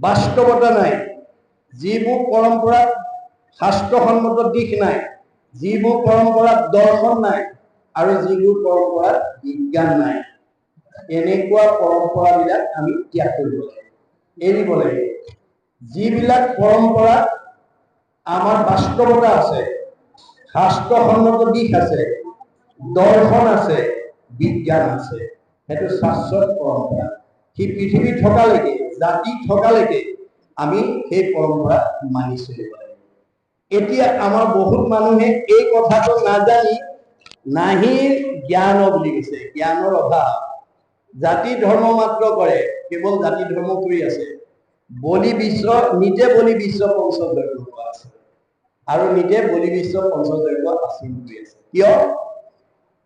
বাস্তৱতা নাই, যিবোৰ পৰম্পৰাত শাস্ত্ৰসন্মত দিশ নাই, যিবোৰ পৰম্পৰাত দৰ্শন নাই আৰু যিবোৰ পৰম্পৰাত বিজ্ঞান নাই, এনেকুৱা পৰম্পৰাবিলাক আমি ত্যাগ কৰিব লাগে, এৰিব লাগে। যিবিলাক পৰম্পৰাত আমাৰ বাস্তৱতা আছে, শাস্ত্ৰসন্মত দিশ আছে, দৰ্শন আছে, বিজ্ঞান আছে, সেইটো শাশ্বত পৰম্পৰা। সি পৃথিৱী থকালৈকে, জাতি থকালৈকে আমি সেই পৰম্পৰা মানি চলিব লাগে। এতিয়া আমাৰ বহুত মানুহে এই কথাটো নাজানি নাহিৰ জ্ঞান বুলি কৈছে, জ্ঞানৰ অভাৱ। জাতি ধৰ্ম মাত্ৰ কৰে, কেৱল জাতি ধৰ্ম কৰি আছে। বলি বিশ্ব, নিজে বলি বিশ্ব পঞ্চযজ্ঞ কৰা আছে আৰু নিজে বলি বিশ্ব পঞ্চযজ্ঞ আচৰণ কৰি আছে। কিয়?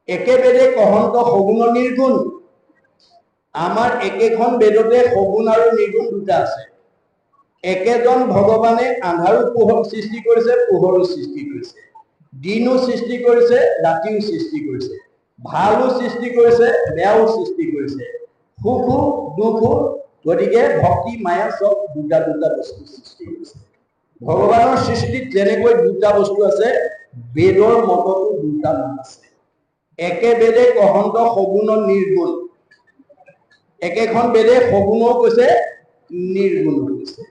একেবেদে কহন্ত সগুণ নিৰ্গুণ। আমাৰ একেখন বেদতে সগুণ আৰু নিৰ্গুণ দুটা আছে। একেজন ভগৱানে আন্ধাৰো পোহৰ সৃষ্টি কৰিছে, পোহৰো সৃষ্টি কৰিছে, দিনো সৃষ্টি কৰিছে, ৰাতিও সৃষ্টি কৰিছে, ভালো সৃষ্টি কৰিছে, বেয়াও সৃষ্টি কৰিছে, সুখো দুখো। গতিকে ভক্তি মায়া চব দুটা দুটা বস্তু সৃষ্টি কৰিছে। ভগৱানৰ সৃষ্টিত যেনেকৈ দুটা বস্তু আছে, বেদৰ মততো দুটা নাম আছে। একে বেদে কহন্ত সগুণ নিৰ্গুণ। একেখন বেদে সগুণো কৈছে, নিৰ্গুণো কৈছে,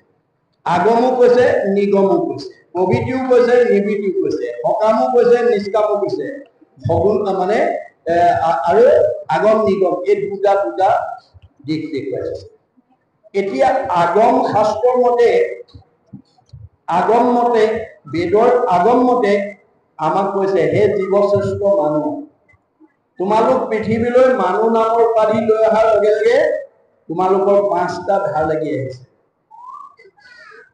আগমো কৈছে, নিগমো কৈছে, প্ৰবৃত্তিও কৈছে, নিবৃত্তিও কৈছে, সকামো কৈছে, নিষ্কামো কৈছে। সগুণ মানে আৰু আগম নিগম, এই দুটা দুটা দিশ দেখুৱাইছে। এতিয়া আগম শাস্ত্ৰৰ মতে, আগম মতে, বেদৰ আগম মতে আমাক কৈছে, হে জীৱশ্ৰেষ্ঠ মানুহ, তোমালোক পৃথিৱীলৈ মানুহ নামৰ উপাধি লৈ অহাৰ লগে লগে তোমালোকৰ 5টা ধাৰ লাগি আহিছে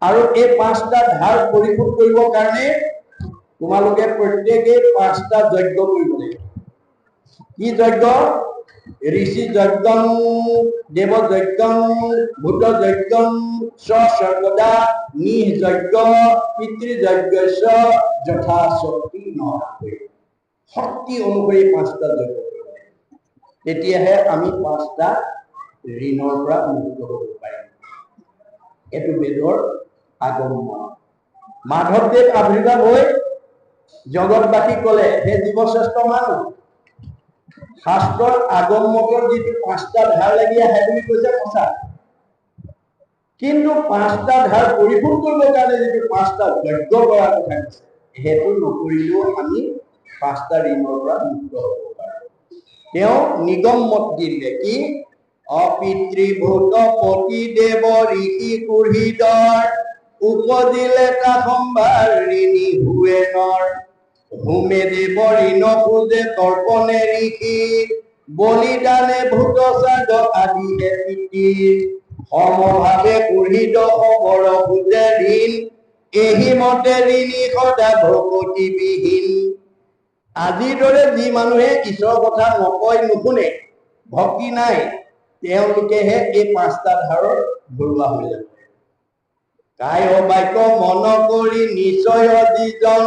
আৰু এই 5টা ধাৰ পৰিশোধ কৰিবৰ কাৰণে তোমালোকে প্ৰত্যেকেই 5টা যজ্ঞ কৰিব লাগিব। কি যজ্ঞ? ঋষি যজ্ঞং, দেৱ যজ্ঞং, ভূত যজ্ঞং, স্বৰ্গদা নিঃ যজ্ঞ, পিতৃ যজ্ঞস্য যথা শক্তি নহয়। শক্তি অনুসৰি 5টা যজ্ঞ কৰিব লাগিব, তেতিয়াহে আমি 5টা ঋণৰ পৰা মুক্ত হ'ব পাৰিম। এইটো বেদৰ আগমন। মাধৱদেৱ আৱিৰ্ভাৱ হৈ জগতবাসী ক'লে, হে জীৱশ্ৰেষ্ঠ মানুহ, শাস্ত্ৰৰ আগম মতৰ যিটো 5টা ধাৰ লাগি আহে বুলি কৈছে সঁচা, কিন্তু 5টা ধাৰ পৰিশোধ কৰিবৰ কাৰণে যিটো 5টা যজ্ঞ কৰাৰ কথা কৈছে, সেইটো নকৰিলেও আমি 5টা ঋণৰ পৰা মুক্ত হ'ব পাৰোঁ। তেওঁ নিগম মত দিলে, কি? অপিতৃভূত পতি দেৱ ঋষি কুৰ্হিদৰ, উপজিলে তা সম্ভাৰ ঋণী হুৱে নৰ। হোমে দেৱ ঋণ খোজে তৰ্পণে ঋষি, বলিদানে ভূত শ্ৰাদ্ধ আদিহে পিতৃৰ। সমভাৱে কুৰ্হিদ সবৰ খোজে ঋণ, এহি মতে ঋণী সদা ভকতি বিহীন। আজিৰ দৰে যি মানুহে ঈশ্বৰৰ কথা নকয়, নুশুনে, ভক্তি নাই, তেওঁলোকেহে এই 5টা ধাৰৰ ভৰুৱা হৈ যাব। কায় বাক্য মন কৰি নিশ্চয় যিজন,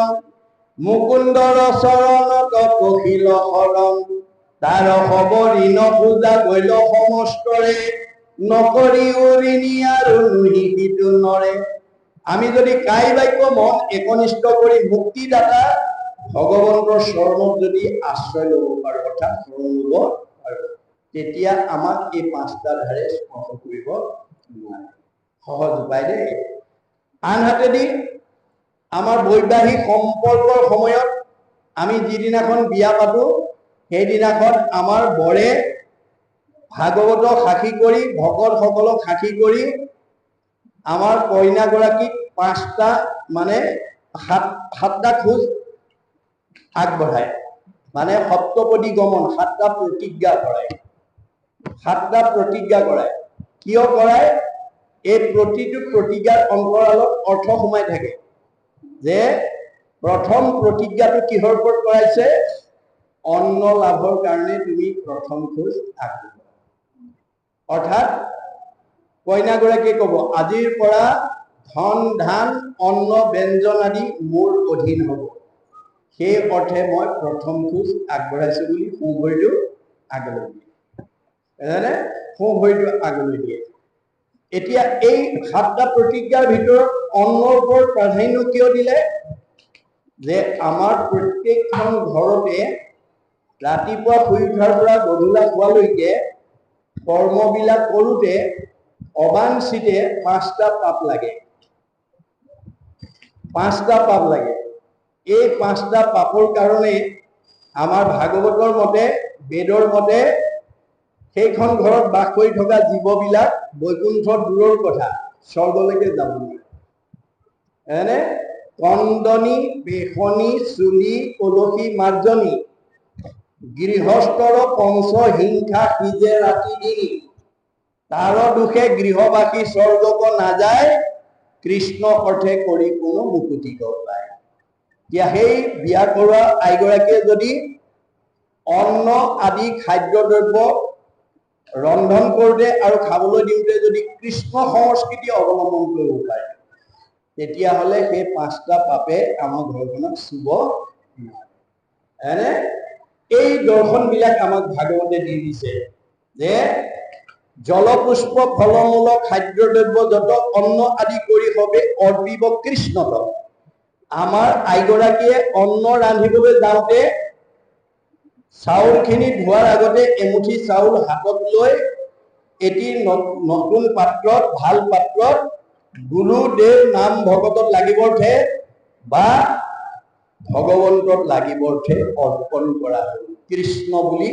মুকুন্দৰ চৰণত পখিল শৰণ। তাৰ হব ঋণ পূজা গৈল সমস্তৰে, নকৰিও ঋণী আৰু নুহিতো নৰে। আমি যদি কায় বাক্য মন একনিষ্ঠ কৰি মুক্তিদাতা ভগৱন্তৰ চৰণত যদি আশ্ৰয় ল'ব পাৰোঁ, অৰ্থাৎ শৰণ ল'ব পাৰোঁ, তেতিয়া আমাক এই 5টা ধাৰে স্পৰ্শ কৰিব নোৱাৰে। সহজ উপায় দেই। আনহাতেদি আমাৰ বৈবাহিক সম্পৰ্কৰ সময়ত আমি যিদিনাখন বিয়া পাতো, সেইদিনাখন আমাৰ বৰে ভাগৱতক সাক্ষী কৰি, ভকতসকলক সাক্ষী কৰি আমাৰ কইনাগৰাকীক 5টা মানে 7টা খোজ আগবঢ়ায়, মানে সপ্তপদী গমন, 7টা প্ৰতিজ্ঞা কৰায়। 7টা প্ৰতিজ্ঞা কৰায়। কিয় কৰায়? এই প্ৰতিটো প্ৰতিজ্ঞাৰ অন্তৰালত অৰ্থ সোমাই থাকে। যে প্ৰথম প্ৰতিজ্ঞাটো কিহৰ ওপৰত কৰাইছে? অন্ন লাভৰ কাৰণে তুমি প্ৰথম খোজ আগবঢ়োৱা। অৰ্থাৎ কইনাগৰাকীয়ে ক'ব, আজিৰ পৰা ধন ধান অন্ন ব্যঞ্জন আদি মোৰ অধীন হ'ব, সেই অৰ্থে মই প্ৰথম খোজ আগবঢ়াইছো বুলি সোঁ ভৰিটো আগলৈ দিয়ে। সোঁ ভৰিটো আগলৈ দিয়ে। এতিয়া এই 7টা প্ৰতিজ্ঞাৰ ভিতৰত অন্নৰ ওপৰত প্ৰাধান্য কিয় দিলে? যে আমাৰ প্ৰত্যেকখন ঘৰতে ৰাতিপুৱা শুই উঠাৰ পৰা গধূলা শুৱালৈকে কৰ্মবিলাক কৰোঁতে অবাঞ্ছিতে 5টা পাপ লাগে। 5টা পাপ লাগে। এই 5টা পাপৰ কাৰণে আমাৰ ভাগৱতৰ মতে, বেদৰ মতে সেইখন ঘৰত বাস কৰি থকা জীৱবিলাক বৈকুণ্ঠ দূৰৰ কথা, স্বৰ্গলৈকে যাব নোৱাৰে। এনে কন্দনি, পেশনি, চুলি, কলসী, মাৰ্জনী, গৃহস্থৰ পঞ্চ হিংসা সিজে ৰাতি দিনি, তাৰ দুখে গৃহবাসী স্বৰ্গক নাযায়, কৃষ্ণ অৰ্থে কৰি কোনো মুকুতি পায়। এতিয়া সেই বিয়া কৰোৱা আইগৰাকীয়ে যদি অন্ন আদি খাদ্য দ্ৰব্য ৰন্ধন কৰোঁতে আৰু খাবলৈ দিওঁতে যদি কৃষ্ণ সংস্কৃতি অৱলম্বন কৰিব পাৰে, তেতিয়াহ'লে সেই 5টা পাপে আমাৰ ঘৰখনক চুব নোৱাৰে। এনে এই দৰ্শনবিলাক আমাক ভাগৱতে দি দিছে যে জলপুষ্প ফলমূল খাদ্য দ্ৰব্য যত অন্ন আদি কৰি হবে অৰ্পিব কৃষ্ণত। আমাৰ আইগৰাকীয়ে অন্ন ৰান্ধিবলৈ যাওঁতে চাউলখিনি ধোৱাৰ আগতে এমুঠি চাউল হাতত লৈ এটি নতুন পাত্ৰত, ভাল পাত্ৰত গুৰুদেৱ নাম ভকতত লাগিবৰ্থে বা ভগৱন্তত লাগিবৰ্থে অৰ্পণ কৰা হ'ল। কৃষ্ণ বুলি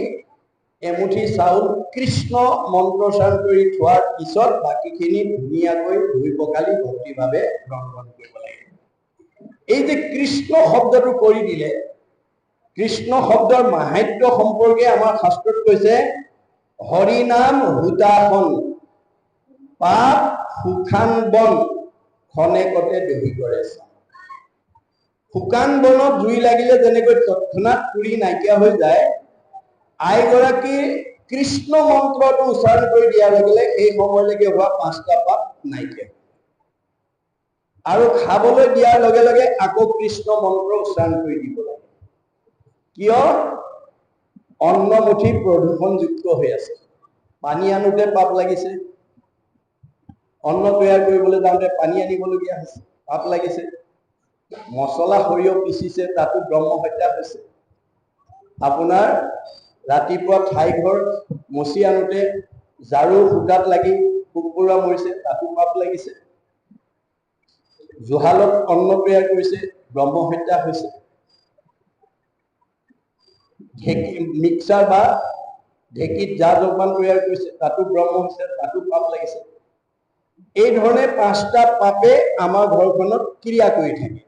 এমুঠি চাউল কৃষ্ণ মন্ত্ৰচাৰণ কৰি থোৱাৰ পিছত বাকীখিনি ধুনীয়াকৈ ধুই পখালি ভক্তিভাৱে ৰন্ধন কৰিব লাগে। এই যে কৃষ্ণ শব্দটো কৰি দিলে, কৃষ্ণ শব্দৰ মাহাত্ম্য সম্পৰ্কে আমাৰ শাস্ত্ৰত কৈছে, হৰি নাম হুতাসন, পাপ শুকান বন, খনেকতে দহি কৰে। শুকান বনত জুই লাগিলে যেনেকৈ তৎক্ষণাৎ পুৰি নাইকিয়া হৈ যায়, আইগৰাকী কৃষ্ণ মন্ত্ৰটো উচ্চাৰণ কৰি দিয়াৰ লগে লগে এই সময়লৈকে হোৱা 5টা পাপ নাইকিয়া। আৰু খাবলৈ দিয়াৰ লগে লগে আকৌ কৃষ্ণ মন্ত্ৰ উচ্চাৰণ কৰি দিব লাগে। কিয়? অন্নমুঠি প্ৰদূষণযুক্ত হৈ আছে। পানী আনোতে পাপ লাগিছে, অন্ন তৈয়াৰ কৰিবলৈ যাওঁতে পানী আনিবলগীয়া হৈছে, পাপ লাগিছে। মছলা সৰিয়হ পিচিছে, তাতো ব্ৰহ্ম হত্যা হৈছে। আপোনাৰ ৰাতিপুৱা ঠাইঘৰ মচি আনোতে ঝাৰু সূতাত লাগি পোক পৰুৱা মৰিছে, তাতো পাপ লাগিছে। জুহালত অন্ন তৈয়াৰ কৰিছে, ব্ৰহ্ম হত্যা হৈছে। মিক্সাৰ বা ঢেঁকীত জা জলপান তৈয়াৰ কৰিছে, তাতো ব্ৰহ্ম হৈছে, তাতো পাপ লাগিছে। এই ধৰণে 5টা পাপে আমাৰ ঘৰখনত ক্ৰিয়া কৰি থাকে।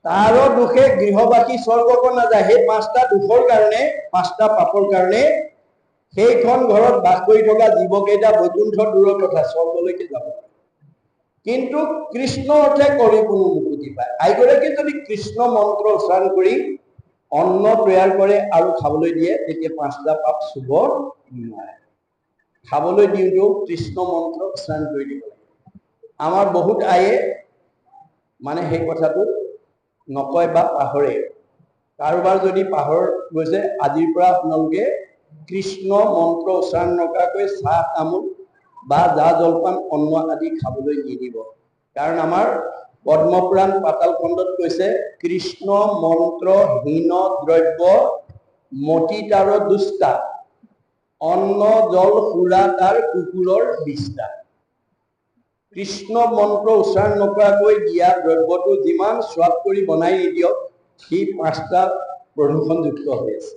তাৰ দুখে গৃহবাসী স্বৰ্গক নাযায়। সেই 5টা দুখৰ কাৰণে, 5টা পাপৰ কাৰণে সেইখন ঘৰত বাস কৰি থকা জীৱকেইটা বৈকুণ্ঠ দূৰৰ কথা, স্বৰ্গলৈকে যাব। কিন্তু কৃষ্ণ অৰ্থে কৰি কোনো মুকুতি পায়। আইগৰাকী যদি কৃষ্ণ মন্ত্ৰ উচ্চাৰণ কৰি অন্ন তৈয়াৰ কৰে আৰু খাবলৈ দিয়ে, তেতিয়া 5টা পাপ চুব নোৱাৰে। খাবলৈ দিওঁতেও কৃষ্ণ মন্ত্ৰ উচ্চাৰণ কৰি দিব লাগে। আমাৰ বহুত আয়ে মানে সেই কথাটো নকয় বা পাহৰে। কাৰোবাৰ যদি পাহৰ গৈছে, আজিৰ পৰা আপোনালোকে কৃষ্ণ মন্ত্ৰ উচ্চাৰণ নকৰাকৈ চাহ তামোল বা জা জলপান অন্ন আদি খাবলৈ নিদিব। কাৰণ আমাৰ পদ্মপুৰাণ পাতাল খণ্ডত কৈছে, কৃষ্ণ মন্ত্ৰহীন দ্ৰব্য মতি তাৰ দুষ্টা, অন্ন জল সুৰা তাৰ কুকুৰৰ বিষ্ঠা। কৃষ্ণ মন্ত্ৰ উচ্চাৰণ নকৰাকৈ দিয়া দ্ৰব্যটো যিমান স্বাদ কৰি বনাই নিদিয়ক, সি 5টা প্ৰদূষণযুক্ত হৈ আছে।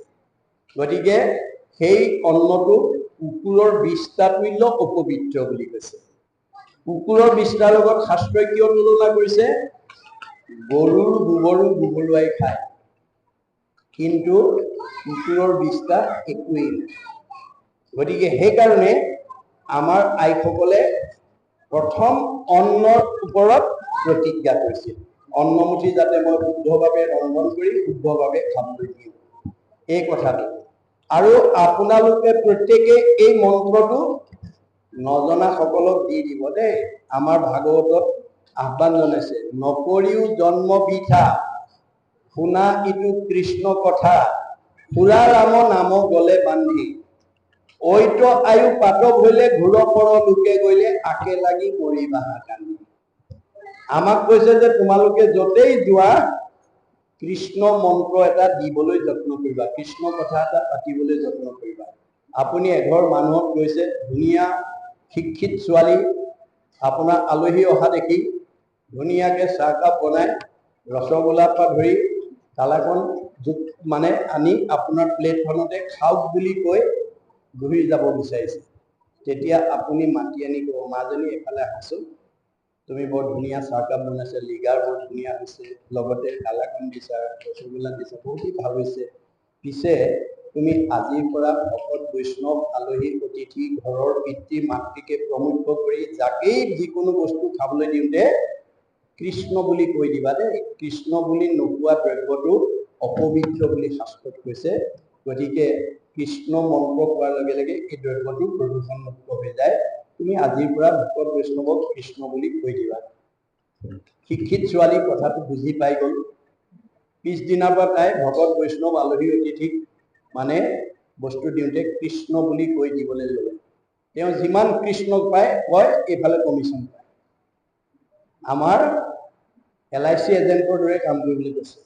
গতিকে সেই অন্নটো কুকুৰৰ বিষ্ঠা তুল্য অপবিত্ৰ বুলি কৈছে। কুকুৰৰ বিষ্ঠাৰ লগত শাস্ত্ৰই কিয় তুলনা কৰিছে? গৰুৰ গোবৰো গোবৰুৱাই খায়, কিন্তু কুকুৰৰ বিষ্ঠা একোৱেই নাই। গতিকে সেইকাৰণে আমাৰ আইসকলে প্ৰথম অন্নৰ ওপৰত প্ৰতিজ্ঞা কৰিছিল, অন্নমুঠি যাতে মই শুদ্ধভাৱে ৰন্ধন কৰি শুদ্ধভাৱে খাবলৈ দিওঁ, এই কথাটো। আৰু আপোনালোকে প্ৰত্যেকে এই মন্ত্ৰটো নজনা সকলক দি দিব দেই। আমাৰ ভাগৱতত আহ্বান জনাইছে, নকৰিও জন্ম বৃথা, শুনা ইটো কৃষ্ণ কথা, সুৰা ৰাম নাম গলে বান্ধি, ঐত আয়ু পাতক হলে ঘূৰ পৰ লোকে গলে, আকে লাগি মৰিবা কান্দি। আমাক কৈছে যে তোমালোকে য'তেই যোৱা কৃষ্ণ মন্ত্ৰ এটা দিবলৈ যত্ন কৰিবা, কৃষ্ণ কথা এটা পাতিবলৈ যত্ন কৰিবা। আপুনি এঘৰ মানুহক গৈছে, ধুনীয়া শিক্ষিত ছোৱালী, আপোনাৰ আলহী অহা দেখি ধুনীয়াকে চাহকাপ বনাই ৰসগোল্লাৰ পৰা ধৰি কালাকন মানে আনি আপোনাৰ প্লেটখনতে খাওক বুলি কৈ ঘূৰি যাব বিচাৰিছে। তেতিয়া আপুনি মাতি আনি ক'ব, মাজনী এফালে আহাচোন, তুমি বৰ ধুনীয়া চাহকাপ বনাইছে, লিগাৰ বৰ ধুনীয়া হৈছে, লগতে কালাকন দিছা, ৰসগোল্লা দিছা, বহুত ভাল হৈছে। পিছে তুমি আজিৰ পৰা ভকত বৈষ্ণৱ আলহী অতিথি ঘৰৰ পিতৃ মাতৃকে প্ৰমুখ্য কৰি যাকেই যিকোনো বস্তু খাবলৈ দিওঁতে কৃষ্ণ বুলি কৈ দিবা দেই। কৃষ্ণ বুলি নোকোৱা দ্ৰব্যটো অপবিত্ৰ বুলি শাস্ত্ৰত কৈছে। গতিকে কৃষ্ণ মন্ত্ৰ কোৱাৰ লগে লগে এই দ্ৰব্যটো প্ৰদূষণমুক্ত হৈ যায়। তুমি আজিৰ পৰা ভকত বৈষ্ণৱক কৃষ্ণ বুলি কৈ দিবা। শিক্ষিত ছোৱালী কথাটো বুজি পাই গ'ল। পিছদিনাৰ পৰা তাই ভকত বৈষ্ণৱ আলহী অতিথিক মানে বস্তু দিওঁতে কৃষ্ণ বুলি কৈ দিবলৈ ল'লে। তেওঁ যিমান কৃষ্ণক পায় কয়, এইফালে কমিশ্যন পায়। আমাৰ LIC এজেণ্টৰ দৰে কাম কৰিবলৈ কৈছে।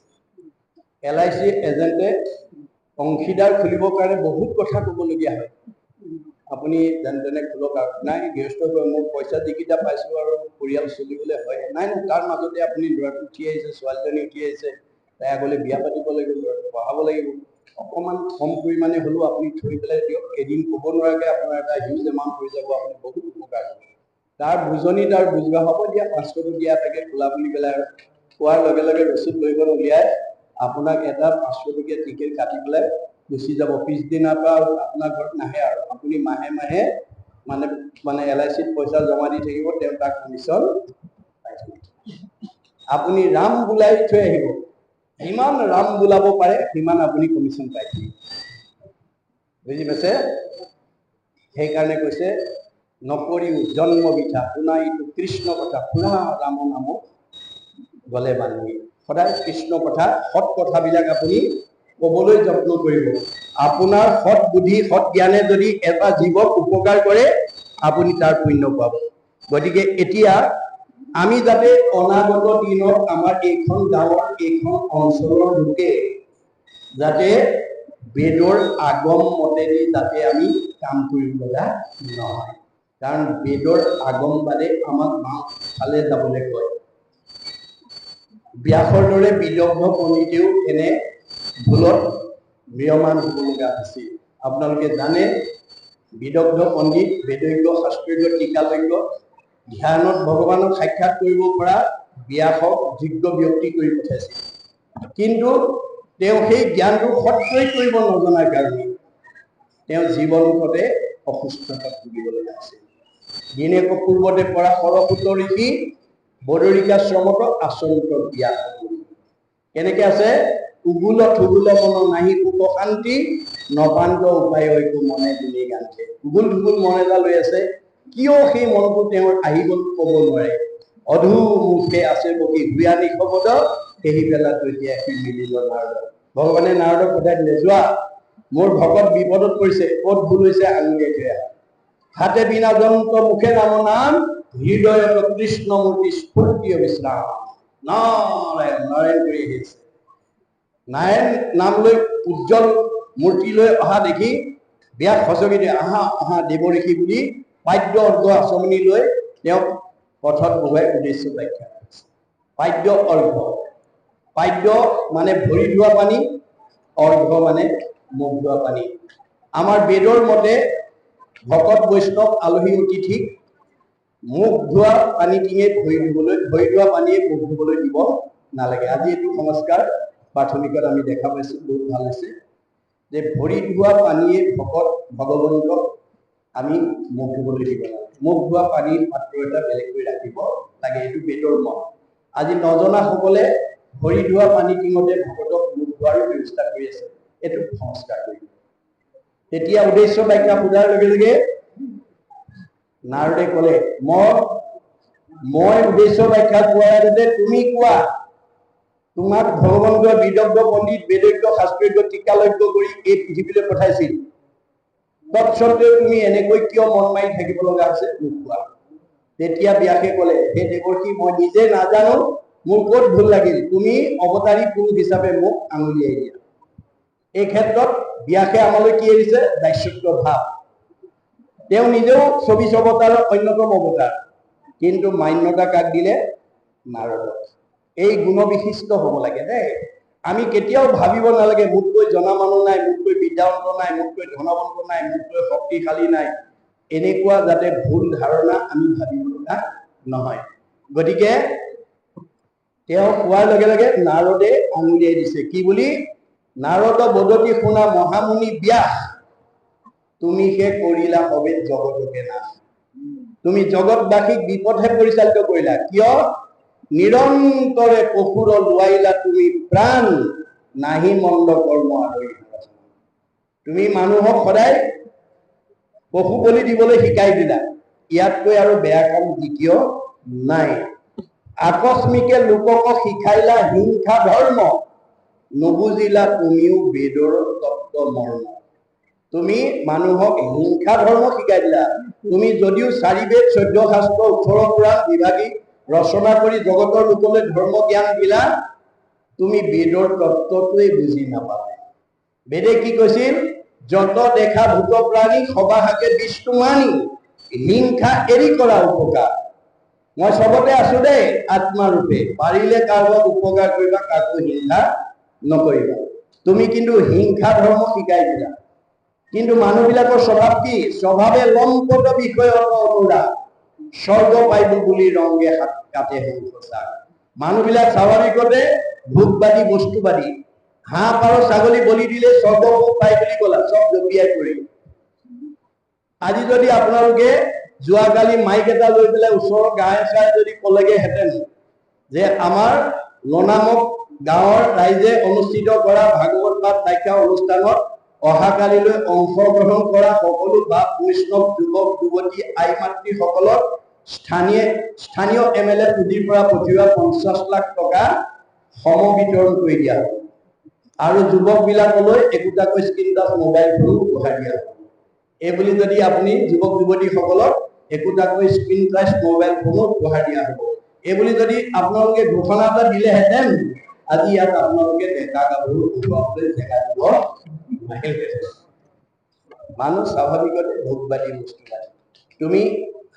LIC এজেণ্টে অংশীদাৰ খুলিবৰ কাৰণে বহুত কথা ক'বলগীয়া হয়। আপুনি যেন তেনে খোলক আৰু, নাই গৃহস্থ মোক পইচা যিকেইটা পাইছোঁ আৰু পৰিয়াল চলিবলৈ হয়, নাই তাৰ মাজতে আপুনি ল'ৰাটো উঠি আহিছে, ছোৱালীজনী উঠি আহিছে, তাই আগলৈ বিয়া পাতিব লাগিব, ল'ৰাটো পঢ়াব লাগিব, অকণমান কম পৰিমাণে হ'লেও আপুনি থৈ পেলাই দিয়ক। এদিন ক'ব নোৱাৰাকৈ আপোনাৰ এটা হিউজ এমাউণ্ট হৈ যাব, আপুনি বহুত উপকাৰ হ'ব। তাৰ বুজনি তাৰ বুজবা, হ'ব দিয়া 500টো দিয়া থাকে খোলা বুলি পেলাই আৰু কোৱাৰ লগে লগে ৰচিদ বহীখন উলিয়াই আপোনাক এটা 500 টকীয়া টিকেট কাটি পেলাই গুচি যাব। পিছদিনাৰ পৰা আৰু আপোনাৰ ঘৰত নাহে আৰু আপুনি মাহে মাহে মানে LICত পইচা জমা দি থাকিব, তেওঁ তাৰ কমিশ্যন পাই থাকিব। আপুনি ৰাম বোলাই থৈ আহিব, যিমান ৰাম বোলাব পাৰে সিমান আপুনি কমিশ্যন পাই থাকিব। বুজি পাইছে? সেইকাৰণে কৈছে নকৰিও জন্ম বিঠা, শুনা এইটো কৃষ্ণ কথা, শুনা ৰাম নাম গলে বান্ধি। সদায় কৃষ্ণ কথা, সৎ কথাবিলাক আপুনি ক'বলৈ যত্ন কৰিব। আপোনাৰ সৎ বুদ্ধি সৎ জ্ঞানে যদি এটা জীৱক উপকাৰ কৰে, আপুনি তাৰ পুণ্য পাব। গতিকে এতিয়া আমি যাতে অনাগত দিনত আমাৰ এইখন গাঁৱৰ এইখন অঞ্চলৰ লোকে যাতে বেদৰ আগম মতেদি যাতে আমি কাম কৰিব লগা নহয়। কাৰণ বেদৰ আগম বাদে আমাক ফালে যাবলৈ কয়। ব্যাসৰ দৰে বিদগ্ধ পণ্ডিতেও এনে ভুলত ম্ৰিয়মান হ'ব লগা হৈছিল। আপোনালোকে জানে বিদগ্ধ পণ্ডিত, বেদজ্ঞ, শাস্ত্ৰজ্ঞ, টিকালজ্ঞ, ধ্যানত ভগৱানক সাক্ষাৎ কৰিব পৰা ব্যাসক যোগ্য ব্যক্তি কৰি পঠাইছিল। কিন্তু তেওঁ সেই জ্ঞানটো সৎপ্ৰয়োগ কৰিব নজনাৰ কাৰণে তেওঁ জীৱনতে অসুস্থতাত ভুগিব লগা হৈছিল। দিনেক পূৰ্বতে পৰা সৰস্বত ঋষি বদৰিকাশ্ৰমত আচৰিত ব্যাস। কেনেকে আছে? উগুল থুগুল মন নাহি সুখ শান্তি, নপান্ত উপায় হয়তো মনে দিনে গান্ধে। উগুল থুগুল মন এটা লৈ আছে, কিয় সেই মনটো তেওঁৰ আহি গ'ল ক'ব নোৱাৰে। অধু মুখে আছে বহি হুয়া নিশবদ, সেই বেলাটো এতিয়া সি মিলিল নাৰদ। ভগৱানে নাৰদক পঠাই দিলে, যোৱা মোৰ ভকত বিপদত পৰিছে, ক'ত ভুল হৈছে আঙুলিয়াই থৈ আহা। হাতে বিনা যন্ত্ৰ মুখে নাম নাম, হৃদয়ত কৃষ্ণ মূৰ্তি স্ফূৰ্তিয় বিশ্ৰাম। নাৰায়ণ নাৰায়ণ কৰি আহিছে। নাৰায়ণ নাম লৈ উজ্জ্বল মূৰ্তি লৈ অহা দেখি ব্যাস সচকিতে, আহা আহা দেৱ ঋষি বুলি পাদ্য অৰ্ঘ আচমনি লৈ তেওঁক পথত বহুৱাই উদ্দেশ্য ব্যাখ্যা কৰিছে। পাদ্য অৰ্ঘ, পাদ্য মানে ভৰি ধোৱা পানী, অৰ্ঘ মানে মুখ ধোৱা পানী। আমাৰ বেদৰ মতে ভকত বৈষ্ণৱ আলহী অতিথিক মুখ ধোৱা পানী টিঙে ভৰি ধোৱা পানীয়ে মুখ ধুবলৈ দিব নালাগে। আজি এইটো সংস্কাৰ প্ৰাথমিকত আমি দেখা পাইছোঁ, বহুত ভাল হৈছে যে ভৰি ধোৱা পানীয়ে ভকত ভগৱন্তক আমি মুখ ধুবলৈ দিব লাগে। মুখ ধোৱা পানীৰ পাত্ৰ এটা বেলেগকৈ ৰাখিব লাগে, এইটো বেদৰ মত। আজি নজনাসকলে ভৰি ধোৱা পানী টিঙতে ভকতক মুখ ধোৱাৰ ব্যৱস্থা কৰি আছে, এইটো সংস্কাৰ কৰিব। তেতিয়া উদ্দেশ্য ব্যাখ্যা সোধাৰ লগে লগে নাৰদে ক'লে, মই উদ্দেশ্য ব্যাখ্যা কোৱাৰ আগতে তুমি কোৱা, তোমাক ভগৱন্তই বিদগ্ধ পণ্ডিত, বেদজ্ঞ, শাস্ত্ৰজ্ঞ, টিকালজ্ঞ কৰি এই পৃথিৱীলৈ পঠাইছিল। তৎসত্ত্বেও তুমি এনেকৈ কিয় মন মাৰি থাকিব লগা হৈছে মোক কোৱা। তেতিয়া ব্যাসে ক'লে, হে দেৱৰ্ষি, মই নিজে নাজানো মোৰ ক'ত ভুল লাগিল, তুমি অৱতাৰী পুৰুষ হিচাপে মোক আঙুলিয়াই দিয়া। এই ক্ষেত্ৰত ব্যাসে আমালৈ কি এৰিছে? দাস্যত্ব ভাৱ। তেওঁ নিজেও 24 অৱতাৰৰ অন্যতম অৱতাৰ, কিন্তু মান্যতা কাক দিলে? নাৰদক। এই গুণবিশিষ্ট হ'ব লাগে দেই। আমি কেতিয়াও ভাবিব নালাগে মোতকৈ জনা মানুহ নাই, মোতকৈ বিদ্যাৱন্ত নাই, মোতকৈ ধনৱন্ত নাই, মোতকৈ শক্তিশালী নাই, এনেকুৱা যাতে ভুল ধাৰণা আমি ভাবিব লগা নহয়। গতিকে তেওঁ কোৱাৰ লগে লগে নাৰদে আঙুলিয়াই দিছে, কি বুলি? নাৰদ বদতি শুনা মহামুনি ব্যাস, তুমি সে কৰিলা হবে জগতকে নাশ। তুমি জগতবাসীক বিপথে পৰিচালিত কৰিলা। কিয়? নিৰন্তৰে পশুৰ লোৱাইলা তুমি প্ৰাণ, নাহি মন্দ কৰ্ম আদৰি। তুমি মানুহক সদায় পশু বলি দিবলৈ শিকাই দিলা। ইয়াতকৈ আৰু বেয়া কাম দ্বিতীয় নাই। আকস্মিকে লোকক শিকাইলা হিংসা ধৰ্ম, নুবুজিলা তুমিও বেদৰ তত্ত্ব মৰ্ম। তুমি মানুহক হিংসা ধৰ্ম শিকাই দিলা। তুমি যদিও 4 বেদ 14 শাস্ত্ৰ 18 পুৰাণ বিভাগী ৰচনা কৰি জগতৰ লোকলৈ ধৰ্ম জ্ঞান দিলা, তুমি বেদৰ তত্ত্বটোৱে বুজি নাপালা। বেদে কি কৈছিল? যত দেখা ভূত প্ৰাণী সবাহাকে বিষ্ণুমানী, হিংসা এৰি কৰা উপকাৰ। মই চবতে আছো দেই আত্মাৰূপে, পাৰিলে কাৰোবাক উপকাৰ কৰিবা, কাকো হিংসা নকৰিবা। তুমি কিন্তু হিংসা ধৰ্ম শিকাই দিলা। কিন্তু মানুহবিলাকৰ স্বভাৱ কি? স্বভাৱে লম্পট বিষয়ত অনুৰাগ, স্বৰ্গ পাইব বুলি ৰংগে হাত কাটে সংসাৰ। মানুহবিলাক স্বাভাৱিকতে ভোগবাদী, বস্তুবাদী। হাঁহ পাৰ ছাগলী বলি দিলে স্বৰ্গ পাই বুলি ক'লা, চব জপিয়াই পৰি। আজি যদি আপোনালোকে যোৱাকালি মাইক এটা লৈ পেলাই ওচৰৰ গাঁৱে চাই যদি ক'লেগে হেঁতেন যে আমাৰ লনামক গাঁৱৰ ৰাইজে অনুষ্ঠিত কৰা ভাগৱত পাঠ ব্যাখ্যা অনুষ্ঠানত অহাকালিলৈ অংশগ্ৰহণ কৰা সকলো বাপ বৈষ্ণৱ যুৱক যুৱতী আই মাতৃসকলক স্থানীয় MLA পুঁজিৰ পৰা পঠিওৱা 50 লাখ টকা সমবিতৰণ কৰি দিয়া হ'ব। আৰু যুৱকবিলাকলৈ একোটাকৈ স্ক্ৰীন টাচ মোবাইল ফোন উপহাৰ দিয়া হ'ব। এইবুলি যদি আপুনি যুৱক যুৱতীসকলক একোটাকৈ স্ক্ৰীন টাচ মোবাইল ফোন উপহাৰ দিয়া হ'ব, এইবুলি যদি আপোনালোকে ঘোষণা এটা দিলেহেঁতেন, আজি ইয়াত আপোনালোকে ডেকা গাভৰু উঠোৱাবলৈ জেগা দিব নাহিলহেঁতেন। মানুহ স্বাভাৱিকতে ভোগবাদী, বস্তুবাদী। তুমি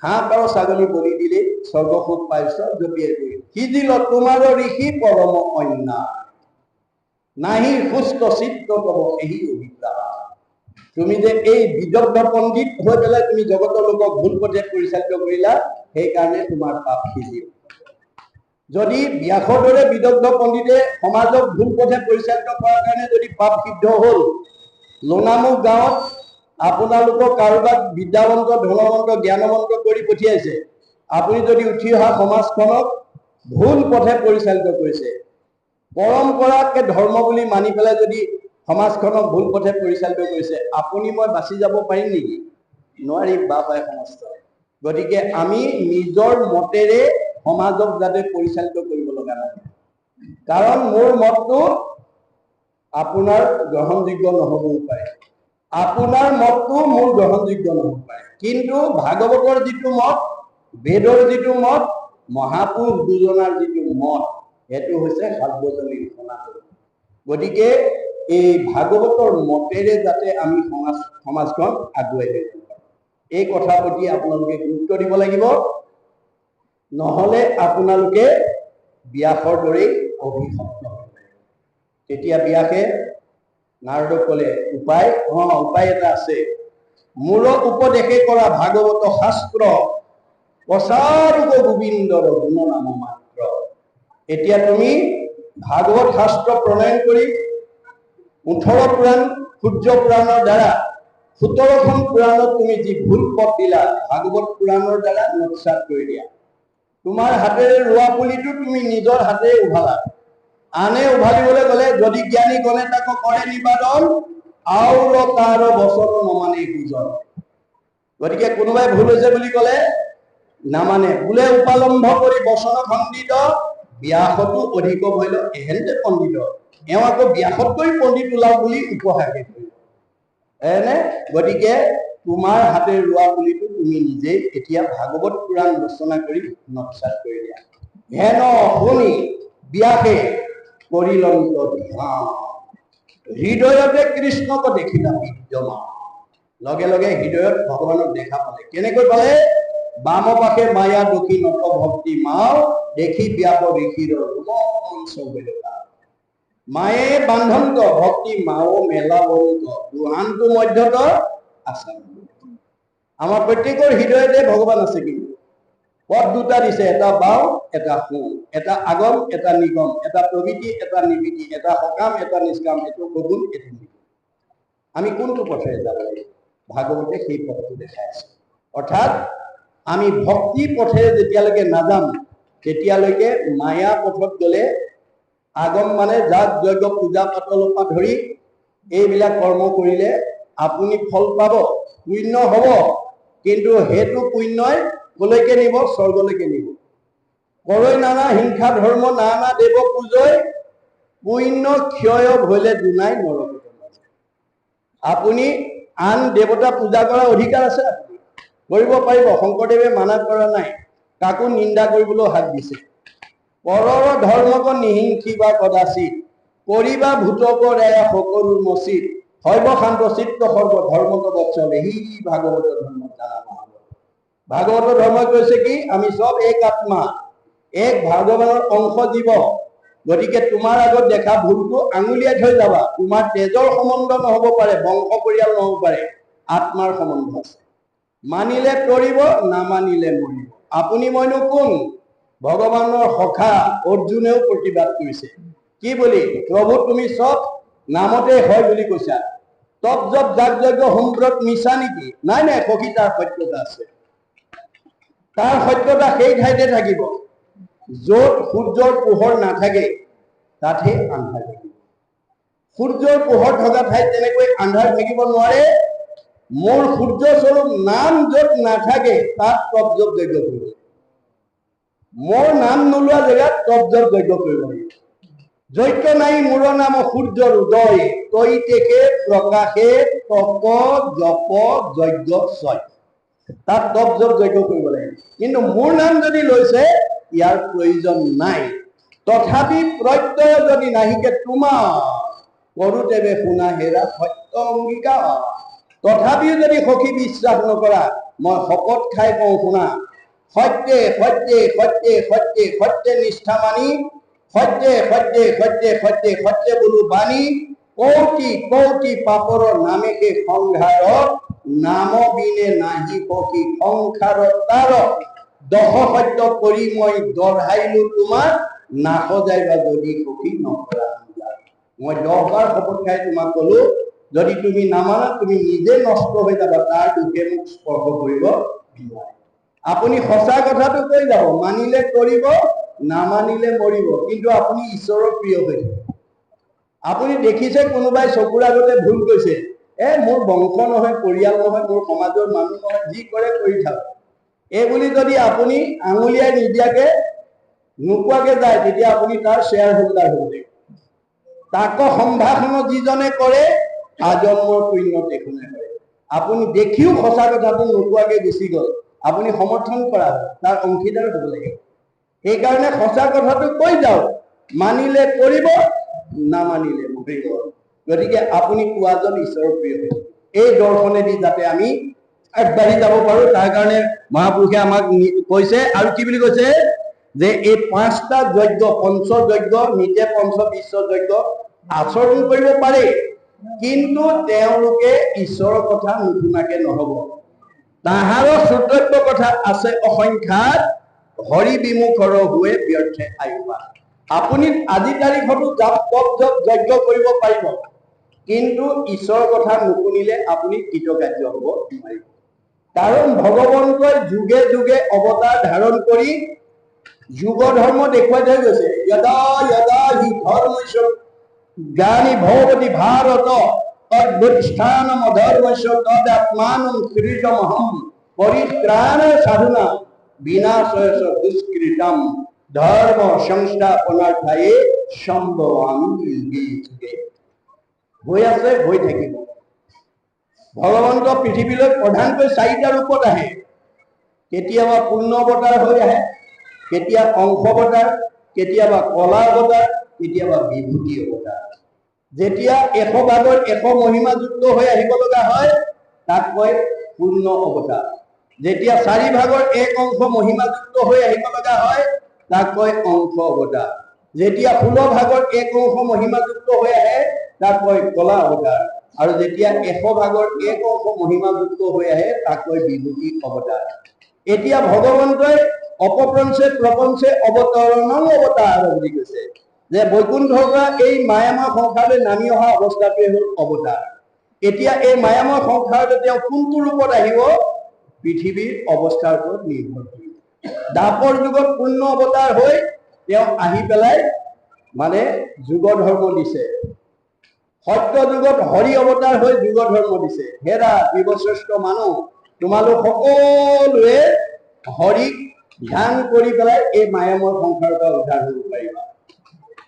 হাঁহ পাৰ ছাগলী বলি দিলে স্বৰ্গ সুখ পাইছ জপিয়াই কৰি। সিজিল তোমাৰ ঋষি পৰম অন্যায়, নাহি সুস্থ চিত্ত তব এই অভিপ্ৰায়। তুমি যে এই বিদগ্ধ পণ্ডিত হৈ পেলাই তুমি জগতৰ লোকক ভুল পথে পৰিচালিত কৰিলা, সেইকাৰণে তোমাৰ পাপ সিজিল। যদি ব্যাসৰ দৰে বিদগ্ধ পণ্ডিতে সমাজক ভুল পথে পৰিচালিত কৰাৰ কাৰণে যদি পাপ সিদ্ধ হ'ল, লোনামুখ গাঁৱত আপোনালোকক কাৰোবাক বিদ্যাৱন্ত, ধনৱন্ত, জ্ঞানৱন্ত কৰি পঠিয়াইছে, আপুনি যদি উঠি অহা সমাজখনক ভুল পথে পৰিচালিত কৰিছে, পৰম্পৰাকে ধৰ্ম বুলি মানি পেলাই যদি সমাজখনক ভুল পথে পৰিচালিত কৰিছে, আপুনি মই বাচি যাব পাৰিম নেকি? নোৱাৰিম বাপাই সমস্ত। গতিকে আমি নিজৰ মতেৰে সমাজক যাতে পৰিচালিত কৰিব লগা নহয়। কাৰণ মোৰ মতটো আপোনাৰ গ্ৰহণযোগ্য নহ'বও পাৰে, আপোনাৰ মতটো মোৰ গ্ৰহণযোগ্য নহ'ব পাৰে, কিন্তু ভাগৱতৰ যিটো মত, বেদৰ যিটো মত, মহাপুৰুষ দুজনাৰ যিটো মত, সেইটো হৈছে সাৰ্বজনীন সনাতন। গতিকে এই ভাগৱতৰ মতেৰে যাতে আমি সমাজখন আগুৱাই লৈ যাব পাৰোঁ, এই কথাৰ প্ৰতি আপোনালোকে গুৰুত্ব দিব লাগিব। নহ'লে আপোনালোকে ব্যাসৰ দৰেই অভিশপ্ত হ'ব। তেতিয়া ব্যাসে নাৰদক ক'লে, উপায় এটা আছে। মূল উপদেশে কৰা ভাগৱত শাস্ত্ৰ, প্ৰচাৰক গোবিন্দৰ গুণনাম মাত্ৰ। এতিয়া তুমি ভাগৱত শাস্ত্ৰ প্ৰণয়ন কৰি 18 পুৰাণ, সূৰ্য পুৰাণৰ দ্বাৰা 17খন পুৰাণত তুমি যি ভুল পথ দিলা, ভাগৱত পুৰাণৰ দ্বাৰা নৎসাত কৰি দিয়া। তোমাৰ হাতেৰে ৰোৱা পুলিটো তুমি নিজৰ হাতেৰে উভালা। আনে উভালিবলৈ গ'লে যদি জ্ঞানী গণে তাক কৰে নিবাদন, আউৰ তাৰ বচন নমানে গুজন। গতিকে কোনোবাই ভুল হৈছে বুলি ক'লে নামানে, বোলে উপালম্ভ কৰি বচন খণ্ডিত, ব্যাসতো অধিক ভইল এহেন্তে পণ্ডিত। এওঁ আকৌ ব্যাসতকৈ পণ্ডিত ওলাও বুলি উপহাস কৰিব। এনে গতিকে তোমাৰ হাতে ৰোৱা পুলিটো তুমি নিজেই এতিয়া ভাগৱত পুৰাণ ৰচনা কৰি নক্সাত কৰি দিয়া। হেন শুনি ব্যাসে কৰিলন্ত ধ্যান, হৃদয়তে কৃষ্ণক দেখিলা বিদ্যমান। লগে লগে হৃদয়ত ভগৱানক দেখা পালে। কেনেকৈ পালে? বাম পাশে মায়া দক্ষিণত ভক্তি মাও, দেখি ব্যাপ ঋষিৰ ৰোমঞ্চ বেদকা। মায়ে বান্ধন্ত ভক্তি মাও মেলা বন্ত, দুহানটো মধ্যত আছে। আমাৰ প্ৰত্যেকৰ হৃদয়তে ভগৱান আছে। কিন্তু পথ দুটা দিছে, এটা বাও এটা সোঁ, এটা আগম এটা নিগম, এটা প্ৰবৃত্তি এটা নিবৃত্তি, এটা সকাম এটা নিষ্কাম, এইটো সগুণ এইটো নিগুণ। আমি কোনটো পথেৰে যাব লাগিব? ভাগৱতে সেই পথটো দেখাই আছে। অৰ্থাৎ আমি ভক্তি পথেৰে যেতিয়ালৈকে নাযাম তেতিয়ালৈকে মায়া পথত গ'লে আগম মানে যাগ যজ্ঞ পূজা পাতলৰ পৰা ধৰি এইবিলাক কৰ্ম কৰিলে আপুনি ফল পাব, পুণ্য হ'ব। কিন্তু সেইটো পুণ্যই কলৈকে নিব? স্বৰ্গলৈকে নিব। কৰৈ নানা হিংসা ধৰ্ম নানা দেৱ পূজয়, পুণ্য ক্ষয় ভৈলে দুনাই নৰক। আপুনি আন দেৱতা পূজা কৰাৰ অধিকাৰ আছে, আপুনি কৰিব পাৰিব। শংকৰদেৱে মানা কৰা নাই, কাকো নিন্দা কৰিবলৈ হাত দিছে। পৰৰ ধৰ্মক নিহিংসিবা কদাচিত, কৰিবা ভূতক এয়া সকলো মচিত, শৈৱ শান্ত চিত্ত সৰ্ব ধৰ্মক বৎসল, এই ভাগৱত ধৰ্ম জানা। ভাগৱত ধৰ্ম কৈছে কি? আমি সব এক আত্মা, এক ভগৱানৰ অংশ জীৱ। গতিকে তোমাৰ আগত দেখা ভুলটো আঙুলিয়াই থৈ যাবা। তোমাৰ তেজৰ সম্বন্ধ নহ'ব পাৰে, বংশ পৰিয়াল নহ'ব পাৰে, আত্মাৰ সম্বন্ধ আছে। মানিলে তৰিব, নামানিলে মৰিব। আপুনি মইনো কোন? ভগৱানৰ সখা অৰ্জুনেও প্ৰতিবাদ কৰিছে। কি বুলি? প্ৰভু তুমি চব নামতে হয় বুলি কৈছা, তপ জপ যাগ যজ্ঞ হোমব্ৰত মিছা নেকি? নাই নাই সখী, তাৰ সত্যতা আছে। তাৰ সত্যতা সেই ঠাইতে থাকিব য'ত সূৰ্যৰ পোহৰ নাথাকে, তাতহে আন্ধাৰ থাকিব। সূৰ্যৰ পোহৰ থকা ঠাইত তেনেকৈ আন্ধাৰ থাকিব নোৱাৰে। মোৰ সূৰ্য স্বৰূপ নাম য'ত নাথাকে তাত তপ জপ যজ্ঞ কৰিব। মোৰ নাম নোলোৱা জেগাত তপ জপ যজ্ঞ কৰিব লাগিব। যজ্ঞ নাই মোৰ নাম সূৰ্যৰ উদয়, তৈ তেকে প্ৰকাশে তপ জপ যজ্ঞ ছয়। তাত তপ জপ যজ্ঞ কৰিব লাগিব। কিন্তু মোৰ নাম যদি লৈছে ইয়াৰ প্ৰয়োজন নাই। তথাপি প্ৰত্যয় যদি নাহিকে তোমাৰ, কৰোতেবে শুনা হেৰা সত্য অংগীকাৰ। তথাপিও যদি সখী বিশ্বাস নকৰা, মই শপত খাই কওঁ শুনা, সত্যে সত্যে সত্যে সত্যে সত্যে নিষ্ঠা মানি, সত্যে সত্যে সত্যে সত্যে সত্যে বোলো বাণী, কৌটি কৌটি পাপৰ নামেকে সংঘাৰ, নাম বিনে নাহি সখী সংসাৰ তাৰ। দশ সত্য কৰি মই দঢ়াইলো তোমাক, নাসজাইবা যদি সখী নকৰা। মই 10 বাৰ শপত খাই তোমাক কলো, যদি তুমি নামানা তুমি নিজে নষ্ট হৈ যাবা, তাৰ দুখে মোক স্পৰ্শ কৰিব নোৱাৰে। আপুনি সঁচা কথাটো কৈ যাব, মানিলে কৰিব, নামানিলে মৰিব। কিন্তু আপুনি ঈশ্বৰৰ প্ৰিয় হৈ থাকে। আপুনি দেখিছে কোনোবাই চকুৰ আগতে ভুল কৈছে, মোৰ বংশ নহয়, পৰিয়াল নহয়, মোৰ সমাজৰ মানুহ নহয়, যি কৰে কৰি থাক, এই বুলি যদি আপুনি আঙুলিয়াই নিদিয়াকে নোকোৱাকে যায়, তেতিয়া আপুনি তাৰ শ্বেয়াৰ হোল্ডাৰ হ'ব লাগিব। তাক সম্ভাষণ যিজনে কৰে, আজন্মৰ পুণ্য তেখনে কৰে। আপুনি দেখিও সঁচা কথাটো নোকোৱাকে গুচি গ'ল, আপুনি সমৰ্থন কৰা তাৰ অংশীদাৰ হ'ব লাগিব। সেইকাৰণে সঁচা কথাটো কৈ যাওক, মানিলে কৰিব, নামানিলে মৰিব। গতিকে আপুনি কোৱাজন ঈশ্বৰৰ প্ৰিয় হৈ, এই দৰ্শনেদি যাতে আমি আগবাঢ়ি যাব পাৰো, তাৰ কাৰণে মহাপুৰুষে আমাক কৈছে। আৰু কি বুলি কৈছে? যে এই 5টা যজ্ঞ, পঞ্চযজ্ঞ, নিজে পঞ্চ বিশ্ব যজ্ঞ আচৰণ কৰিব পাৰে, কিন্তু তেওঁলোকে ঈশ্বৰৰ কথা নুশুনাকে নহব। তাহাৰো শ্ৰোতব্য কথা আছে অসংখ্যাত, হৰি বিমুখৰ হুৱে ব্যৰ্থে আয়ুবা। আপুনি আজি তাৰিখতো জপ যজ্ঞ কৰিব পাৰিব, কিন্তু ঈশ্বৰৰ কথা নুশুনিলে আপুনি কৃতকাৰ্য হ'ব নোৱাৰিব। কাৰণ ভগৱন্তই যুগে যুগে অৱতাৰ ধাৰণ কৰি যুগ ধৰ্ম দেখুৱাই থৈ গৈছে। যদা যদা হি ধৰ্মস্য জ্ঞানী ভৱতি ভাৰত, তদ্বুৎস্থানম অধৰ্মস্য তদাত্মানম সৃজমহম, পৰিত্ৰাণ সাধনা বিনাশয় দুষ্কৃতম, ধৰ্ম সংস্থাপনাৰ্থে সম্ভৱামি যুগে যুগে। হৈ আছে, হৈ থাকিব। ভগৱন্ত পৃথিৱীলৈ প্ৰধানকৈ 4টা ৰূপত আহে। কেতিয়াবা পূৰ্ণ অৱতাৰ হৈ আহে, কেতিয়া অংশ অৱতাৰ, কেতিয়াবা কলা অৱতাৰ, কেতিয়াবা বিভূতি অৱতাৰ। যেতিয়া 100 ভাগৰ 100 মহিমাযুক্ত হৈ আহিব লগা হয় তাক কয় পূৰ্ণ অৱতাৰ। যেতিয়া 4 ভাগৰ 1 অংশ মহিমাযুক্ত হৈ আহিব লগা হয় তাক কয় অংশ অৱতাৰ। যেতিয়া 16 ভাগৰ 1 অংশ মহিমাযুক্ত হৈ আহে তাক কয় কলা অৱতাৰ। আৰু যেতিয়া 100 ভাগৰ 1 অংশ মহিমাযুক্ত হৈ আহে তাক কয় বিভূতি অৱতাৰ। এতিয়া ভগৱন্তই অপপ্ৰঞ্চে প্ৰপঞ্চে অৱতৰণং অৱতাৰ বুলি কৈছে যে বৈকুণ্ঠৰ পৰা এই মায়াময় সংসাৰলৈ নামি অহা অৱস্থাটোৱে হ'ল অৱতাৰ। এতিয়া এই মায়াময় সংসাৰলৈ তেওঁ কোনটো ৰূপত আহিব পৃথিৱীৰ অৱস্থাৰ ওপৰত নিৰ্ভৰ কৰিব। দাপৰ যুগত পূৰ্ণ অৱতাৰ হৈ তেওঁ আহি পেলাই মানে যুগ ধৰ্ম দিছে। সত্য যুগত হৰি অৱতাৰ হৈ যুগ ধৰ্ম দিছে। হেৰা জীৱশ্ৰেষ্ঠ মানুহ, তোমালোক সকলোৱে হৰিক ধ্যান কৰি পেলাই এই মায়াময় সংসাৰৰ পৰা উদ্ধাৰ হ'ব পাৰিবা।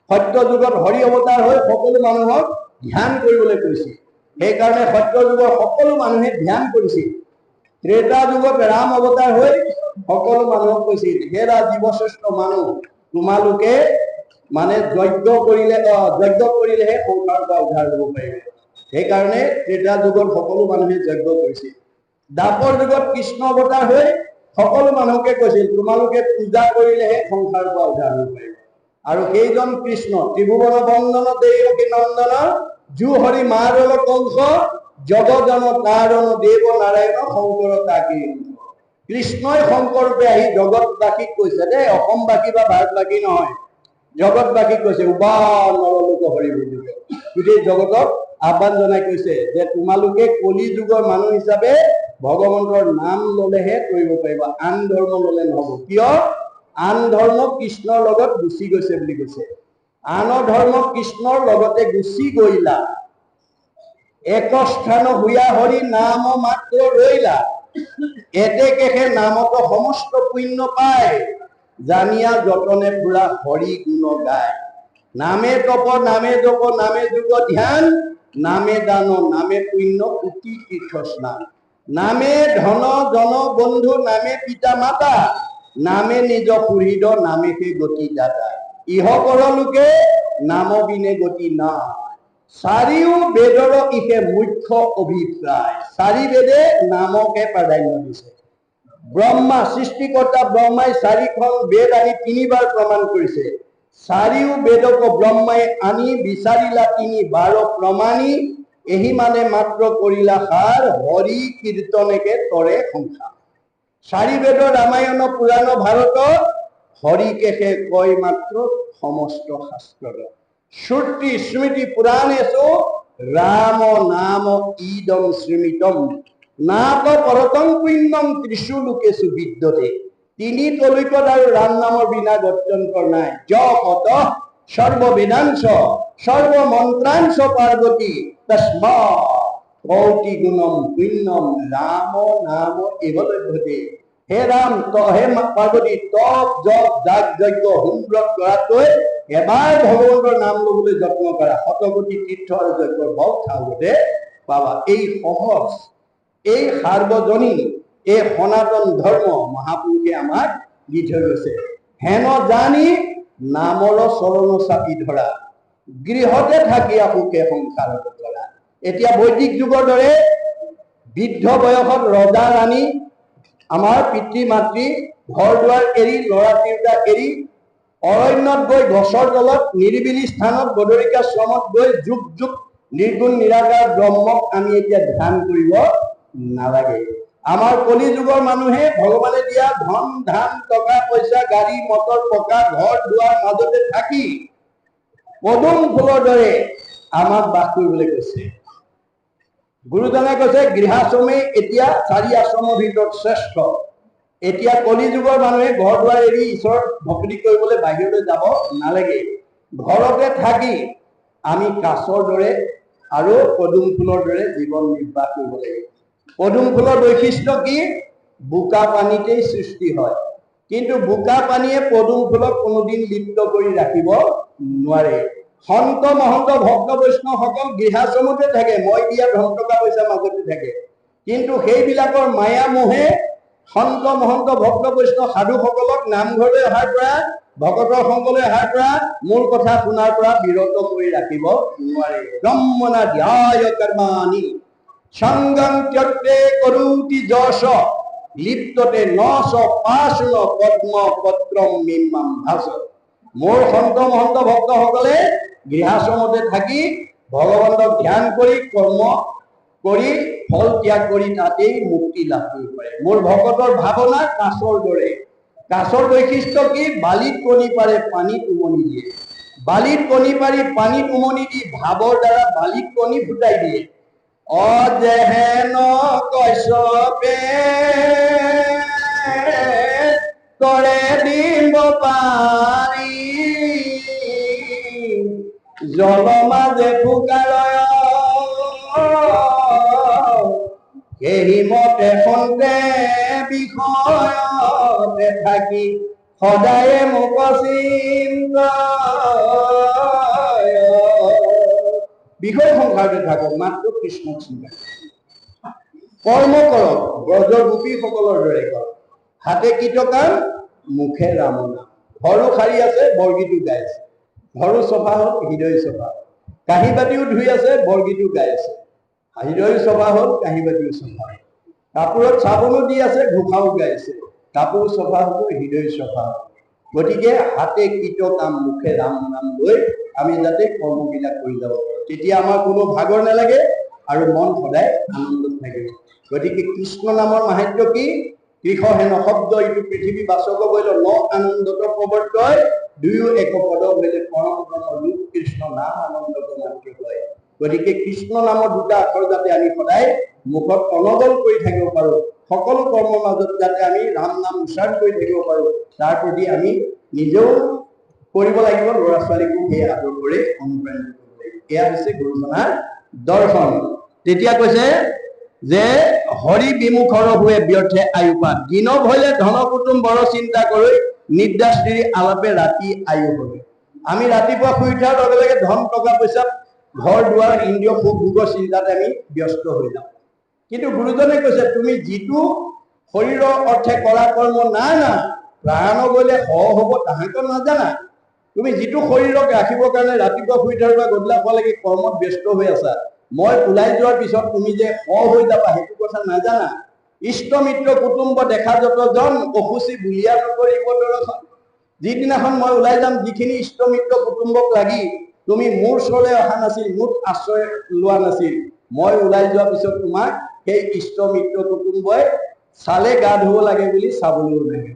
সত্য যুগত হৰি অৱতাৰ হৈ সকলো মানুহক ধ্যান কৰিবলৈ কৈছিল। সেইকাৰণে সত্য যুগৰ সকলো মানুহে ধ্যান কৰিছিল। ত্ৰেতা যুগত ৰাম অৱতাৰ হৈ সকলো মানুহক কৈছিল, হেৰা জীৱশ্ৰেষ্ঠ মানুহ, তোমালোকে মানে যজ্ঞ কৰিলেহে সংসাৰৰ পৰা উদ্ধাৰ হ'ব পাৰিবে। সেইকাৰণে ত্ৰেতা যুগত সকলো মানুহে যজ্ঞ কৰিছিল। দাপৰ যুগত কৃষ্ণ অৱতাৰ হৈ সকলো মানুহকে কৈছিল, তোমালোকে পূজা কৰিলেহে সংসাৰৰ পৰা উদ্ধাৰ হ'ব পাৰিব। আৰু সেইজন কৃষ্ণ ত্ৰিভুৱন বন্দন দেৱকী নন্দন জু হৰি মাৰল কংস জগজন কাৰণ দেৱ নাৰায়ণ শংকৰ তাকি। কৃষ্ণই শংকৰূপে আহি জগতবাসীক কৈছে দেই, অসমবাসী বা ভাৰতবাসী নহয়, জগতবাসীক কৈছে উবা নৰলোক হৰি বুলি। গোটেই জগতক আহ্বান জনাই কৈছে যে তোমালোকে কলি যুগৰ মানুহ হিচাপে ভগৱন্তৰ নাম ললেহে কৰিব পাৰিবা, আন ধৰ্ম ললে নহব। কিয়? আন ধৰ্ম কৃষ্ণৰ লগত গুচি গৈছে বুলি কৈছে। আন ধৰ্ম কৃষ্ণৰ লগতে গুচি গৈলা, এক স্থান হুয়া হৰি নাম মাত্ৰ ৰৈলা, এতে কেহে নামত সমস্ত পুণ্য পায়, জানিয়া যতনে পুৰা হৰি গুণ গায়। নামে তপ নামে জপ নামে যুগ ধ্যান, নামে দান নামে পুণ্য কোটি তীৰ্থ স্নান। নামে ধন জন বন্ধু নামে পিতা মাতা, নামে নিজ সুহৃদ নামে সেই গতি দাতা। ইহ কৰ লোকে নাম বিনে গতি না, চাৰিও বেদৰ ইহে মুখ্য অভিপ্ৰায়। 4 বেদে নামকে প্ৰাধান্য দিছে। ব্ৰহ্মা সৃষ্টিকৰ্তা ব্ৰহ্মাই 4খন বেদ আনি 3বাৰ প্ৰমাণ কৰিছে। 4 বেদক ব্ৰহ্মাই আনি বিচাৰিলা 3 প্ৰমাণী, এহি মানে মাত্ৰ কৰিলা সাৰ, হৰি কীৰ্তনেকে তৰে সংসাৰ। 4 বেদৰ ৰামায়ণ পুৰাণ ভাৰত, হৰিকেহে কয় মাত্ৰ সমস্ত শাস্ত্ৰ। শ্ৰুতি স্মৃতি পুৰাণেষু ৰাম নাম ইদম স্মৃতম, নাপ পৰতং পুণ্যম ত্ৰিশু লোকেষু বিদ্যতে। 3 তলৈকত আৰু ৰাম নামৰ বিনা গত্যন্তৰ নাই। জপত সৰ্ব বেদাংশ সৰ্ব মন্ত্ৰাংশ পাৰ্বতী, তস্মা কৌটি গুণম পুণ্যম ৰাম নাম এব লভ্যতে। হে ৰাম হে পাৰ্বতী, তপ জপ যাগ যজ্ঞ হোম ব্ৰত কৰাতকৈ এবাৰ ভগৱন্তৰ নাম লবলৈ যত্ন কৰা, শতকোটি তীৰ্থ আৰু যজ্ঞৰ ফল ঠাউতে পাবা। এই সহজ, এই সাৰ্বজনীন, এই সনাতন ধৰ্ম মহাপুৰুষে আমাক দি থৈ গৈছে। হেন জানি নামৰ চৰণ চাপি ধৰা, গৃহতে থাকি সুখে সংসাৰ কৰা। এতিয়া বৈদিক যুগৰ দৰে বৃদ্ধ বয়সত ৰজা ৰাণী, আমাৰ পিতৃ মাতৃ ঘৰ দুৱাৰ এৰি ল'ৰা তিৰোতা এৰি অৰণ্যত গৈ গছৰ তলত নিৰিবিলি স্থানত বদৰিকাশ্ৰমত গৈ যুগ যুগ নিৰ্গুণ নিৰাকাৰ ব্ৰহ্মক আমি এতিয়া ধ্যান কৰিব নালাগে। আমাৰ কলি যুগৰ মানুহে ভগৱানে দিয়া ধন ধান টকা পইচা গাড়ী মটৰ পকা ঘৰ দুৱাৰ মাজতে থাকি পদুম ফুলৰ দৰে আমাক বাস কৰিবলৈ কৈছে। গুৰুজনে কৈছে গৃহাশ্ৰমেই এতিয়া 4 আশ্ৰমৰ ভিতৰত শ্ৰেষ্ঠ। এতিয়া কলি যুগৰ মানুহে ঘৰ দুৱাৰ এৰি ঈশ্বৰৰ ভক্তি কৰিবলৈ বাহিৰলৈ যাব নালাগে। ঘৰতে থাকি আমি কাছৰ দৰে আৰু পদুম ফুলৰ দৰে জীৱন নিৰ্বাহ কৰিব লাগে। পদুম ফুলৰ বৈশিষ্ট্য কি? বোকা পানীতেই সৃষ্টি হয়, কিন্তু বোকা পানীয়ে পদুম ফুলক কোনোদিন লিপ্ত কৰি ৰাখিব নোৱাৰে। সন্ত মহন্ত ভক্ত বৈষ্ণৱসকল গৃহাশ্ৰমতে থাকে, মই দিয়া ধন টকা পইচা মাজতে থাকে, কিন্তু সেইবিলাকৰ মায়া মোহে সন্ত মহন্ত ভক্ত বৈষ্ণৱ সাধুসকলক নামঘৰলৈ অহাৰ পৰা ভকতৰ সংঘলৈ অহাৰ পৰা মূল কথা শুনাৰ পৰা বিৰত কৰি ৰাখিব নোৱাৰে। ব্ৰহ্মণা ধ্যায় কৰ্মাণি সংগং ত্যক্তে কৰোতি যশ লিপ্ততে নশ পাশুন পদ্ম পত্ৰম মিম্মাম ভাস। মোৰ সন্ত মহন্ত ভক্তসকলে গৃহাশ্ৰমতে থাকি ভগৱানক ধ্যান কৰি কৰ্ম কৰি ফল ত্যাগ কৰি তাতেই মুক্তি লাভ কৰিব পাৰে। মোৰ ভকতৰ ভাৱনা কাছৰ দৰে। কাছৰ বৈশিষ্ট্য কি? বালিত কণী পাৰে, পানীত উমনি দিয়ে। বালিত কণী পাৰি পানীত উমনি দি ভাৱৰ দ্বাৰা বালিত কণী ফুটাই দিয়ে। অজেহেন কশ্যপে কৰে দিব পাৰি জল মাজে ফুকাৰয় সেই মতে সন্তে বিষয়তে থাকি সদায়ে মোক চিন্তায়। বিষয় সংসাৰতে থাকক, মাত্ৰ কৃষ্ণক চিন্তা কৰ্ম কৰক, ব্ৰজৰ গোপীসকলৰ দৰে কৰক। হাতে কীটকান, মুখে ৰাম নাম। ঘৰো সাৰি আছে, বৰগীতো গাই আছে। ঘৰো চফা হ'ল, হৃদয় চফা হ'ল। কাঁহী বাতিও ধুই আছে, বৰগীতো গাই আছে। হৃদয় চফা হ'ল, কাঁহী বাতিও চফা হ'ল। কাপোৰত চাবোনো দি আছে, ঘোষাও গাই আছে। কাপোৰ চফা হ'ব, হৃদয় চফা হ'ব। গতিকে হাতে কীটকাম, মুখে ৰাম নাম লৈ আমি যাতে কৰ্মবিলাক কৰি যাব পাৰোঁ, তেতিয়া আমাৰ কোনো ভাগৰ নালাগে আৰু মন সদায় আনন্দত থাকিব। গতিকে কৃষ্ণ নামৰ মাহাত্ম্য কি? কৃষ হেন শব্দ ইটো পৃথিৱী বাচক বৈল ন আনন্দত প্ৰৱৰ্তয় দুয়ো এক পদ বৈলে পৰম ব্ৰহ্ম ৰূপ কৃষ্ণ নাম আনন্দত মাত্ৰ হয়। গতিকে কৃষ্ণ নামৰ দুটা আখৰ যাতে আমি সদায় মুখত অনবল কৰি থাকিব পাৰোঁ, সকলো কৰ্মৰ মাজত যাতে আমি ৰাম নাম উচ্চাৰণ কৰি থাকিব পাৰোঁ, তাৰ প্ৰতি আমি নিজেও কৰিব লাগিব, ল'ৰা ছোৱালীকো সেই আদৰ কৰি অনুপ্ৰাণিত কৰিব লাগিব। এয়া হৈছে গুৰুজনাৰ দৰ্শন। তেতিয়া কৈছে যে হৰি বিমুখৰ হুৱে ব্যৰ্থে আয়ুপাত দিনক হলে ধন কুটুম্বৰ চিন্তা কৰি নিদ্ৰাশ্ৰী আলাপে ৰাতি আয়ু হবে। আমি ৰাতিপুৱা শুই উঠাৰ লগে লগে ধন টকা পইচা ঘৰ দুৱাৰ ইন্দ্ৰিয় সুখ ভোগৰ চিন্তাতে আমি ব্যস্ত হৈ যাওঁ। কিন্তু গুৰুজনে কৈছে তুমি যিটো শৰীৰৰ অৰ্থে কৰা কৰ্ম নাই না প্ৰাণ গলে হ'ব তাহাঁতৰ নাজানা। তুমি যিটো শৰীৰক ৰাখিবৰ কাৰণে ৰাতিপুৱা শুই উঠাৰ পৰা গধূলা হোৱালৈকে কৰ্মত ব্যস্ত হৈ আছা, মই ওলাই যোৱাৰ পিছত তুমি যে হৈ যাবা সেইটো কথা নাজানা। ইষ্ট মিত্ৰ কুটুম্ব দেখা যতজন অসুচি বুলিয়া নকৰিব দৰ্শন। যিদিনাখন মই ওলাই যাম, যিখিনি ইষ্ট মিত্ৰ কুটুম্বক লাগি তুমি মোৰ ওচৰলৈ অহা নাছিল, মোক আশ্ৰয় লোৱা নাছিল, মই ওলাই যোৱাৰ পিছত তোমাক সেই ইষ্ট মিত্ৰ কুটুম্বই চালে গা ধুব লাগে বুলি চাবলৈও লাগে।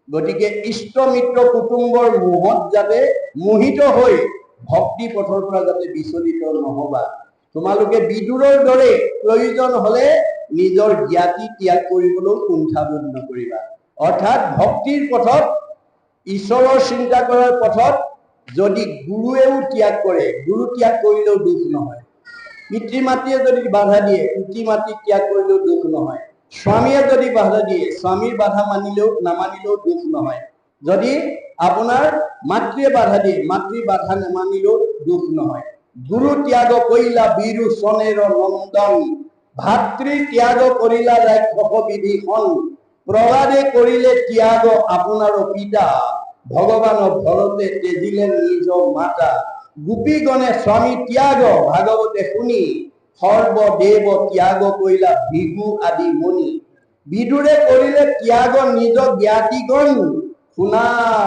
গতিকে ইষ্ট মিত্ৰ কুটুম্বৰ মোহত যাতে মোহিত হৈ ভক্তি পথৰ পৰা যাতে বিচলিত নহবা। তোমালোকে বিদুৰৰ দৰে প্ৰয়োজন হলে নিজৰ জ্ঞাতি ত্যাগ কৰিবলৈ কুণ্ঠাবোধ নকৰিবা। অৰ্থাৎ ভক্তিৰ পথত, ঈশ্বৰৰ চিন্তা কৰাৰ পথত যদি গুৰুৱেও ত্যাগ কৰে, গুৰু ত্যাগ কৰিলেও দুখ নহয়। পিতৃ মাতৃয়ে যদি বাধা দিয়ে, পিতৃ মাতৃ ত্যাগ কৰিলেও দুখ নহয়। স্বামীয়ে যদি বাধা দিয়ে, স্বামীৰ বাধা নামানিলেও দুখ নহয়। যদি আপোনাৰ মাতৃয়ে বাধা দিয়ে, মাতৃৰ বাধা নামানিলেও দুখ নহয়। গুৰু ত্যাগ কৰিলা বীৰু চনেৰ নন্দন, ভাতৃ ত্যাগ কৰিলা ৰাক্ষস বিভীষণ, প্ৰহ্লাদে কৰিলে ত্যাগ আপোনাৰ পিতা, ভগৱান ভৰতে তেজিলে নিজ মাতা, গোপীগণে স্বামী ত্যাগ ভাগৱতে শুনি, সৰ্বদেৱ ত্যাগ কৰিলা ভিগু আদি মণি, বিদুৰে কৰিলে ত্যাগ নিজ জ্ঞাতিগণ, শুনা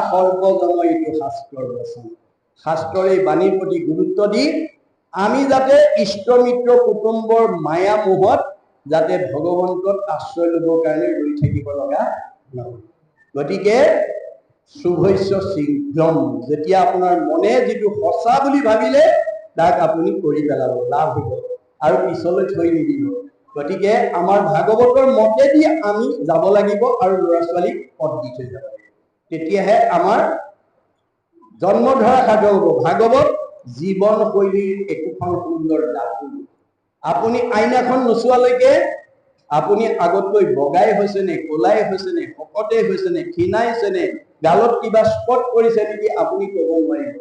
সৰ্বজন এইটো শাস্ত্ৰৰ বচন। শাস্ত্ৰৰ এই বাণীৰ প্ৰতি গুৰুত্ব দি আমি যাতে ইষ্ট মিত্ৰ কুটুম্বৰ মায়া মোহত যাতে ভগৱন্তত আশ্ৰয় ল'বৰ কাৰণে ৰৈ থাকিব লগা নহয়। গতিকে শুভস্য শীঘ্ৰম, যেতিয়া আপোনাৰ মনে যিটো সঁচা বুলি ভাবিলে তাক আপুনি কৰি পেলাব, লাভ হ'ব আৰু পিছলৈ থৈ নিদিব। গতিকে আমাৰ ভাগৱতৰ মতেদি আমি যাব লাগিব আৰু ল'ৰা ছোৱালীক পথ দি থৈ যাব লাগিব, তেতিয়াহে আমাৰ জন্ম ধৰা সাধক হ'ব। ভাগৱত জীৱন শৈলীৰ একোখন সুন্দৰ দাপোন। আপুনি আইনাখন নোচোৱালৈকে আপুনি আগতকৈ বগাই হৈছে নে, ক'লাই হৈছে নে, শকতে হৈছে নে, ক্ষীণাইছে নে, গালত কিবা স্পট কৰিছে নেকি আপুনি ক'ব নোৱাৰিব।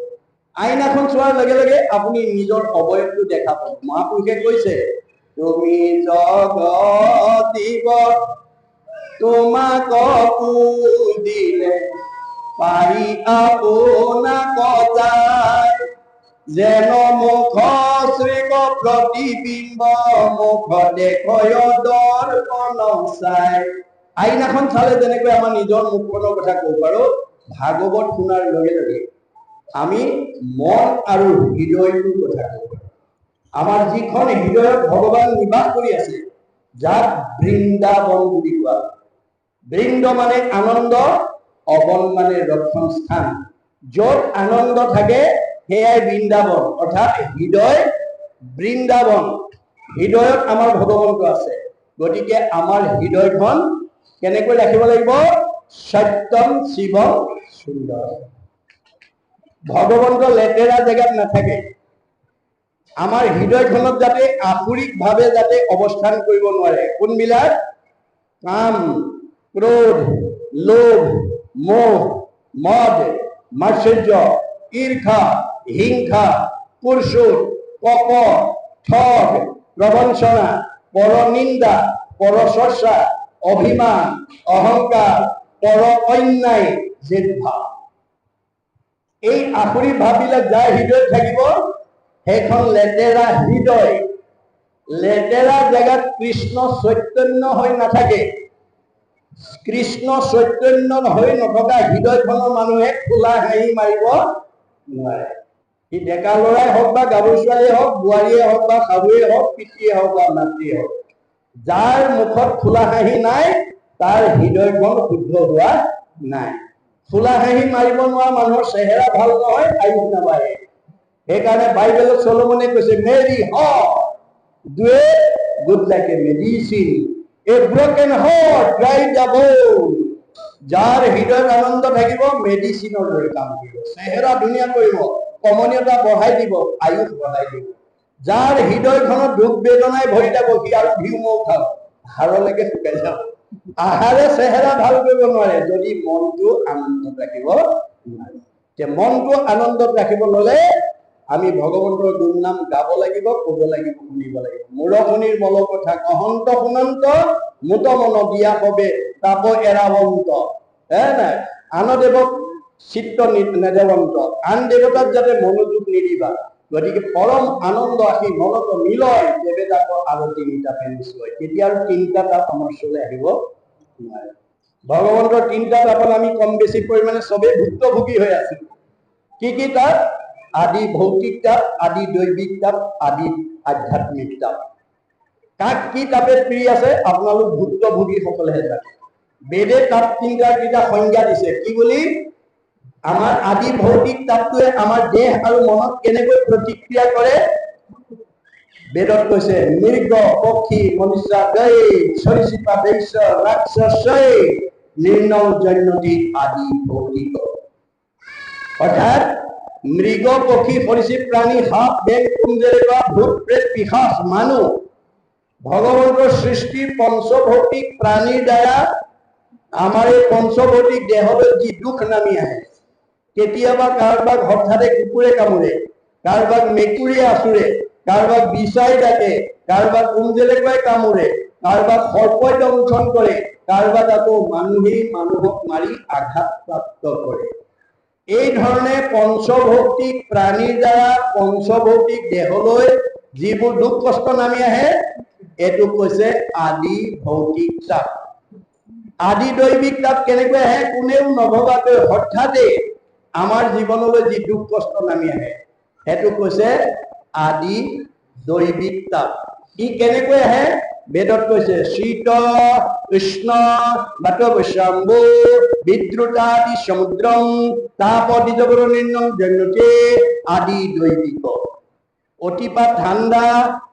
আইনাখন চোৱাৰ লগে লগে আপুনি নিজৰ অৱয়ৱটো দেখা পাব। মহাপুৰুষে কৈছে তুমি জগত তোমাক দিলে পাৰি আপোনাক যায় যেন মুখ শ্ৰীক প্ৰতিবিম্ব মুখ দেখয় দৰ্পণ চাই। আইনাখন চালে যেনেকৈ আমাৰ নিজৰ মুখখনৰ কথা ক'ব পাৰো, ভাগৱত শুনাৰ লগে লগে আমি মন আৰু হৃদয়টোৰ কথা ক'ব পাৰো। আমাৰ যিখন হৃদয়ত ভগৱান নিবাস কৰি আছে, যাক বৃন্দাবন বুলি কোৱা। বৃন্দ মানে আনন্দ, অবন মানে ৰক্ষণ স্থান। য'ত আনন্দ থাকে সেয়াই বৃন্দাবন, অৰ্থাৎ হৃদয় বৃন্দাবন। হৃদয়ত আমাৰ ভগৱন্ত আছে। গতিকে আমাৰ হৃদয়খন কেনেকৈ ৰাখিব লাগিব? সত্যম শিৱম সুন্দৰ। ভগৱন্ত লেতেৰা জেগাত নাথাকে। আমাৰ হৃদয়খনত যাতে আসুৰিকভাৱে যাতে অৱস্থান কৰিব নোৱাৰে। কোনবিলাক? কাম, ক্ৰোধ, লোভ, মোহ, মদ, মাৎসৰ্য, ঈৰ্ষা, হিংসা, কুৰ্চুট, কপট, ঠগ, প্ৰবঞ্চনা, পৰনিন্দা, পৰচৰ্চা, অভিমান, অহংকাৰ, পৰ অন্যায়, জিহ্বা। এই আসুৰি ভাববিলাক যাৰ হৃদয়ত থাকিব সেইখন লেতেৰা হৃদয়। লেতেৰা জেগাত কৃষ্ণ চৈতন্য হৈ নাথাকে। কৃষ্ণ চৈতন্য হৈ নথকা হৃদয়খনৰ মানুহে খোলা হাঁহি মাৰিব নোৱাৰে। সি ডেকা ল'ৰাই হওক বা গাভৰু ছোৱালীয়ে হওক, বোৱাৰীয়ে হওক বা শাহুৱে হওক, পিতৃয়ে হওক বা মাতৃয়ে হওক, যাৰ মুখত খোলা হাঁহি নাই তাৰ হৃদয়খন শুদ্ধ হোৱা নাই। খোলা হাঁহি মাৰিব নোৱাৰা মানুহৰ চেহেৰা ভাল নহয়, আয়ুস নাবাঢ়ে। সেইকাৰণে বাইবেলত চলোমনে কৈছে, মেৰি heart doeth good like a medicine, a broken heart dries the bone। যাৰ হৃদয়ত আনন্দ থাকিব মেডিচিনৰ দৰে কাম কৰিব, চেহেৰা ধুনীয়া কৰিব, কমনীয়তা বঢ়াই দিব, আয়ুস বঢ়াই দিব। যাৰ হৃদয়খনত দুখ বেদনাই ভৰি যাব সি আৰু ঘিউ মৌ খাব, হাড়লৈকে শুকাই যাব। আহাৰে চেহেৰা ভাল কৰিব নোৱাৰে যদি মনটো আনন্দত ৰাখিব নোৱাৰে। যে মনটো আনন্দত ৰাখিব ল'লে আমি ভগৱন্তৰ গুণনাম গাব লাগিব, ক'ব লাগিব, শুনিব লাগিব। মূৰ শুনিৰ মল কথা কহন্ত শুনন্ত, মুত মন দিয়া হবে তাপ এৰাবন্ত। নাই আন দেৱক চিত্ত নেদেৱন্ত, আন দেৱতাত যাতে মনোযোগ নিদিবা। গতিকে পৰম আনন্দ আহি মনত মিলয় দেৱে তাকৰ আৰু তিনিটা পেনিছ লয়। তেতিয়া আৰু তিনিটা তাপ আমাৰ ওচৰলৈ আহিব নোৱাৰে। ভগৱন্তৰ তিনিটা তাপত আমি কম বেছি পৰিমাণে চবেই ভুক্তভোগী হৈ আছো। কি কি তাপ? আদি ভৌতিক তাপ, আদি দৈবিক তাপ, আদি আধ্যাত্মিক তাপ। কাক কি তাপে প্ৰিয় আছে আপোনালোক ভুক্তভোগী সকলেহে জানে। বেদে তাপ তিনিটা সংজ্ঞা দিছে। কি বুলি? আমাৰ আদি ভৌতিক তাপটোৱে আমাৰ দেহ আৰু মনত কেনেকৈ প্ৰতিক্ৰিয়া কৰে? বেদত কৈছে মৃগ, পক্ষী, মনুষ্য, গৈ, সৰীসৃপা, বৈশ্য, ৰাক্ষস, নিৰ্ণল জন্যতি আদি ভৌতিক। অৰ্থাৎ মৃগ, পক্ষী, সৰীসৃপ প্ৰাণী, সাপ, বেং, কুঞ্জেলেকা, ভূত, প্ৰেত, পিশাচ, মানুহ, ভগৱন্তৰ সৃষ্টি পঞ্চভৌতিক প্ৰাণীৰ দ্বাৰা আমাৰ এই পঞ্চভৌতিক দেহলৈ যি দুখ নামি আহে, কেতিয়াবা কাৰোবাক হঠাতে কুকুৰে কামুৰে, কাৰোবাক মেকুৰীয়ে আঁচুৰে, কাৰোবাক বিচাই ডাকে, কাৰোবাক কুঞ্জেলেকাই কামুৰে, কাৰোবাক সৰ্পই দংশন কৰে, কাৰোবাক আকৌ মানুহেই মানুহক মাৰি আঘাতপ্ৰাপ্ত কৰে। এই ধৰণে পঞ্চভৌতিক প্ৰাণীৰ দ্বাৰা পঞ্চভৌতিক দেহলৈ যিবোৰ দুখ কষ্ট নামি আহে এইটো কৈছে আদি ভৌতিক তাপ। আদি দৈবিক তাপ কেনেকৈ আহে? কোনেও নভবাকৈ হঠাতে আমাৰ জীৱনলৈ যি দুখ কষ্ট নামি আহে সেইটো কৈছে আদি দৈবিক তাপ। ই কেনেকৈ আহে? বেদত কৈছে শীত উষ্ণ বাতবৈশ্যাম্বু বিদ্যুতাদি সমুদ্ৰম তাপদি জগৰ নিৰ্ণম জন্যতে আদি দৈবিক। অতিপাত ঠাণ্ডা,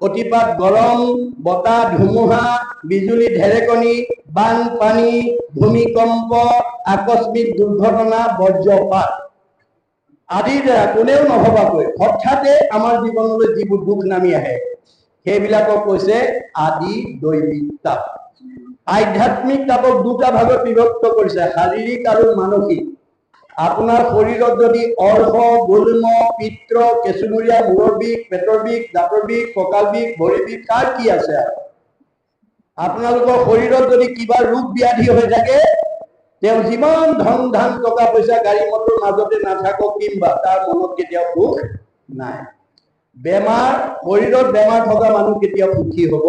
অতিপাত গৰম, বতাহ ধুমুহা, বিজুলী ঢেৰেকণি, বানপানী, ভূমিকম্প, আকস্মিক দুৰ্ঘটনা, বজ্ৰপাত আদিৰ দ্বাৰা কোনেও নভবাকৈ হঠাতে আমাৰ জীৱনলৈ যিবোৰ দুখ নামি আহে সেইবিলাকক কৈছে আদি দৈবিক তাপ। আধ্যাত্মিক তাপক দুটা ভাগত বিভক্ত কৰিছে, শাৰীৰিক আৰু মানসিক। আপোনাৰ শৰীৰত যদি অৰ্শ, গুল্ম, পিত্ৰ, কেঁচুমূৰীয়া, মূৰৰ বিষ, পেটৰ বিষ, দাঁতৰ বিষ, কঁকাল বিষ, ভৰি বিষ, কাৰ কি আছে? আপোনালোকৰ শৰীৰত যদি কিবা ৰোগ ব্যাধি হৈ থাকে, তেওঁ যিমান ধন ধান টকা পইচা গাড়ী মটৰ মাজতে নাথাকক কিংবা তাৰ মনত কেতিয়াও সুখ নাই। বেমাৰ শৰীৰত বেমাৰ থকা মানুহ কেতিয়াও সুখী হ'ব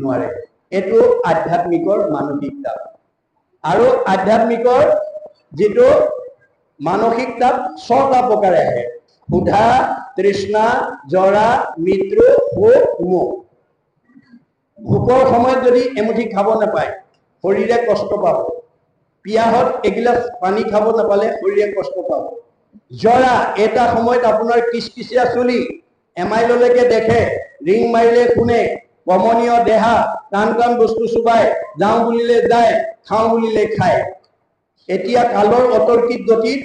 নোৱাৰে। এইটো আধ্যাত্মিকৰ মানসিকতা। আৰু আধ্যাত্মিকৰ যিটো মানসিকতা 6টা প্ৰকাৰে আহে: ক্ষুধা, তৃষ্ণা, জৰা, মৃত্যু, শোক, মোহ। ভোকৰ সময়ত যদি এমুঠি খাব নাপায়, শৰীৰে কষ্ট পাব। পিয়াহত এগিলাচ পানী খাব নাপালে শৰীৰে কষ্ট পাব। জৰা, এটা সময়ত আপোনাৰ কিচকিচিয়া চুলি, এমাইললৈকে দেখে, ৰিং মাৰিলে শুনে, কমনীয় দেহা, টান টান বস্তু চুবাই, যাওঁ বুলিলে যায়, খাওঁ বুলিলে খায়। এতিয়া কালৰ অতৰ্কিত গতিত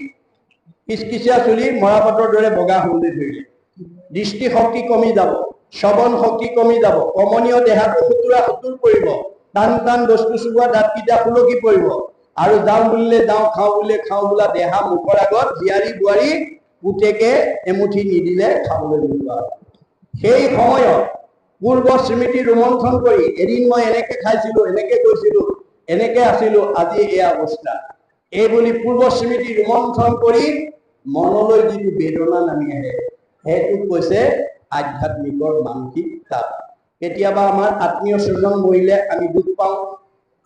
কিচকিচিয়া চুলি মৰাপাতৰ দৰে বগা হ'বলৈ ধৰিলে। দৃষ্টিশক্তি কমি যাব, শ্ৰৱণ শক্তি কমি যাব, কমনীয় দেহাটো সুতুৰা সুতুৰ পৰিব, টান টান বস্তু চুবোৱা দাঁতকেইটা সুলকি পৰিব, আৰু যাওঁ বুলিলে যাওঁ, খাওঁ বুলিলে খাওঁ বোলা দেহা মুখৰ আগত জীয়াৰী বোৱাৰী পুতেকে এমুঠি নিদিলে খাবলৈ নোপোৱা। সেই সময়ত পূৰ্ব স্মৃতি ৰোমন্থন কৰি, এদিন মই এনেকে খাইছিলো, এনেকে গৈছিলো, এনেকে আছিলো, আজি এই অৱস্থা, এই বুলি পূৰ্ব স্মৃতি ৰোমন্থন কৰি মনলৈ যিটো বেদনা নামি আহে, সেইটো কৈছে আধ্যাত্মিকৰ মানসিক তাপ। কেতিয়াবা আমাৰ আত্মীয় স্বজন মৰিলে আমি দুখ পাওঁ,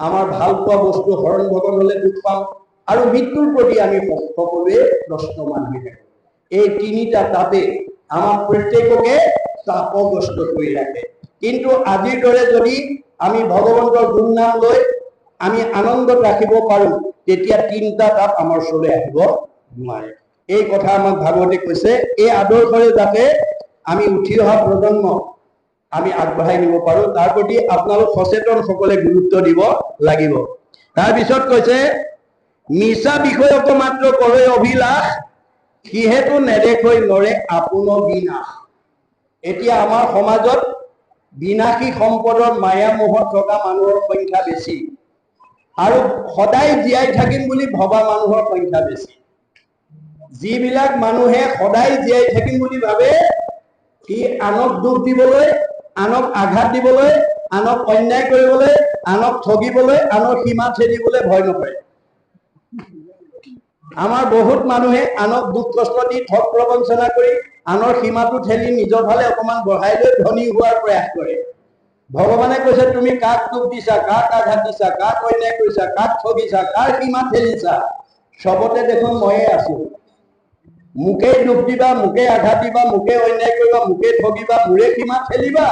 আমাৰ ভাল পোৱা বস্তু হৰণ ভগন হলে দুখ পাওঁ, আৰু মৃত্যুৰ প্ৰতি আমি সকলোৱে প্ৰশ্নমান হৈ থাকোঁ। এই 3টা তাপে আমাৰ প্ৰত্যেককে তাপগ্ৰস্ত কৰি ৰাখে। কিন্তু আজিৰ দৰে যদি আমি ভগৱন্তৰ গুণ নাম লৈ আমি আনন্দত ৰাখিব পাৰো, তেতিয়া 3টা তাপ আমাৰ ওচৰলৈ আহিব নোৱাৰে। এই কথা আমাক ভাগৱতে কৈছে। এই আদৰ্শৰে যাতে আমি উঠি অহা প্ৰজন্মক আমি আগবঢ়াই নিব পাৰো, তাৰ প্ৰতি আপোনালোক সচেতন সকলে গুৰুত্ব দিব লাগিব। তাৰপিছত কৈছে, মিছা বিষয়ক মাত্ৰ কৰে অভিলাষ, সিহেতু নেদেখৈ নৰে আপোন বিনাশ। এতিয়া আমাৰ সমাজত বিনাশী সম্পদৰ মায়া মোহত থকা মানুহৰ সংখ্যা বেছি, আৰু সদায় জীয়াই থাকিম বুলি ভবা মানুহৰ সংখ্যা বেছি। যিবিলাক মানুহে সদায় জীয়াই থাকিম বুলি ভাবে, সি আনক দুখ দিবলৈ, আনক আঘাত দিবলৈ, আনক অন্যায় কৰিবলৈ, আনক ঠগিবলৈ, আনৰ সীমা ঠেলিবলৈ ভয় নকৰে। আমাৰ বহুত মানুহে আনক দুখ কষ্ট দি ঠগ প্ৰবঞ্চনা কৰি আনৰ সীমাটো ঠেলি নিজৰ ফালে অকমান বঢ়াই লৈ ধনী হোৱাৰ প্ৰয়াস কৰে। ভগৱানে কৈছে, তুমি কাক দুখ দিছা, কাক আঘাত দিছা, কাক অন্যায় কৰিছা, কাক ঠগিছা, কাৰ সীমা ঠেলিছা, চবতে দেখোন ময়ে আছো। মোকে দুখ দিবা, মোকে আঘাত দিবা, মোকে অন্যায় কৰিবা, মোকে ঠগিবা, মোৰে সীমা ঠেলিবা,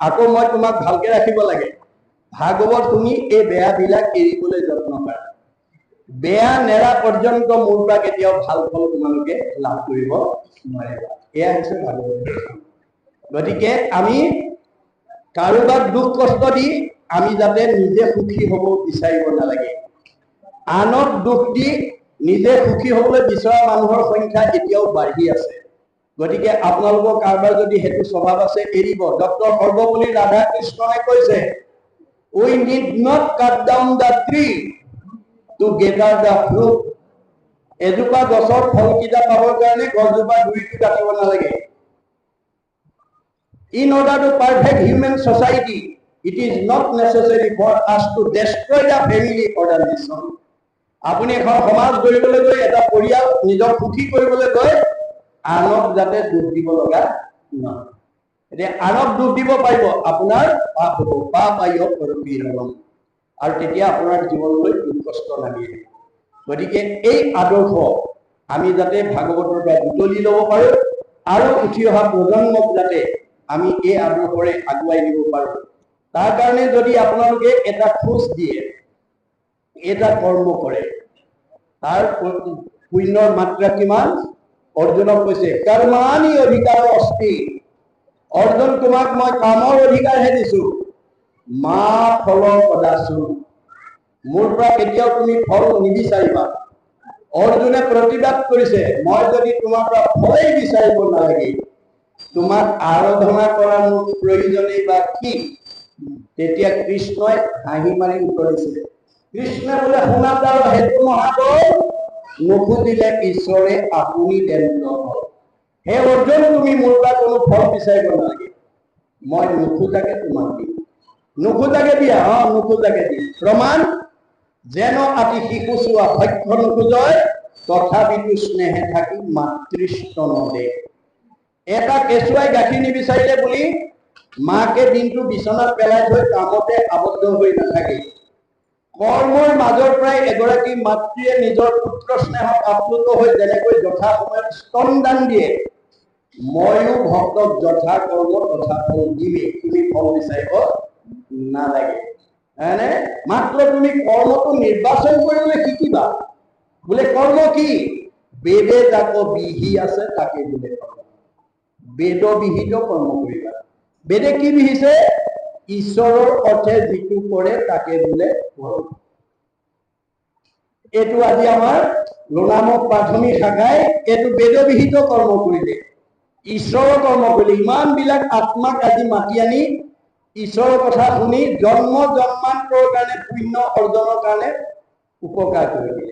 আকৌ মই তোমাক ভালকে ৰাখিব লাগে। ভাগৱত শুনি এই বেয়াবিলাক এৰিবলৈ যত্ন কৰা। বেয়া নেৰা পৰ্যন্ত মোৰ পৰা কেতিয়াও ভাল ফল তোমালোকে লাভ কৰিব নোৱাৰিবা। এয়া হৈছে ভাগৱত। গতিকে আমি কাৰোবাক দুখ কষ্ট দি আমি যাতে নিজে সুখী হ'ব বিচাৰিব নালাগে। আনক দুখ দি নিজে সুখী হ'বলৈ বিচৰা মানুহৰ সংখ্যা এতিয়াও বাঢ়ি আছে। গতিকে আপোনালোকৰ কাৰোবাৰ যদি সেইটো স্বভাৱ আছে, এৰিব। ডক্টৰ সৰ্বপল্লী ৰাধাকৃষ্ণনে কৈছে, we need not cut down the tree to gather the fruit. এজোপা গছৰ ফলকেইটা পাবৰ কাৰণে গছজোপা গুৰিটো কাটিব নালাগে। In order to perfect human society, it is not necessary for us to destroy the family organization. আপুনি এখন সমাজ গঢ়িবলৈ গৈ, এটা পৰিয়াল নিজৰ সুখী কৰিবলৈ গৈ আনক যাতে দুখ দিব লগা নহয়। এতিয়া আনক দুখ দিব পাৰিব, আপোনাৰ পাপ হ'ব, পাপ আয়ো পৰবীৰম, আৰু তেতিয়া আপোনাৰ জীৱনলৈ দুখ কষ্ট নামি আহিব। গতিকে এই আদৰ্শ আমি যাতে ভাগৱতৰ পৰা বুটলি ল'ব পাৰো, আৰু উঠি অহা প্ৰজন্মক যাতে আমি এই আদৰ্শৰে আগুৱাই নিব পাৰো, তাৰ কাৰণে যদি আপোনালোকে এটা খোজ দিয়ে, এটা কৰ্ম কৰে, তাৰ পুণ্যৰ মাত্ৰা কিমান? অৰ্জুনক কৈছে, কৰ্মাণি অধিকাৰ অস্তি। অৰ্জুন, তোমাক মই কামৰ অধিকাৰহে দিছো, মা ফলৰ কদাচু। মোৰ পৰা কেতিয়াও তুমি ফল নিবিচাৰিবা। অৰ্জুনে প্ৰতিবাদ কৰিছে, মই যদি তোমাৰ পৰা ফলেই বিচাৰিব নালাগে, তোমাক আৰাধনা কৰা মোৰ প্ৰয়োজনেই বা কি? তেতিয়া কৃষ্ণই হাঁহি মাৰি উত্তৰ দিছিলে। কৃষ্ণই বোলে, শুনা তাৰ হেতু মহাবল, নুখুজিলে ঈশ্বৰে আপুনি দেন্ত হল। হে অৰ্জুন, তুমি মোৰ পৰা কোনো ফল বিচাৰিব নালাগে, মই নুখুজাকে তোমাক দিম। নুখোজাকে দিয়া নুখোজাকে দি প্ৰমাণ যেন আতি শিশু চোৱা ভক্ষ্য নোখোজয় তথাপিতো স্নেহে থাকি মাতৃস্তনদে। এটা কেঁচুৱাই গাখীৰ নিবিচাৰিলে বুলি মাকে দিনটো বিচনাত পেলাই থৈ কামতে আবদ্ধ হৈ নাথাকে। কৰ্মৰ মাজৰ পৰাই এগৰাকী মাতৃয়ে নিজৰ পুত্ৰ স্নেহত আপ্লুত হৈ যেনেকৈ যথা সময়ত স্তনদান দিয়ে, ময়ো ভক্তক যথা কৰ্ম তথা ফল দিমেই, তুমি ফল বিচাৰিব নালাগে। মাত্ৰ তুমি কৰ্মটো নিৰ্বাচন কৰিবলৈ শিকিবা। বোলে কৰ্ম কি? বেদে যাক বিহি আছে তাকে বোলে কৰ্ম। বেদ বিহিত কৰ্ম কৰিবা। বেদে কি বিহিছে? ঈশ্বৰৰ অৰ্থে যিটো কৰে তাকে বোলে কৰ্ম। এইটো আজি আমাৰ লোনামক প্ৰাথমিক শাখাই এইটো বেদবিহিত কৰ্ম কৰিলে, ঈশ্বৰৰ কৰ্ম কৰিলে। ইমানবিলাক আত্মাক আজি মাতি আনি ঈশ্বৰৰ কথা শুনি জন্ম জন্মান্তৰ কাৰণে পুণ্য অৰ্জনৰ কাৰণে উপকাৰ কৰিলে।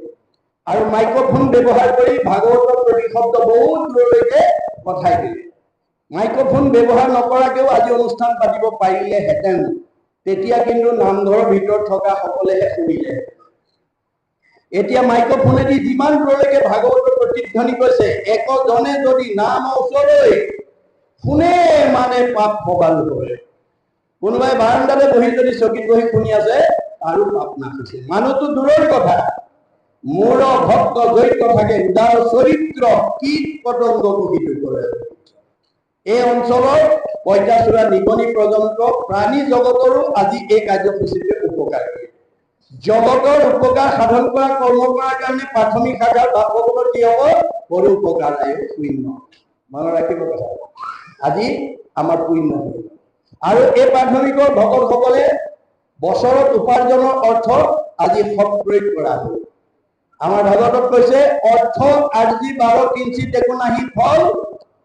আৰু মাইক্ৰফোন ব্যৱহাৰ কৰি ভাগৱতৰ প্ৰতিশব্দ বহুত দূৰলৈকে পঠাই দিলে। মাইক্ৰফোন ব্যৱহাৰ নকৰাকেও আজি অনুষ্ঠান পাতিব পাৰিলেহেঁতেন, তেতিয়া কিন্তু নামঘৰৰ ভিতৰত থকা সকলেহে শুনিলে। এতিয়া মাইক্ৰফোনেদি যিমান দূৰলৈকে ভাগৱতৰ প্ৰতিধ্বনি কৈছে, একজনে যদি নাম ওচৰলৈ শুনে মানে পাপ ভবাল কৰে। কোনোবাই বাৰান্দাতে বহি যদি চকীত বহি শুনি আছে আৰু পাপ নাখিছে। মানুহটো দূৰৰ কথা, মোৰ ভক্ত জড়িত থাকে, যাৰ চৰিত্ৰ কীট পতংগ কুহিত কৰে। এই অঞ্চলৰ পঁইতাচোৰা নিগনি পৰ্যন্ত প্ৰাণী জগতৰো আজি এই কাৰ্যসূচীটোৱে উপকাৰ কৰে। জগতৰ উপকাৰ সাধন কৰা কৰ্ম কৰাৰ কাৰণে প্ৰাথমিক শাখাৰ বাপসকলৰ কি হ'ব? পৰো উপকাৰ আয় পুণ্য। মনত ৰাখিব কথা। আজি আমাৰ পুণ্য হ'ব। আৰু এই প্ৰাথমিকৰ ভকতসকলে বছৰত উপাৰ্জনৰ অৰ্থ আজি সৎ প্ৰয়োগ কৰা হ'ল। আমাৰ ভাগৱতত কৈছে, অৰ্থ আজি 12 কিঞ্চিত একো নাহি ফল,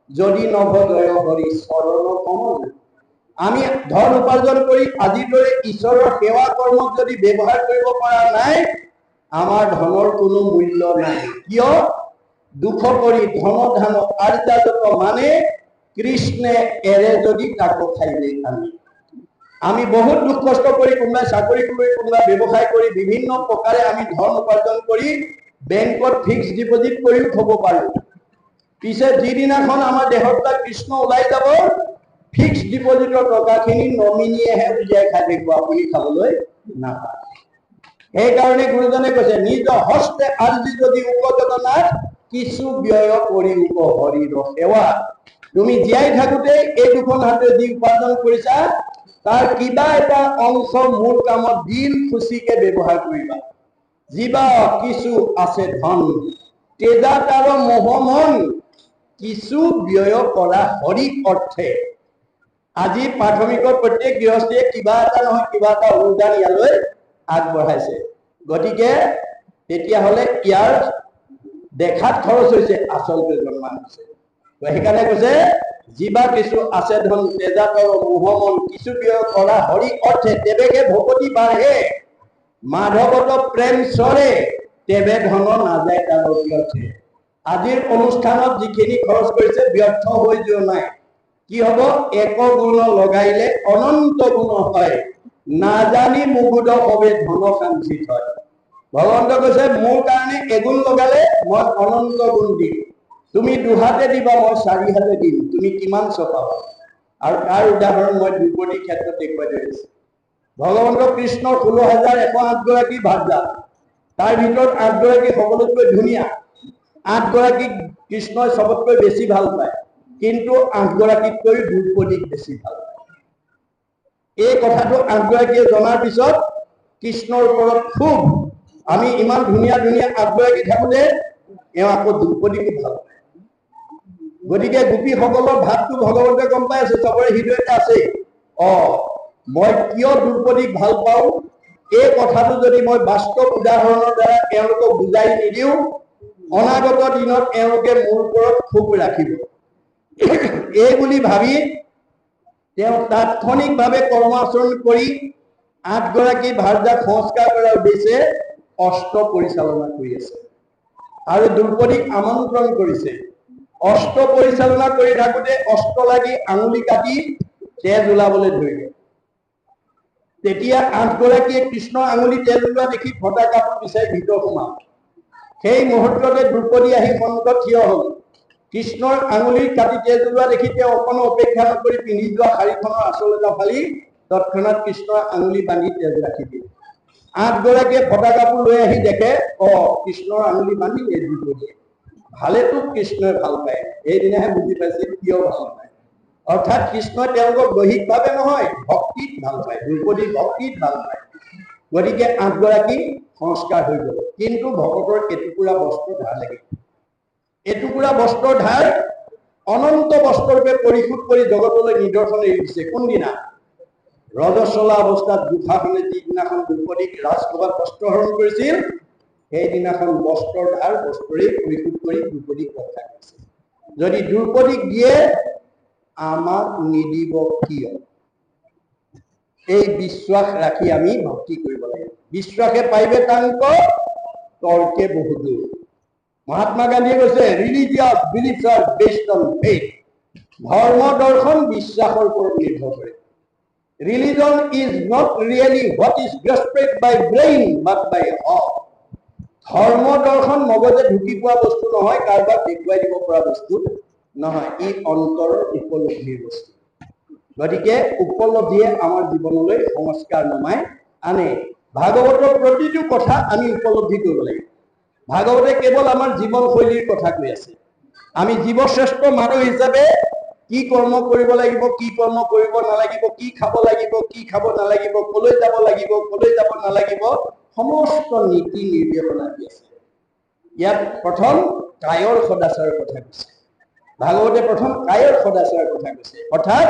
যদি নভজয় হৰি চৰণ কমল। আমি ধন উপাৰ্জন কৰি আজিৰ দৰে ঈশ্বৰৰ সেৱা কৰ্মক যদি ব্যৱহাৰ কৰিব পৰা নাই, আমাৰ ধনৰ কোনো মূল্য নাই। কিয়? দুখ কৰি ধন ধান আৰ্যাযত মানে কৃষ্ণে এৰে যদি তাকো খাইলে আমি। আমি বহুত দুখ কষ্ট কৰি, কোনোবাই চাকৰি কৰি, কোনোবাই ব্যৱসায় কৰি, বিভিন্ন প্ৰকাৰে আমি ধন উপাৰ্জন কৰি বেংকত ফিক্স ডিপজিট কৰিও থব পাৰোঁ। পিছে যিদিনাখন আমাৰ দেহৰ পৰা কৃষ্ণ ওলাই যাব, ফিক্স ডিপজিটৰ টকাখিনি নমিনীয়েহে উলিয়াই খাই থাকিব, আপুনি খাবলৈ নাপায়। সেইকাৰণে গুৰুজনে কৈছে, নিজ হস্তে আজি যদি উপজগন্নাথ কিছু ব্যয় কৰি হৰিৰ সেৱা। তুমি জীয়াই থাকোঁতে এই দুখন হাতে যি উপাৰ্জন কৰিছা, তাৰ কিবা এটা অংশ মোৰ কামত দিল খুচিকে ব্যৱহাৰ কৰিবা। যিবা কিছু আছে ধন, তেজা তাৰ মোহমন কিছু ব্যয় কৰা হৰি অৰ্থে। আজি প্ৰাথমিকৰ প্ৰত্যেক গৃহস্থীয়ে কিবা এটা নহয় কিবা এটা অনুদান ইয়ালৈ আগবঢ়াইছে। গতিকে তেতিয়াহ'লে ইয়াৰ দেখাত খৰচ হৈছে, আচলতে জন্মান হৈছে। সেইকাৰণে কৈছে, যিবা কিছু আছে ধন তেজা তৰ মোহমন কিছু ব্যয় কৰা হৰি অৰ্থে, তেৱেকে ভকতি বাঢ়ে মাধৱত প্ৰেম চৰে, তেৱে ধন নাযায় তাৰ অৰ্থে। আজিৰ অনুষ্ঠানত যিখিনি খৰচ কৰিছে ব্যৰ্থ হৈ যোৱা নাই। কি হ'ব? এক গুণ লগাইলে অনন্ত গুণ হয়, নাজানি মুগুদ হবে ধন কাঞ্চিত হয়। ভগৱন্ত কৈছে, মোৰ কাৰণে এগুণ লগালে মই অনন্ত গুণ দিম। তুমি দুহাতে দিবা, মই 4 হাতে দিম। তুমি কিমান চপাবা? আৰু তাৰ উদাহৰণ মই দ্ৰুপদীৰ ক্ষেত্ৰত দেখুৱাই দিছো। ভগৱন্ত কৃষ্ণৰ 16,108 গৰাকী ভাৰ্যা, তাৰ ভিতৰত 8 গৰাকী সকলোতকৈ ধুনীয়া। 8 গৰাকীক কৃষ্ণই চবতকৈ বেছি ভাল পায়, কিন্তু 8 গৰাকীতকৈ দ্ৰুপদীক বেছি ভাল পায়। এই কথাটো 8 গৰাকীয়ে জনাৰ পিছত কৃষ্ণৰ ওপৰত খুব, আমি ইমান ধুনীয়া ধুনীয়া 8 গৰাকী থাকোঁতে এওঁ আকৌ দ্ৰুপদীকো ভাল পায়। গতিকে গোপীসকলৰ ভাৱটো ভগৱন্তে গম পাই আছে, চবৰে হৃদয়তে আছে। মই কিয় দ্ৰুপদীক ভাল পাওঁ, এই কথাটো যদি মই বাস্তৱ উদাহৰণৰ দ্বাৰা এওঁলোকক বুজাই নিদিওঁ, অনাগত দিনত এওঁলোকে মোৰ ওপৰত ক্ষোভ ৰাখিব। এই বুলি ভাবি তেওঁ তাৎক্ষণিকভাৱে কৰ্ম আচৰণ কৰি 8 গৰাকী ভাৰ্যাক সংস্কাৰ কৰাৰ উদ্দেশ্যে অস্ত্ৰ পৰিচালনা কৰি আছে আৰু দ্ৰুপদীক আমন্ত্ৰণ কৰিছে। অস্ত্ৰ পৰিচালনা কৰি থাকোঁতে অস্ত্ৰ লাগি আঙুলি কাটি তেজ ওলাবলৈ ধৰিলে। তেতিয়া 8 গৰাকীয়ে কৃষ্ণৰ আঙুলি তেল ওলোৱা দেখি ফটা কাপোৰ বিচাৰি ভিতৰ সোমাল। সেই মুহূৰ্ততে দ্ৰৌপদী আহি সন্মুখত থিয় হ'ল। কৃষ্ণৰ আঙুলিৰ কাটি তেজ ওলোৱা দেখি তেওঁ অকণো অপেক্ষা নকৰি পিন্ধি যোৱা শাৰীখনৰ আঁচল এটা ফালি তৎক্ষণাৎ কৃষ্ণৰ আঙুলি বান্ধি তেজ ৰাখি দিয়ে। 8 গৰাকীয়ে ফটা কাপোৰ লৈ আহি দেখে কৃষ্ণৰ আঙুলি বান্ধি তেজ দিয়ে। ভালেতো কৃষ্ণই ভাল পায়, সেইদিনাহে বুজি পাইছিল কিয় ভাল পায়। অৰ্থাৎ কৃষ্ণই তেওঁলোকক দৈহিকভাৱে নহয়, ভক্তিত ভাল পায়, দ্ৰৌপদীৰ ভক্তিত ভাল পায়। গতিকে 8 গৰাকী সংস্কাৰ হৈ গ'ল। কিন্তু ভকতৰ এটুকুৰা বস্ত্ৰ ধাৰ লাগিল। এটুকুৰা বস্ত্ৰৰ ধাৰ অনন্ত বস্ত্ৰৰূপে পৰিশোধ কৰি জগতলৈ নিদৰ্শন এৰি দিছে। কোনদিনা? ৰজস্বলা অৱস্থাত দুঃশাসনে যিদিনাখন দ্ৰৌপদীক ৰাজসভাত বস্ত্ৰহৰণ কৰিছিল, সেইদিনাখন বস্ত্ৰৰ ধাৰ বস্ত্ৰৰে পৰিশোধ কৰি দ্ৰৌপদীক ৰক্ষা কৰিছিল। যদি দ্ৰৌপদীক দিয়ে, আমাক নিদিব কিয়? এই বিশ্বাস ৰাখি আমি ভক্তি কৰিব লাগে। বিশ্বাসে পাইবে তাংক, তৰ্কে বহুদূৰ। মহাত্মা গান্ধীয়ে কৈছে, religious beliefs are based on faith. ধৰ্ম দৰ্শন বিশ্বাসৰ ওপৰত নিৰ্ভৰ কৰে। Religion is not really what is grasped by brain but by heart. ধৰ্ম দৰ্শন মগজে ঢুকি পোৱা বস্তু নহয়, কাৰোবাক দেখুৱাই দিব পৰা বস্তু নহয়, ই অন্তৰৰ উপলব্ধিৰ বস্তু। গতিকে উপলব্ধিয়ে আমাৰ জীৱনলৈ সংস্কাৰ নমাই আনে। ভাগৱতৰ প্ৰতিটো কথা আমি উপলব্ধি কৰিব লাগিব। ভাগৱতে কেৱল আমাৰ জীৱনশৈলীৰ কথা কৈ আছে। আমি জীৱশ্ৰেষ্ঠ মানুহ হিচাপে কি কৰ্ম কৰিব লাগিব, কি কৰ্ম কৰিব নালাগিব, কি খাব লাগিব, কি খাব নালাগিব, কলৈ যাব লাগিব, কলৈ যাব নালাগিব, সমস্ত নীতি নিৰ্দেশনা দি আছে। ইয়াত প্ৰথম কায়ৰ সদাচাৰৰ কথা কৈছে। ভাগৱতে প্ৰথম কায়ৰ সদাচাৰৰ কথা কৈছে। অৰ্থাৎ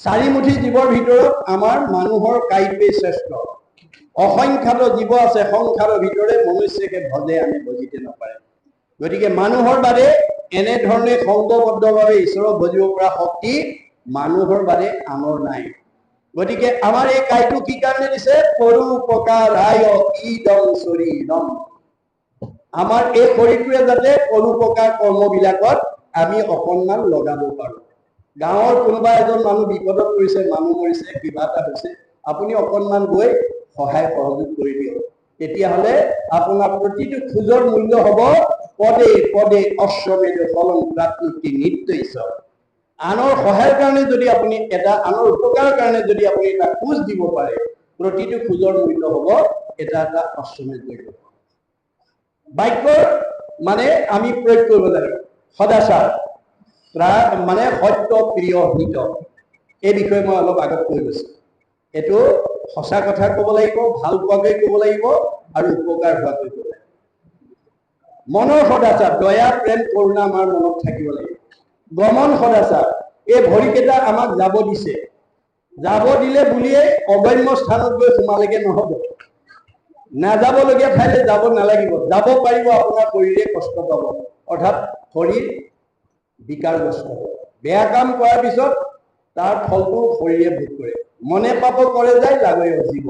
4 মুঠি জীৱৰ ভিতৰত আমাৰ মানুহৰ কায়টোৱেই শ্ৰেষ্ঠ। অসংখ্যাত জীৱ আছে, সংখ্যাৰ ভিতৰে মনুষ্যকে ভজে আনে ভজিতে নপাৰে। গতিকে মানুহৰ বাদে এনেধৰণে সংঘবদ্ধভাৱে ঈশ্বৰক ভজিব পৰা শক্তি মানুহৰ বাদে আনৰ নাই। গতিকে আমাৰ এই কায়টো কি কাৰণে দিছে? পৰোপকাৰায় ইদং শৰীৰম। আমাৰ এই শৰীৰটোৱে যাতে পৰোপকাৰ কৰ্মবিলাকত আমি অকণমান লগাব পাৰোঁ। গাঁৱৰ কোনোবা এজন মানুহ বিপদত পৰিছে, মানুহ মৰিছে, কিবা এটা হৈছে, আপুনি অকণমান গৈ সহায় সহযোগ কৰি দিয়ক। তেতিয়াহ'লে আপোনাৰ প্ৰতিটো খোজৰ মূল্য হ'ব পদে পদে অশ্বমেধ ফলং প্ৰাপ্তি নিত্যৈশ্বৰ। আনৰ সহায়ৰ কাৰণে যদি আপুনি আনৰ উপকাৰৰ কাৰণে যদি আপুনি এটা খোজ দিব পাৰে, প্ৰতিটো খোজৰ মূল্য হ'ব এটা অশ্বমেধ যজ্ঞ। বাক্যৰ মানে আমি প্ৰয়োগ কৰিব লাগিব। সদাচাৰ মানে সত্য, প্ৰিয়, হিত। এই বিষয়ে মই অলপ আগত কৈ গৈছোঁ। এইটো সঁচা কথা ক'ব লাগিব, ভাল পোৱাকৈ ক'ব লাগিব আৰু উপকাৰ হোৱাকৈ ক'ব লাগিব। মনৰ সদাচাৰ, দয়া, প্ৰেম, কৰুণা আমাৰ মনত থাকিব লাগিব। গমন সদাচাৰ, এই ভৰিকেইটা আমাক যাব দিছে, যাব দিলে বুলিয়ে অগম্য স্থানত গৈ সোমালেগে নহ'ব। নাযাবলগীয়া ঠাইলৈ যাব নালাগিব। যাব পাৰিব, আপোনাৰ শৰীৰে কষ্ট পাব, অৰ্থাৎ শৰীৰ বিকাৰগ্ৰস্ত হ'ব। বেয়া কাম কৰাৰ পিছত তাৰ ফলটো শৰীৰে ভোগ কৰে। মনে পাপ কৰে যায় লাগৈ জীৱ,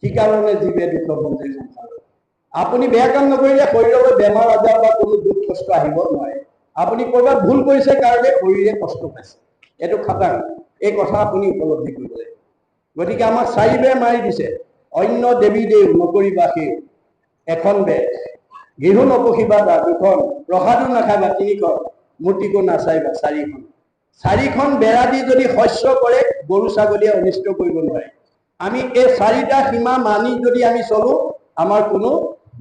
সেইকাৰণে জীৱে দুখ বন্ধে সংসাৰ। আপুনি বেয়া কাম নকৰিলে শৰীৰলৈ বেমাৰ আজাৰ বা কোনো দুখ কষ্ট আহিব নোৱাৰে। আপুনি ক'ৰবাত ভুল কৰিছে কাৰণে শৰীৰে কষ্ট পাইছে, এইটো খাটাং। এই কথা আপুনি উপলব্ধি কৰিব লাগিব। গতিকে আমাক 4 বেৰ মাৰি দিছে। অন্য দেৱী দেৱ নকৰিবা সেৱ, এখন বেৰ। গৃহ নপঢ়িবা 2খন, প্ৰসাদো নাখাবা 3খন, মূৰ্তিকো নাচাইবা 4খন। 4খন বেৰা দি যদি শস্য কৰে, গৰু ছাগলীয়ে অনিষ্ট কৰিব নোৱাৰে। আমি এই 4টা সীমা মানি যদি আমি চলো, আমাৰ কোনো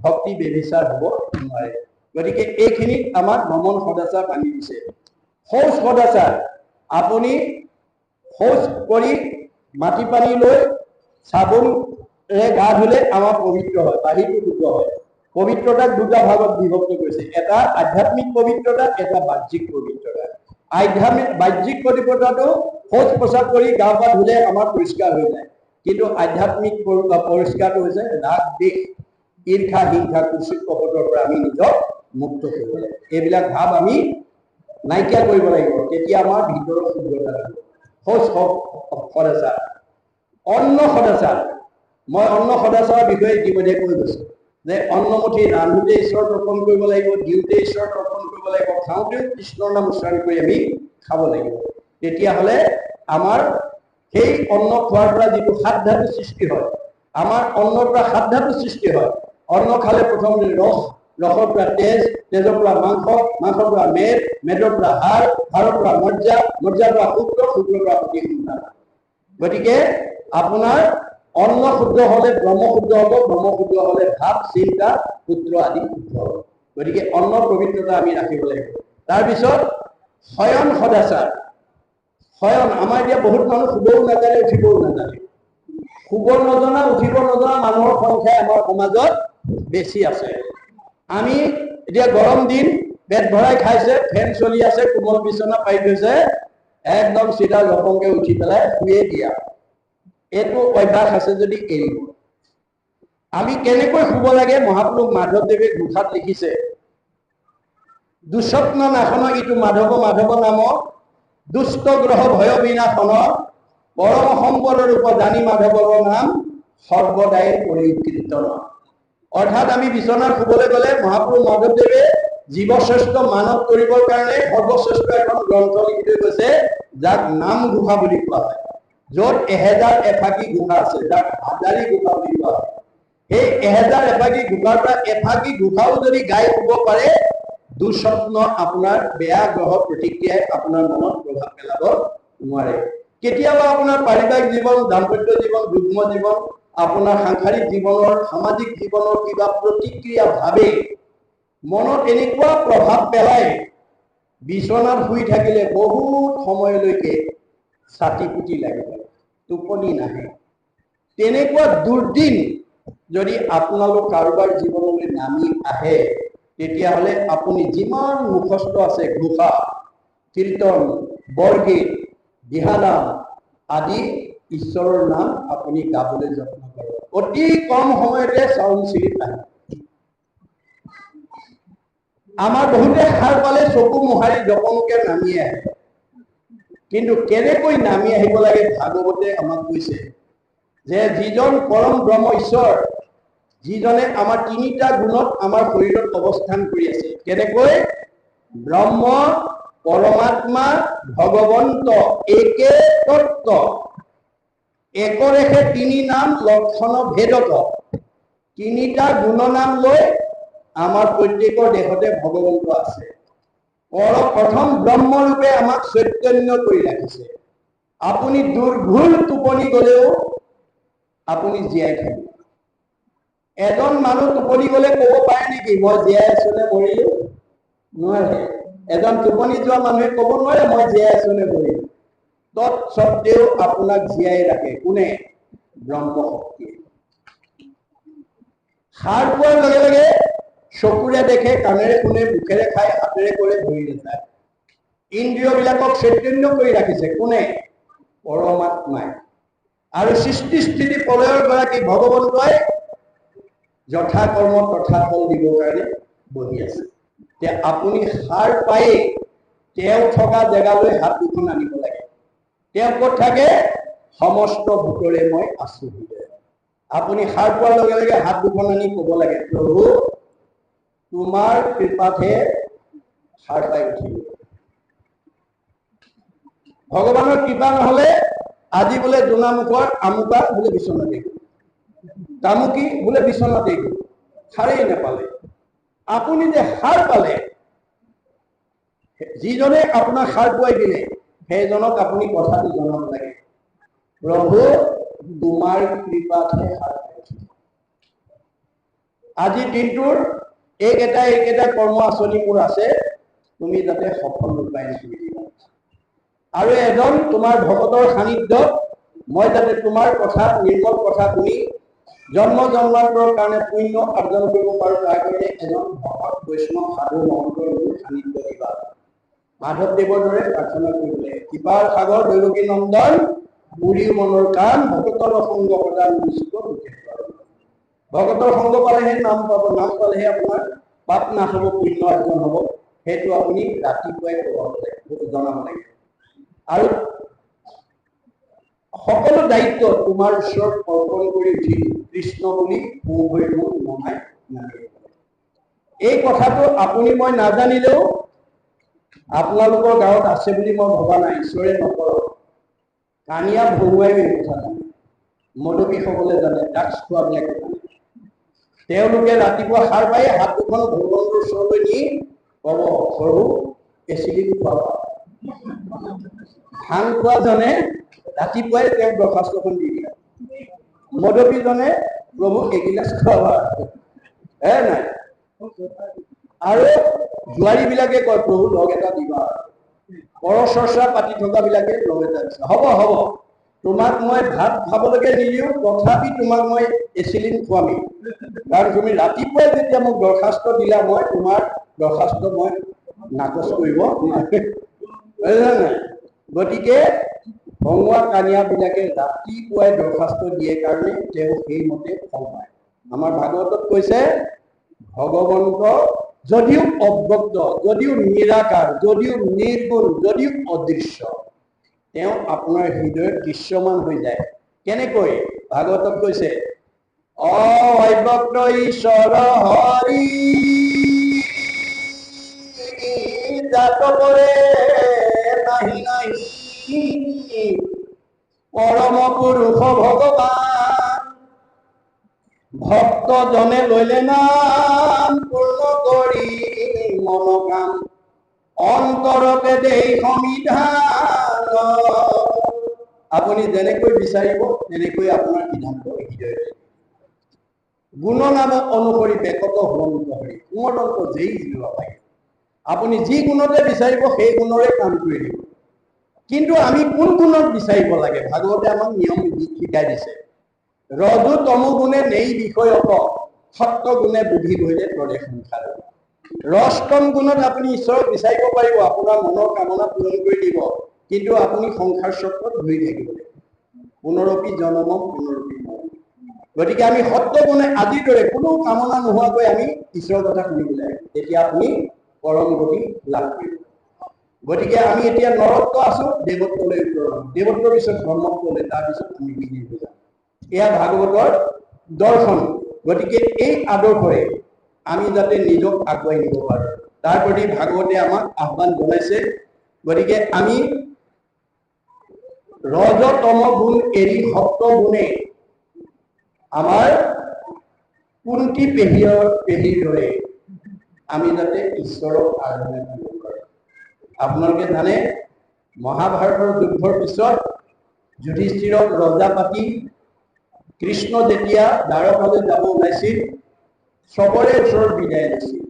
ভক্তি বেবিচাৰ হ'ব নোৱাৰে। গতিকে এইখিনিত আমাক গমন সদাচাৰ বান্ধি দিছে। শৌচ সদাচাৰ, আপুনি শৌচ কৰি মাটি পানী লৈ চাবোনেৰে গা ধুলে আমাৰ পবিত্ৰ হয়, বাহিৰটো শুদ্ধ হয়। পবিত্ৰতাক 2টা ভাগত বিভক্ত কৰিছে, এটা আধ্যাত্মিক পবিত্ৰতা, এটা বাহ্যিক পবিত্ৰতা। বাহ্যিক পবিত্ৰতাটো শৌচ প্ৰস্ৰাৱ কৰি গা পা ধুলে আমাৰ পৰিষ্কাৰ হৈ যায়। কিন্তু আধ্যাত্মিক পৰিষ্কাৰটো হৈছে ৰাগ, দ্বেষ, ঈৰ্ষা, হিংসা, কুচিত কপটৰ পৰা আমি নিজক মুক্ত কৰিব লাগিব। এইবিলাক ভাৱ আমি নাইকিয়া কৰিব লাগিব, তেতিয়া আমাৰ ভিতৰৰ শুদ্ধতা লাগিব। শৌচ সদাচাৰ। অন্ন সদাচাৰ, মই অন্ন সদাচাৰৰ বিষয়ে ইতিমধ্যে কৈ গৈছোঁ যে অন্নমুঠি ৰান্ধোতে ঈশ্বৰ অৰ্পণ কৰিব লাগিব, দিওঁতে ঈশ্বৰ অৰ্পণ কৰিব লাগিব, খাওঁতেও কৃষ্ণৰ নাম উচ্চাৰণ কৰি আমি খাব লাগিব। তেতিয়াহ'লে আমাৰ সেই অন্ন খোৱাৰ পৰা যিটো সাত ধাতু সৃষ্টি হয়, আমাৰ অন্নৰ পৰা সাত ধাতু সৃষ্টি হয়। অন্ন খালে প্ৰথম ৰস, ৰসৰ পৰা তেজ, তেজৰ পৰা মাংস, মাংসৰ পৰা মেদ, মেদৰ পৰা হাড়, হাড়ৰ পৰা মজ্জা, মজ্জাৰ পৰা শুক্ৰ, শুক্ৰৰ পৰা অতি সন্তান। গতিকে আপোনাৰ অন্ন শুদ্ধ হলে ব্ৰহ্ম শুদ্ধ হব, ব্ৰহ্ম শুদ্ধ হলে ভাৱ, চিন্তা, পুত্ৰ আদি শুদ্ধ হব। গতিকে অন্নৰ পবিত্ৰতা আমি ৰাখিব লাগিব। তাৰপিছত শয়ন সদাচাৰ। শয়ন, আমাৰ এতিয়া বহুত মানুহ শুবও নাজানে, উঠিবও নাজানে। শুব নজনা, উঠিব নজনা মানুহৰ সংখ্যা আমাৰ সমাজত বেছি আছে। আমি এতিয়া গৰম দিন, পেট ভৰাই খাইছে, ফেন চলি আছে, কোমল বিচনা পাৰি থৈছে, একদম চিধা জপংকে উঠি পেলাই শুয়ে দিয়া। এইটো অভ্যাস আছে যদি এৰিব। আমি কেনেকৈ শুব লাগে মহাপুৰুষ মাধৱদেৱে ঘোষাত লিখিছে। দুস্বপ্ন নাশন ইটো মাধৱ মাধৱ নাম, দুষ্ট গ্ৰহ ভয় বিনাশন, পৰম সম্পদ ৰূপ জানি মাধৱৰ নাম, সৰ্বদাই কৰি কীৰ্তন। অৰ্থাৎ আমি বিচনাত শুবলৈ গ'লে মহাপুৰুষ মাধৱদেৱে জীৱশ্ৰেষ্ঠ মানৱ কৰিবৰ কাৰণে সৰ্বশ্ৰেষ্ঠ এখন গ্ৰন্থ লিখি থৈ গৈছে, যাক নাম ঘোষা বুলি কোৱা হয়। য'ত 1000 এফাকি ঘোষা আছে, যাক হাজাৰী ঘোষা বুলি কোৱা হয়। সেই 1000 এফাকি ঘোষাৰ পৰা এফাকি ঘোষাও যদি গাই শুব পাৰে, দুঃস্বপ্ন আপোনাৰ বেয়া গ্ৰহ প্ৰতিক্ৰিয়াই আপোনাৰ মনত প্ৰভাৱ পেলাব নোৱাৰে। কেতিয়াবা আপোনাৰ পাৰিবাৰিক জীৱন, দাম্পত্য জীৱন, যুগ্ম জীৱন, আপোনাৰ সাংসাৰিক জীৱনৰ, সামাজিক জীৱনৰ কিবা প্ৰতিক্ৰিয়া ভাবে মনত এনেকুৱা প্ৰভাৱ পেলায়, বিচনাত শুই থাকিলে বহুত সময়লৈকে ছাতি পুতি লাগিব, টোপনি নাহে। তেনেকুৱা দুৰ্দিন যদি আপোনালোক কাৰোবাৰ জীৱনলৈ নামি আহে, তেতিয়াহ'লে আপুনি যিমান মুখস্থ আছে ঘোষা, কীৰ্তন, বৰগীত, দিহানাম আদি ঈশ্বৰৰ নাম আপুনি গাবলৈ যত্ন কৰক। অতি কম সময়তে চাউল চিৰি আহে। আমাৰ বহুতে সাৰ পালে চকু মোহাৰি জপংকে নামি আহে, কিন্তু কেনেকৈ নামি আহিব লাগে ভাগৱতে আমাক কৈছে যে যিজন পৰম ব্ৰহ্ম ঈশ্বৰ, যিজনে আমাৰ তিনিটা গুণত আমাৰ শৰীৰত অৱস্থান কৰি আছে, কেনেকৈ ব্ৰহ্ম, পৰমাত্মা, ভগৱন্ত একে তত্ত্ব, একৰেখে তিনি নাম লক্ষণ ভেদত। তিনিটা গুণনাম লৈ আমাৰ প্ৰত্যেকৰ দেহতে ভগৱন্ত আছে। প্ৰথম ব্ৰহ্মৰূপে আমাক চৈতন্য কৰি ৰাখিছে। আপুনি দুৰ্ঘূল টোপনি গলেও আপুনি জীয়াই থাকিব। এজন মানুহ টোপনি গলে ক'ব পাৰে নেকি মই জীয়াই আছো নে মৰিলো? নোৱাৰে। এজন টোপনি যোৱা মানুহে ক'ব নোৱাৰে মই জীয়াই আছো নে মৰিলো। তৎসত্বেও আপোনাক জীয়াই ৰাখে কোনে? ব্ৰহ্ম শক্তিয়ে। সাৰ পোৱাৰ লগে লগে চকুৰে দেখে, কাণেৰে শুনে, মুখেৰে খায়, হাতেৰে কৰে, ভৰিৰে যায়। ইন্দ্ৰিয়বিলাকক চৈতন্য কৰি ৰাখিছে কোনে? পৰমাত্মাই। আৰু সৃষ্টি স্থিতি প্ৰলয়ৰ গৰাকী ভগৱন্তই যথা কৰ্ম তথা ফল দিবৰ কাৰণে বহি আছে। এতিয়া আপুনি সাৰ পায়েই তেওঁ থকা জেগালৈ হাত দুখন আনিব লাগে। তেওঁ ক'ত থাকে? সমস্ত ভূতৰে মই আছো। আপুনি সাৰ পোৱাৰ লগে লগে হাত দুখন আনি ক'ব লাগে প্ৰভু তোমাৰ কৃপাতহে সাৰ পাই উঠিলো। ভগৱানৰ কৃপা নহলে আজি বোলে জোনামুখৰ আমুকা বোলে বিচনাতে গ'ল, তামুকি বোলে বিচনাতে গ'ল, সাৰেই নাপালে। আপুনি যে সাৰ পালে, যিজনে আপোনাক সাৰ পুৱাই দিলে সেইজনক আপুনি কথাটো জনাব লাগে, প্ৰভু তোমাৰ কৃপাতহে সাৰ পাইছো। আজিৰ দিনটোৰ এইকেইটা কৰ্ম আঁচনি মোৰ আছে, তুমি যাতে সফল ৰূপায়ণ কৰি দিবা। আৰু এজন তোমাৰ ভকতৰ সান্নিধ্যত মই যাতে তোমাৰ কথা, নিৰ্মল কথা শুনি জন্ম জন্মান্তৰ কাৰণে পুণ্য অৰ্জন কৰিব পাৰো, তাৰ কাৰণে এজন ভকত বৈষ্ণৱ সাধু মহন্তৰ সান্নিধ্য দিবা। মাধৱদেৱৰ দৰে প্ৰাৰ্থনা কৰিবলৈ, কৃপাৰ সাগৰ দৈৱকী নন্দন, পুৰীও মনৰ কাম, ভকতৰ সংগ প্ৰদান নিশ্চিত। ভকতৰ সংগ পালেহে নাম পাব, নাম পালেহে আপোনাৰ পাপ নাশ হ'ব, পুণ্য অৰ্জন হ'ব। সেইটো আপুনি ৰাতিপুৱাই জনাব লাগে। আৰু সকলো দায়িত্ব তোমাৰ ওচৰত অৰ্পণ কৰি উঠি কৃষ্ণ বুলি নমাই নালাগে। এই কথাটো আপুনি মই নাজানিলেও আপোনালোকৰ গাঁৱত আছে বুলি মই ভবা নাই, ঈশ্বৰে নকৰক। কানিয়া ভৰুৱাইও এই কথা জানে, মদপীসকলে জানে, ড্ৰাগছ খোৱাবিলাকে জানে। তেওঁলোকে ৰাতিপুৱা সাৰ পাই হাত দুখন ভগৱানৰ ওচৰলৈ নি ক'ব, প্ৰভু এচিডিন খোৱাবা। ভাং খোৱাজনে ৰাতিপুৱাই তেওঁক দৰখাস্তখন দি দিয়ে। মদপীজনে প্ৰভু এগিলাচ খোৱাবা, হে নাই। আৰু জোৱাৰীবিলাকে কয় প্ৰভু লগ এটা দিবা। পৰচৰ্চা পাতি থকাবিলাকে লগ এটা দিছে, হ'ব হ'ব, তোমাক মই ভাত খাবলৈকে নিদিওঁ, তথাপি তোমাক মই এচিলিন খুৱামেই। কাৰণ তুমি ৰাতিপুৱাই যেতিয়া মোক দৰখাস্ত দিলা, মই তোমাৰ দৰখাস্ত মই নাকচ কৰিব নাই। গতিকে ভঙুৱা কানিয়াবিলাকে ৰাতিপুৱাই দৰখাস্ত দিয়ে কাৰণে তেওঁ সেইমতে ফল পায়। আমাৰ ভাগৱতত কৈছে ভগৱন্ত যদিও অব্যক্ত, যদিও নিৰাকাৰ, যদিও নিৰ্গুণ, যদিও অদৃশ্য, তেওঁ আপোনাৰ হৃদয়ত দৃশ্যমান হৈ যায়। কেনেকৈ? ভাগৱতত কৈছে অব্যক্ত ঈশ্বৰ হৰি জাত কৰে নাহি নাহি পৰম পুৰুষ ভগৱান ভক্তজনে লইলে নাম পূৰ্ণ কৰি মনোকাম অন্তৰতে দেই সমিধান। আপুনি যেনেকৈ বিচাৰিব তেনেকৈ আপোনাৰ বিধানটো হৃদয়তে। গুণ নাম অনুসৰি বেকত হলন্ত হৰি কুমদন্ত যেই জীৱ পায়। আপুনি যি গুণতে বিচাৰিব সেই গুণৰে কাম কৰি দিব। কিন্তু আমি কোন গুণত বিচাৰিব লাগে? ভাগৱতে আমাক নিয়ম শিকাই দিছে। ৰজু তমু গুণে নেই বিষয়ক, সত্য গুণে বুদ্ধি ধৰিলে তৰে সংসাৰ। ৰষ্টম গুণত আপুনি ঈশ্বৰক বিচাৰিব পাৰিব, আপোনাৰ মনৰ কামনা পূৰণ কৰি দিব, কিন্তু আপুনি সংসাৰ চক্ৰত ধৰি থাকিব লাগিব। পুনৰপি জনম পুনৰপি মৰণ। গতিকে আমি সত্য গুণে আজিৰ দৰে কোনো কামনা নোহোৱাকৈ আমি ঈশ্বৰৰ কথা শুনিব লাগে, তেতিয়া আপুনি পৰম গতি লাভ কৰিব। গতিকে আমি এতিয়া নৰত্ব আছো, দেৱত্বলৈ উত্তৰণ, দেৱত্বৰ পিছত ব্ৰহ্মত্বলৈ, তাৰপিছত আমি বিধি হৈ যাম। এয়া ভাগৱতৰ দৰ্শন। গতিকে এই আদৰ্শৰে আমি যাতে নিজক আগুৱাই নিব পাৰোঁ, তাৰ প্ৰতি ভাগৱতে আমাক আহ্বান জনাইছে। গতিকে আমি ৰজ তম গুণ এৰি সত্য গুণে আমাৰ কুন্তি পেহীৰ দৰে আমি যাতে ঈশ্বৰক আৰাধনা কৰিব পাৰোঁ। আপোনালোকে জানে মহাভাৰতৰ যুদ্ধৰ পিছত যুধিষ্ঠিৰক ৰজা পাতি কৃষ্ণ যেতিয়া দ্বাৰকালৈ যাব ওলাইছিল, চবৰে ওচৰত বিদায় লৈছিল।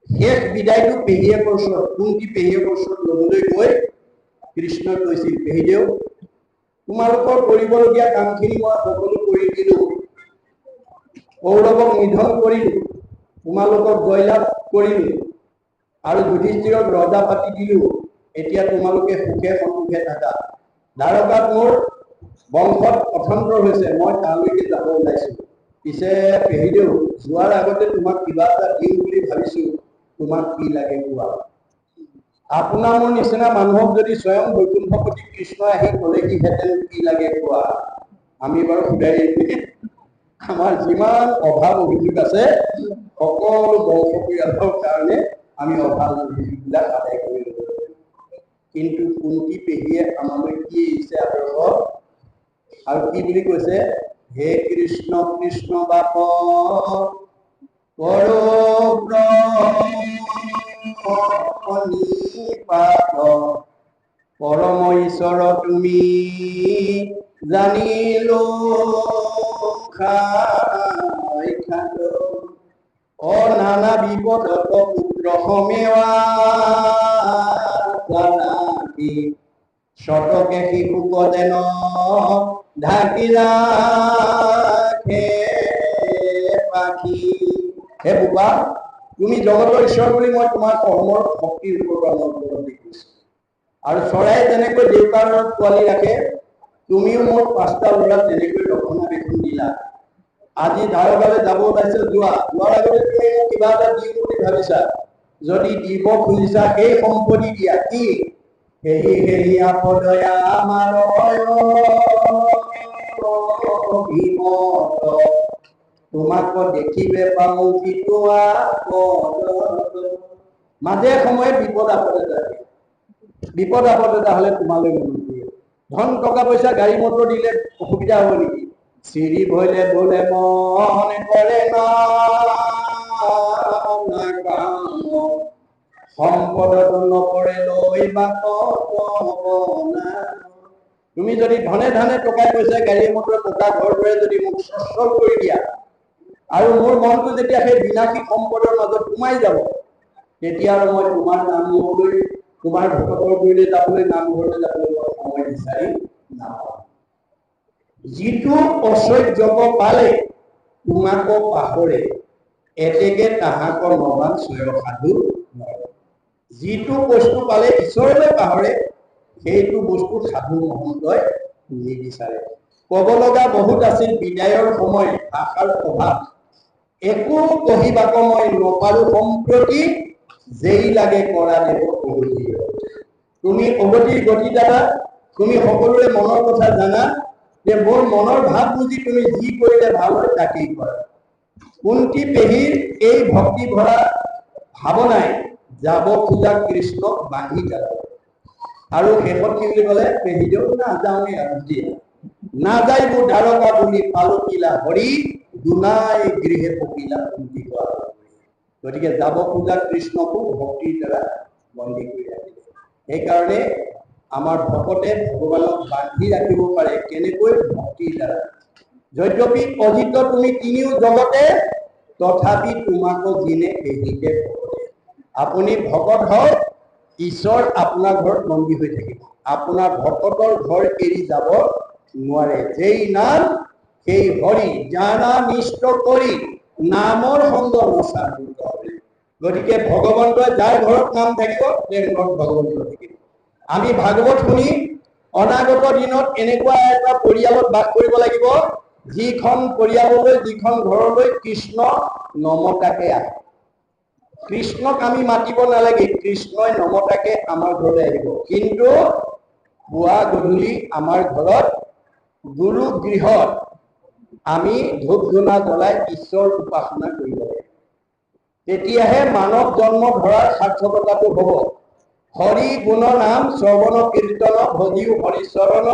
শেষ বিদায়টো পেহীয়েকৰ ওচৰত, কুন্তি পেহীয়েকৰ ওচৰত ল'বলৈ গৈ কৃষ্ণই কৈছিল, পেহীদেউ তোমালোকৰ কৰিবলগীয়া কামখিনি মই সকলো কৰি দিলো, কৌৰৱক নিধন কৰিলো, তোমালোকক জয়লাভ কৰিলো আৰু যুধিষ্ঠিৰক ৰজা পাতি দিলো। এতিয়া তোমালোকে সুখে সন্তোষে থাকা। দ্বাৰকাত মোৰ বংশত অথন্তৰ হৈছে, মই তালৈকে যাব ওলাইছো। পিছে পেহীদেউ যোৱাৰ আগতে তোমাক কিবা এটা দিম বুলি ভাবিছো, তোমাক কি লাগে কোৱা। আপোনাৰ মোৰ নিচিনা মানুহক যদি স্বয়ং বৈকুণ্ঠপতি কৃষ্ণই আহি ক'লেহিহেঁতেন কি লাগে কোৱা, আমি বাৰু সুধাই আমাৰ যিমান অভাৱ অভিযোগ আছে সকলো বংশ পৰিয়ালৰ কাৰণে আমি অভাৱ অভিযোগবিলাক আদায় কৰি ল'ব লাগিব। কিন্তু কুন্তি পেহীয়ে আমালৈ কি দিছে আদৰ্শ, আৰু কি বুলি কৈছে, হে কৃষ্ণ কৃষ্ণ বাপ পৰম ঈশ্বৰ তুমি জানিলো অ নানা বিপদত পুত্ৰ সমেৱা শতকে শিশুক যেন ঢাকি ৰাখে পাখি। হে বোপা, তুমি জগতৰ ঈশ্বৰ বুলি মই তোমাৰ কৰ্মৰ শক্তিৰ ওপৰত উপলব্ধি কৰিছো। আৰু চৰাই যেনেকৈ দেউতাৰ পোৱালি ৰাখে, তুমিও মোৰ 5টা ল'ৰাক তেনেকৈ ৰক্ষণাবেক্ষণ দিলা। আজি দ্বাৰকালৈ যাব ওলাইছে, যোৱাৰ আগতে তুমি মোক কিবা এটা দিম বুলি ভাবিছা। যদি দিব খুজিছা সেই সম্পত্তি দিয়া। কি? হেৰি হেৰি আপদয়া আমাৰ তোমাক দেখিবে পাওঁ যিটো মাজে সময়ে বিপদ আপদ এটা হলে তোমালৈ মনত দিয়ে, ধন টকা পয়সা গাড়ী মটৰ দিলে অসুবিধা হ'ব নেকি? চিৰি ভৰিলে বোলে মন কৰে না সম্পদত নপৰে লৈ তুমি যদি ধনে ধনে টকা পইচা গাড়ী মটৰ টকা ঘৰ দৰে যদি মোক সচ্ছল কৰি দিয়া আৰু মোৰ মনটো যেতিয়া সেই বিনাশী সম্পদৰ মাজত সোমাই যাব, তেতিয়া আৰু মই তোমাৰ নাম লবলৈ, তোমাৰ ভকতৰ গুৰিলৈ যাবলৈ, নামঘৰলৈ যাবলৈ মই সময় বিচাৰি নাপাওঁ। যিটো অসহ্যক পালে তোমাকো পাহৰে, এতেকে তাহাকৰ নবান স্বয়ং সাধু নৰে। যিটো বস্তু পালে ঈশ্বৰলৈ পাহৰে, সেইটো বস্তু সাধু মহন্তই নিবিচাৰে। কব লগা বহুত আছিল, বিদায়ৰ সময়, ভাষাৰ অভাৱ, একো কহিবাক মই নপাৰো সম্প্ৰতি, যেই লাগে কৰা দেব অগতি। তুমি অগতিৰ গতি দ্বাৰা তুমি সকলোৰে মনৰ কথা জানা, যে মোৰ মনৰ ভাৱ বুজি তুমি যি কৰিলে ভাল হয় তাকেই কৰা। কুন্তি পেহীৰ এই ভক্তি ভৰা ভাৱনাই যাব খোজা কৃষ্ণক বান্ধি যাব। আৰু শেষত কি বুলি ক'লে? পেহীদেউ নাযাওঁৱে আৰু নাযাইব দ্বাৰকা বুলি পালকিলা হৰি, দুনাই গৃহে পকিলা কুন্তি কোৱা। গতিকে যাব খোজা কৃষ্ণকো ভক্তিৰ দ্বাৰা বন্দী কৰি ৰাখিলে। সেইকাৰণে আমাৰ ভকতে ভগৱানক বান্ধি ৰাখিব পাৰে কেনেকৈ? ভক্তিৰ দ্বাৰা। যদ্যপি অজিত তুমি তিনিও জগতে, তথাপি তোমাকো জিনে পেহীকে ভকতে। আপুনি ভকত হওক, ঈশ্বৰ আপোনাৰ ঘৰত বন্দী হৈ থাকিব। আপোনাৰ ভকতৰ ঘৰ এৰি যাব নোৱাৰে। যেই নাম সেই হৰি, জানা নিষ্ঠ কৰি নামৰ সংগ নচা। গতিকে ভগৱন্তই যাৰ ঘৰত নাম থাকিব, তেওঁৰ ঘৰত ভগৱন্ত থাকিব। আমি ভাগৱত শুনি অনাগত দিনত এনেকুৱা এটা পৰিয়ালত বাস কৰিব লাগিব, যিখন পৰিয়াললৈ, যিখন ঘৰলৈ কৃষ্ণ নমতাকে আহে। কৃষ্ণক আমি মাতিব নালাগে, কৃষ্ণই নমতাকে আমাৰ ঘৰলৈ আহিব। কিন্তু পুৱা গধূলি আমাৰ ঘৰত গুৰু গৃহত আমি ধূপ ধূনা জ্বলাই ঈশ্বৰ উপাসনা কৰিব লাগে। তেতিয়াহে মানৱ জন্ম ধৰাৰ সাৰ্থকতাটো হ'ব। হৰি গুণ নাম শ্ৰৱণ কীৰ্তন ভজিও হৰিচৰণ,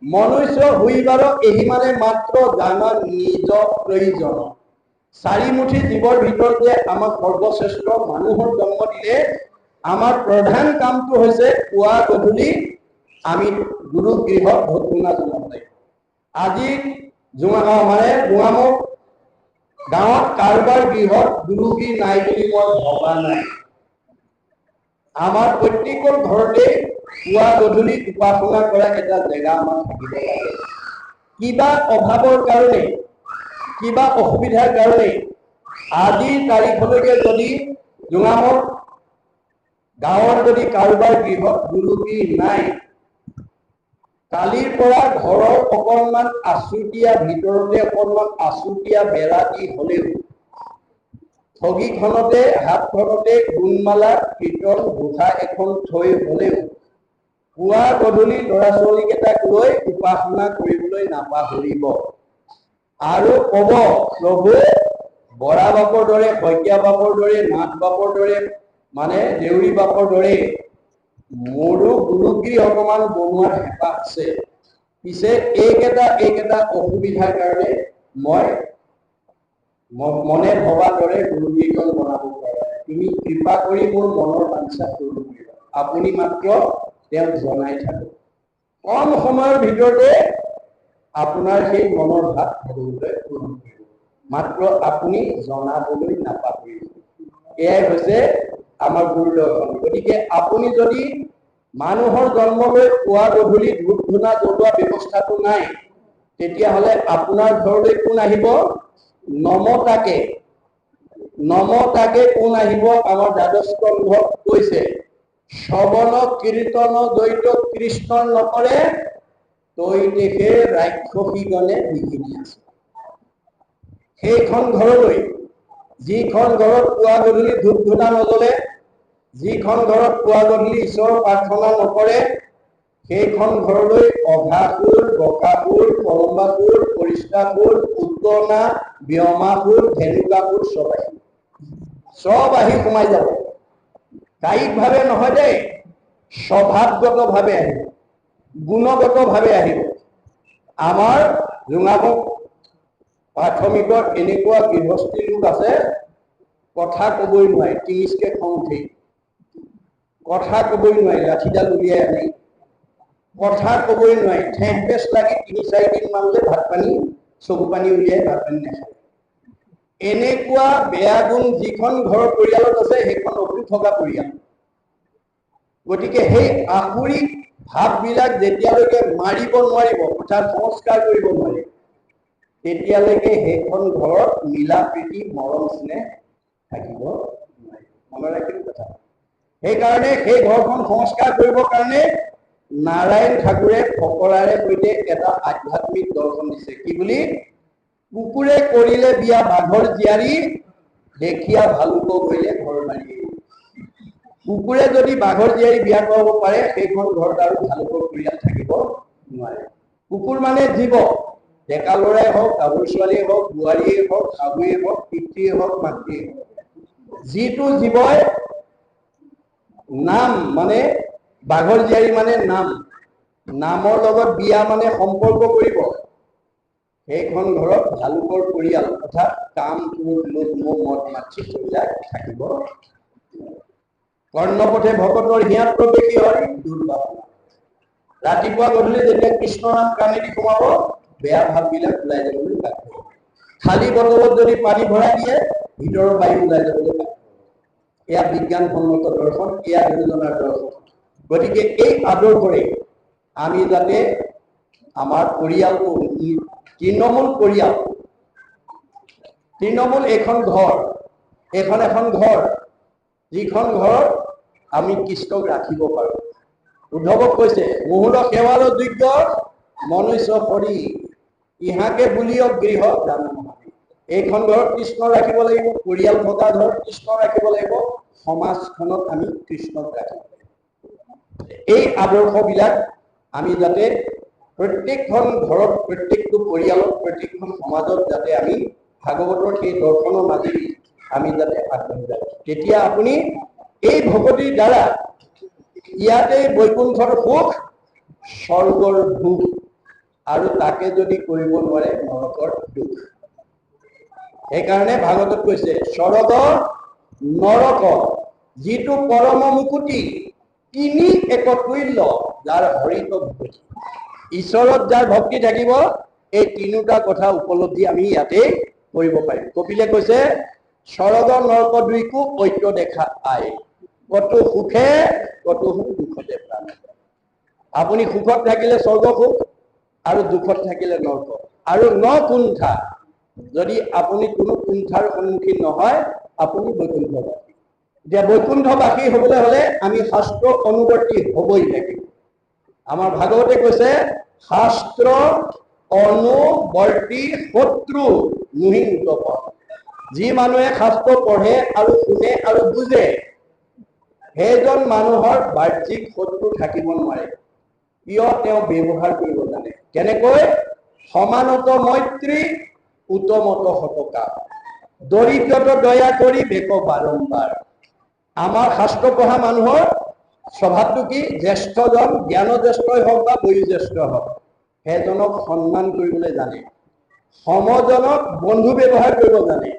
মনুষ্য হুইবাৰ এহি মানে মাত্ৰ জানা নিজ প্ৰয়োজন। চাৰিমুঠি জীৱৰ ভিতৰত যে আমাক সৰ্বশ্ৰেষ্ঠ মানুহৰ জন্ম দিলে, আমাৰ প্ৰধান কামটো হৈছে পুৱা গধূলি আমি গুৰু গৃহত ধূপ ধূনা জ্বলাব লাগে। আজি গোৱামুখ গাঁৱত কাৰোবাৰ গৃহত গুৰুগী নাই বুলি মই ভবা নাই। আমাৰ প্ৰত্যেকৰ ঘৰতে পুৱা গধূলি উপাসনা কৰা এটা জেগা আমাৰ থাকিব লাগে। কিবা অভাৱৰ কাৰণে, কিবা অসুবিধাৰ কাৰণে আজিৰ তাৰিখলৈকে যদি জোঙামুখ গাঁৱৰ যদি কাৰোবাৰ গৃহত গুৰুগী নাই, কালিৰ পৰা ঘৰৰ অকণমান আছুতীয়া ভিতৰতে অকণমান আছুতীয়া বেৰা দি হলেও, ঠগীখনতে হাতখনতে গুণমালা কীৰ্তন গোঠা এখন থৈ হলেও পুৱা গধূলি ল'ৰা ছোৱালীকেইটাক লৈ উপাসনা কৰিবলৈ নাপাহৰিব। আৰু কব, প্ৰভু বৰা বাপৰ দৰে, শইকীয়া বাপৰ দৰে, নাথ বাপৰ দৰে, মানে দেউৰী বাপৰ দৰে মোৰো গুৰুগৃহ অকমান বনোৱাৰ হেঁপাহ আছে। পিছে এইকেইটা অসুবিধাৰ কাৰণে মই মনে ভবা দৰে গুৰুগৃহখন বনাব পৰা নাই। তুমি কৃপা কৰি মোৰ মনৰ বাঞ্ছা পূৰণ কৰিবা। আপুনি মাত্ৰ তেওঁক জনাই থাকক। কম সময়ৰ ভিতৰতে আপোনাৰ সেই মনৰ ভাৱ ভগৱন্তই পূৰণ কৰিব। মাত্ৰ আপুনি জনাবলৈ নাপাহৰিব। এয়াই হৈছে আমাৰ গুৰু দৰ্শন। গতিকে আপুনি যদি মানুহৰ জন্ম লৈ পুৱা গধূলি ধূপ ধূনা জ্বলোৱা ব্যৱস্থাটো নাই, তেতিয়াহ'লে আপোনাৰ ঘৰলৈ কোন আহিব? নমতাকে কোন আহিব? আমাৰ দ্বাদশ স্কন্ধত কৈছে, শ্ৰৱণ কীৰ্তন দ্বৈত কৃষ্ণৰ নকৰে, তৈতেকে ৰাক্ষসীগণে বিঘিনি আছে। সেইখন ঘৰলৈ, যিখন ঘৰত পুৱা গধূলি ধূপ ধূনা নজ্বলে, যিখন ঘৰত পুৱা গধূলি ঈশ্বৰৰ প্ৰাৰ্থনা নকৰে, সেইখন ঘৰলৈ অঘাসুৰ, বকাসুৰ, পৰম্বাসুৰ, পৰিষ্কাসুৰ, উত্তনা, ব্যমাসুৰ, ধেনুকাসুৰ চব আহি সোমাই যাব। কায়িকভাৱে নহয় দেই, স্বভাৱগতভাৱে আহিব। গুণগতভাৱে আহিব। আমাৰ জোঙামুখ প্ৰাথমিকত এনেকুৱা গৃহস্থী লোক আছে, কথা কবই নোৱাৰে, ত্ৰিশকে খং উঠে, কথা কবই নোৱাৰি, লাঠিডাল উলিয়াই আনে, কথা কবই নোৱাৰি, ঠেহ বেচ লাগি ৩-৪ দিন মানলে ভাত পানী চকু পানী উলিয়াই ভাত পানী নাখায়। এনেকুৱা বেয়া গুণ যিখন ঘৰৰ পৰিয়ালত আছে সেইখন অটুট থকা পৰিয়াল। গতিকে সেই আসুৰিক ভাৱবিলাক যেতিয়ালৈকে মাৰিব নোৱাৰিব, অৰ্থাৎ সংস্কাৰ কৰিব নোৱাৰিব, তেতিয়ালৈকে সেইখন ঘৰত মিলা প্ৰীতি মৰম স্নেহ থাকিব নোৱাৰিব। মনত ৰাখিব কথা। সেইকাৰণে সেই ঘৰখন সংস্কাৰ কৰিবৰ কাৰণে নাৰায়ণ ঠাকুৰে ফকৰাৰে সৈতে এটা আধ্যাত্মিক দৰ্শন দিছে। কি বুলি? কুকুৰে কৰিলে বিয়া বাঘৰ জীয়াৰী, দেখিয়া ভালুকক কৰিলে ঘৰ মাৰি। কুকুৰে যদি বাঘৰ জীয়াৰী বিয়া কৰাব পাৰে, সেইখন ঘৰত আৰু ভালুকৰ পৰিয়াল থাকিব নোৱাৰে। কুকুৰ মানে জীৱ, ডেকা ল'ৰাই হওক, গাভৰু ছোৱালীয়ে হওক, বোৱাৰীয়ে হওক, শাহুৱে হওক, পিতৃয়ে হওক, মাতৃয়ে হওক, যিটো জীৱই নাম মানে বাঘৰ জীয়াৰী মানে নাম, নামৰ লগত বিয়া মানে সম্পৰ্ক কৰিব, সেইখন ঘৰত ভালুকৰ পৰিয়াল অৰ্থাৎ কাম ক্ৰোধ লোভ মোহ মদ মাতৃত্ববিলাক থাকিব। কৰ্ণপথে ভকতৰ হিয়াত প্ৰৱেশী হয় দুৰ্বাস। ৰাতিপুৱা গধূলি যেতিয়া কৃষ্ণ নাম কাণেদি সোমাব, বেয়া ভাৱবিলাক ওলাই যাবলৈ বাধ্য হ'ব। খালী বটলত যদি পানী ভৰাই দিয়ে, ভিতৰৰ বায়ু ওলাই যাবলৈ বাধ্য হ'ব। এয়া বিজ্ঞানসন্মত দৰ্শন, এয়া গুৰুজনাৰ দৰ্শন। গতিকে এই আদৰ্শৰে আমি যাতে আমাৰ পৰিয়ালটো, তৃণমূল পৰিয়াল, তৃণমূল এখন ঘৰ, এখন ঘৰ, যিখন ঘৰত আমি কৃষ্ণক ৰাখিব পাৰোঁ। উদ্ধৱক কৈছে, মুহুৰ সেৱাল যোগ্য মনুষ্য শৰী, ইহাকে বুলিয়ক গৃহ জান। এইখন ঘৰত কৃষ্ণ ৰাখিব লাগিব, পৰিয়াল থকা ঘৰত কৃষ্ণ ৰাখিব লাগিব, সমাজখনত আমি কৃষ্ণক ৰাখিব লাগিব। এই আদৰ্শবিলাক আমি যাতে প্ৰত্যেকখন ঘৰত, প্ৰত্যেকটো পৰিয়ালত, প্ৰত্যেকখন সমাজত যাতে আমি ভাগৱতৰ সেই দৰ্শনৰ মাজেদি আমি যাতে আগবাঢ়ি যাওঁ। তেতিয়া আপুনি এই ভকতিৰ দ্বাৰা ইয়াতে বৈকুণ্ঠৰ সুখ, স্বৰ্গৰ ভোগ, আৰু তাকে যদি কৰিব নোৱাৰে নৰকৰ দুখ। সেইকাৰণে ভাগৱতত কৈছে, স্বৰ্গ নৰক যিটো পৰম মুকুতি, তিনি এক তুল্য যাৰ হৰিত ভক্তি। ঈশ্বৰত যাৰ ভক্তি থাকিব, এই তিনিটা কথা উপলব্ধি আমি ইয়াতে কৰিব পাৰিম। কপিলে কৈছে, স্বৰ্গ নৰক দুইকো ঐক্য দেখা আই, কতো সুখে কতো দুখতে প্ৰাণ। আপুনি সুখত থাকিলে স্বৰ্গ সুখ, আৰু দুখত থাকিলে নৰক, আৰু ন কুণ্ঠা। যদি আপুনি কোনো কুণ্ঠাৰ সন্মুখীন নহয়, আপুনি বৈকুণ্ঠবাসী। এতিয়া বৈকুণ্ঠবাসী হবলৈ হলে আমি শাস্ত্ৰ অনুবৰ্তী হবই লাগিব। আমাৰ ভাগৱতে কৈছে, শাস্ত্ৰ অনুবৰ্তী শত্ৰু মুহিত পথ। যি মানুহে শাস্ত্ৰ পঢ়ে আৰু শুনে আৰু বুজে, সেইজন মানুহৰ বাহ্যিক শত্ৰু থাকিব নোৱাৰে। কিয়? তেওঁ ব্যৱহাৰ কৰিব জানে। কেনেকৈ? সমানত মৈত্ৰী, উত্তমত সতকা, দৰিদ্ৰত দয়া কৰি বেক বাৰম্বাৰ। আমাৰ শাস্ত্ৰ পঢ়া মানুহৰ স্বভাৱটো কি? জ্যেষ্ঠজন, জ্ঞানজ্যেষ্ঠই হওক বা বয়োজ্যেষ্ঠ হওক, সেইজনক সন্মান কৰিবলৈ জানে, সমজনক বন্ধু ব্যৱহাৰ কৰিব জানে,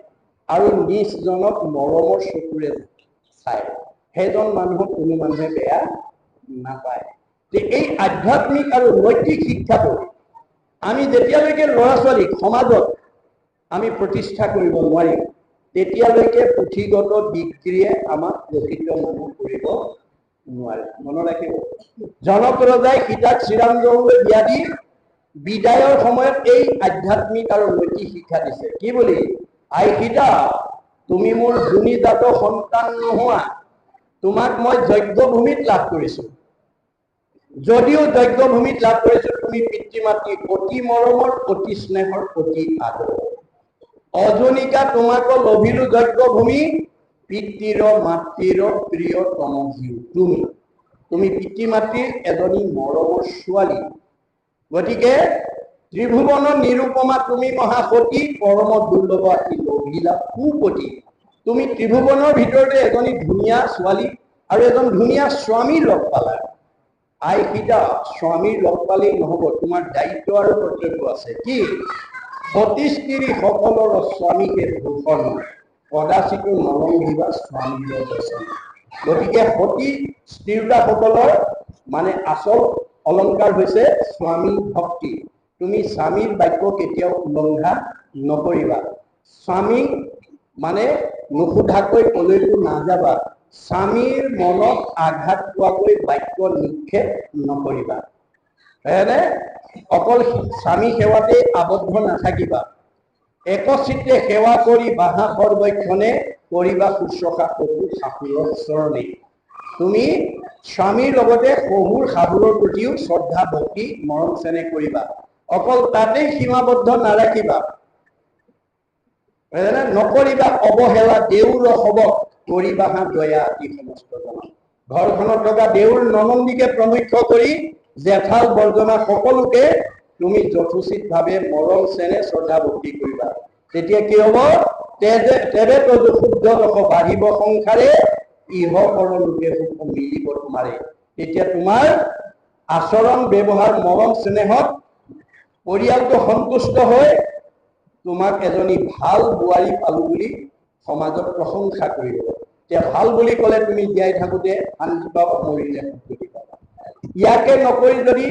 আৰু নিজজনক মৰমৰ চকুৰে চায়। সেইজন মানুহক কোনো মানুহে বেয়া নাপায়। এই আধ্যাত্মিক আৰু নৈতিক শিক্ষাটো আমি যেতিয়ালৈকে ল'ৰা ছোৱালীক সমাজত আমি প্ৰতিষ্ঠা কৰিব নোৱাৰিম, তেতিয়ালৈকে পুথিগত ডিগ্ৰীয়ে আমাক প্ৰকৃত মানুহ কৰিব নোৱাৰে। মনত ৰাখিব, জনক ৰজাই সীতাক শ্ৰীৰামজনলৈ বিয়া দি বিদায়ৰ সময়ত এই আধ্যাত্মিক আৰু নৈতিক শিক্ষা দিছে। কি বুলি? আই সীতা, তুমি মোৰ জুনিজাত সন্তান নোহোৱা, তোমাক মই যজ্ঞভূমিত লাভ কৰিছো। যদিও যজ্ঞভূমিত লাভ কৰিছো, তুমি পিতৃ মাতৃ অতি মৰমৰ, অতি স্নেহৰ, অতি আদৰ। অজনিকা তোমাকো লভিলো যজ্ঞভূমি, পিতৃৰ মাতৃৰ প্ৰিয়তম জীৱ তুমি পিতৃ মাতৃৰ এজনী মৰমৰ ছোৱালী। গতিকে ত্ৰিভুৱন নিৰূপমা তুমি মহাসতী, পৰম দুৰ্লভ আহি লভিলা সুপতি। তুমি ত্ৰিভুৱনৰ ভিতৰতে এজনী ধুনীয়া ছোৱালী আৰু এজন ধুনীয়া স্বামী লগ পালা। আইসিতা স্বামীৰ লগ পালেই নহব, তোমাৰ দায়িত্ব আৰু কৰ্তব্য আছে। কি? সতী স্ত্ৰী সকলৰ স্বামীকে ভূষণ, কদাচিতো নলংঘিবা স্বামীৰ বচন। গতিকে সতী তিৰোতাসকলৰ মানে আচল অলংকাৰ হৈছে স্বামী ভক্তি। তুমি স্বামীৰ বাক্য কেতিয়াও উলংঘা নকৰিবা। স্বামী মানে নুসুধাকৈ কলৈকো নাযাবা। স্বামীৰ মনত আঘাত পোৱাকৈ বাক্য নিক্ষেপ নকৰিবা। অকল স্বামী সেৱাতে আবদ্ধ নাথাকিবা। একচিত্তে সেৱা কৰি বাহা সৰ্বক্ষণে কৰিবা শুশ্ৰূষা শহুৰ শাহুৰৰ চৰণে। তুমি স্বামীৰ লগতে শহুৰ শাহুৰৰ প্ৰতিও শ্ৰদ্ধা ভক্তি মৰম চেনেহ কৰিবা। অকল তাতেই সীমাবদ্ধ নাৰাখিবা। নকৰিবা অৱহেলা দেউৰ হবক, কৰিবা হা দয়া আতি সমস্ত জনক। ঘৰখনত থকা দেউৰ ননন্দিকে প্ৰমুখ্য কৰি জেঠাল বৰ্জনা সকলোকে তুমি যথোচিত ভাৱে মৰম চেনেহ শ্ৰদ্ধা ভক্তি কৰিবা। তেতিয়া কি হব? তেবে শুদ্ধ ৰস বাঢ়িব সংসাৰে, ইহ পৰ লোকে সুখ মিলিব তোমাৰে। তেতিয়া তোমাৰ আচৰণ ব্যৱহাৰ মৰম চেনেহত পৰিয়ালটো সন্তুষ্ট হৈ তোমাক এজনী ভাল বোৱাৰী পালো বুলি সমাজত প্ৰশংসা কৰিব। এতিয়া ভাল বুলি ক'লে তুমি জীয়াই থাকোতে শান্তি পাবা, মৰিলে শান্তি পাবা। ইয়াকে নকৰি যদি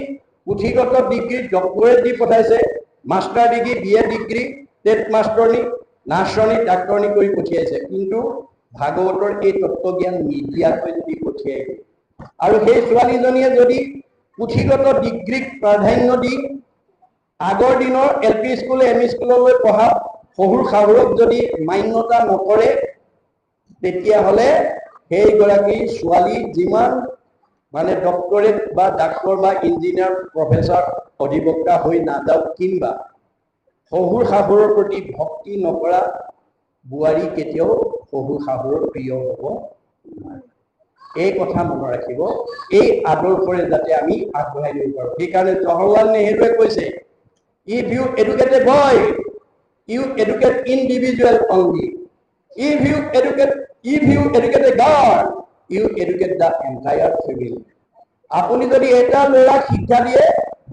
পুথিগত ডিগ্ৰী ডক্টৰেট দি পঠাইছে, মাষ্টাৰ ডিগ্ৰী BA ডিগ্ৰী টেট মাষ্টৰণী নাৰ্ছৰণী ডাক্তৰণী কৰি পঠিয়াইছে, কিন্তু ভাগৱতৰ এই তত্ত্বজ্ঞান নিদিয়াকৈ যদি পঠিয়াই আৰু সেই ছোৱালীজনীয়ে যদি পুথিগত ডিগ্ৰীক প্ৰাধান্য দি আগৰ দিনৰ LP স্কুল ME স্কুললৈ পঢ়া শহুৰ শাহুৰক যদি মান্যতা নকৰে, তেতিয়াহ'লে সেইগৰাকী ছোৱালী যিমান মানে ডক্টৰেট বা ডাক্তৰ বা ইঞ্জিনিয়াৰ প্ৰফেচৰ অধিবক্তা হৈ নাযাওক কিংবা শহুৰ শাহুৰৰ প্ৰতি ভক্তি নকৰা বোৱাৰী কেতিয়াও শহুৰ শাহুৰৰ প্ৰিয় হ'ব নোৱাৰে। এই কথা মনত ৰাখিব। এই আদৰ্শৰে যাতে আমি আগবঢ়াই নিব পাৰোঁ। সেইকাৰণে জৱাহৰলাল নেহৰুৱে কৈছে, if you educate a boy, you educate individual only. If you educate a girl, you educate the entire family. আপুনি যদি এটা ল'ৰাক শিক্ষা দিয়ে,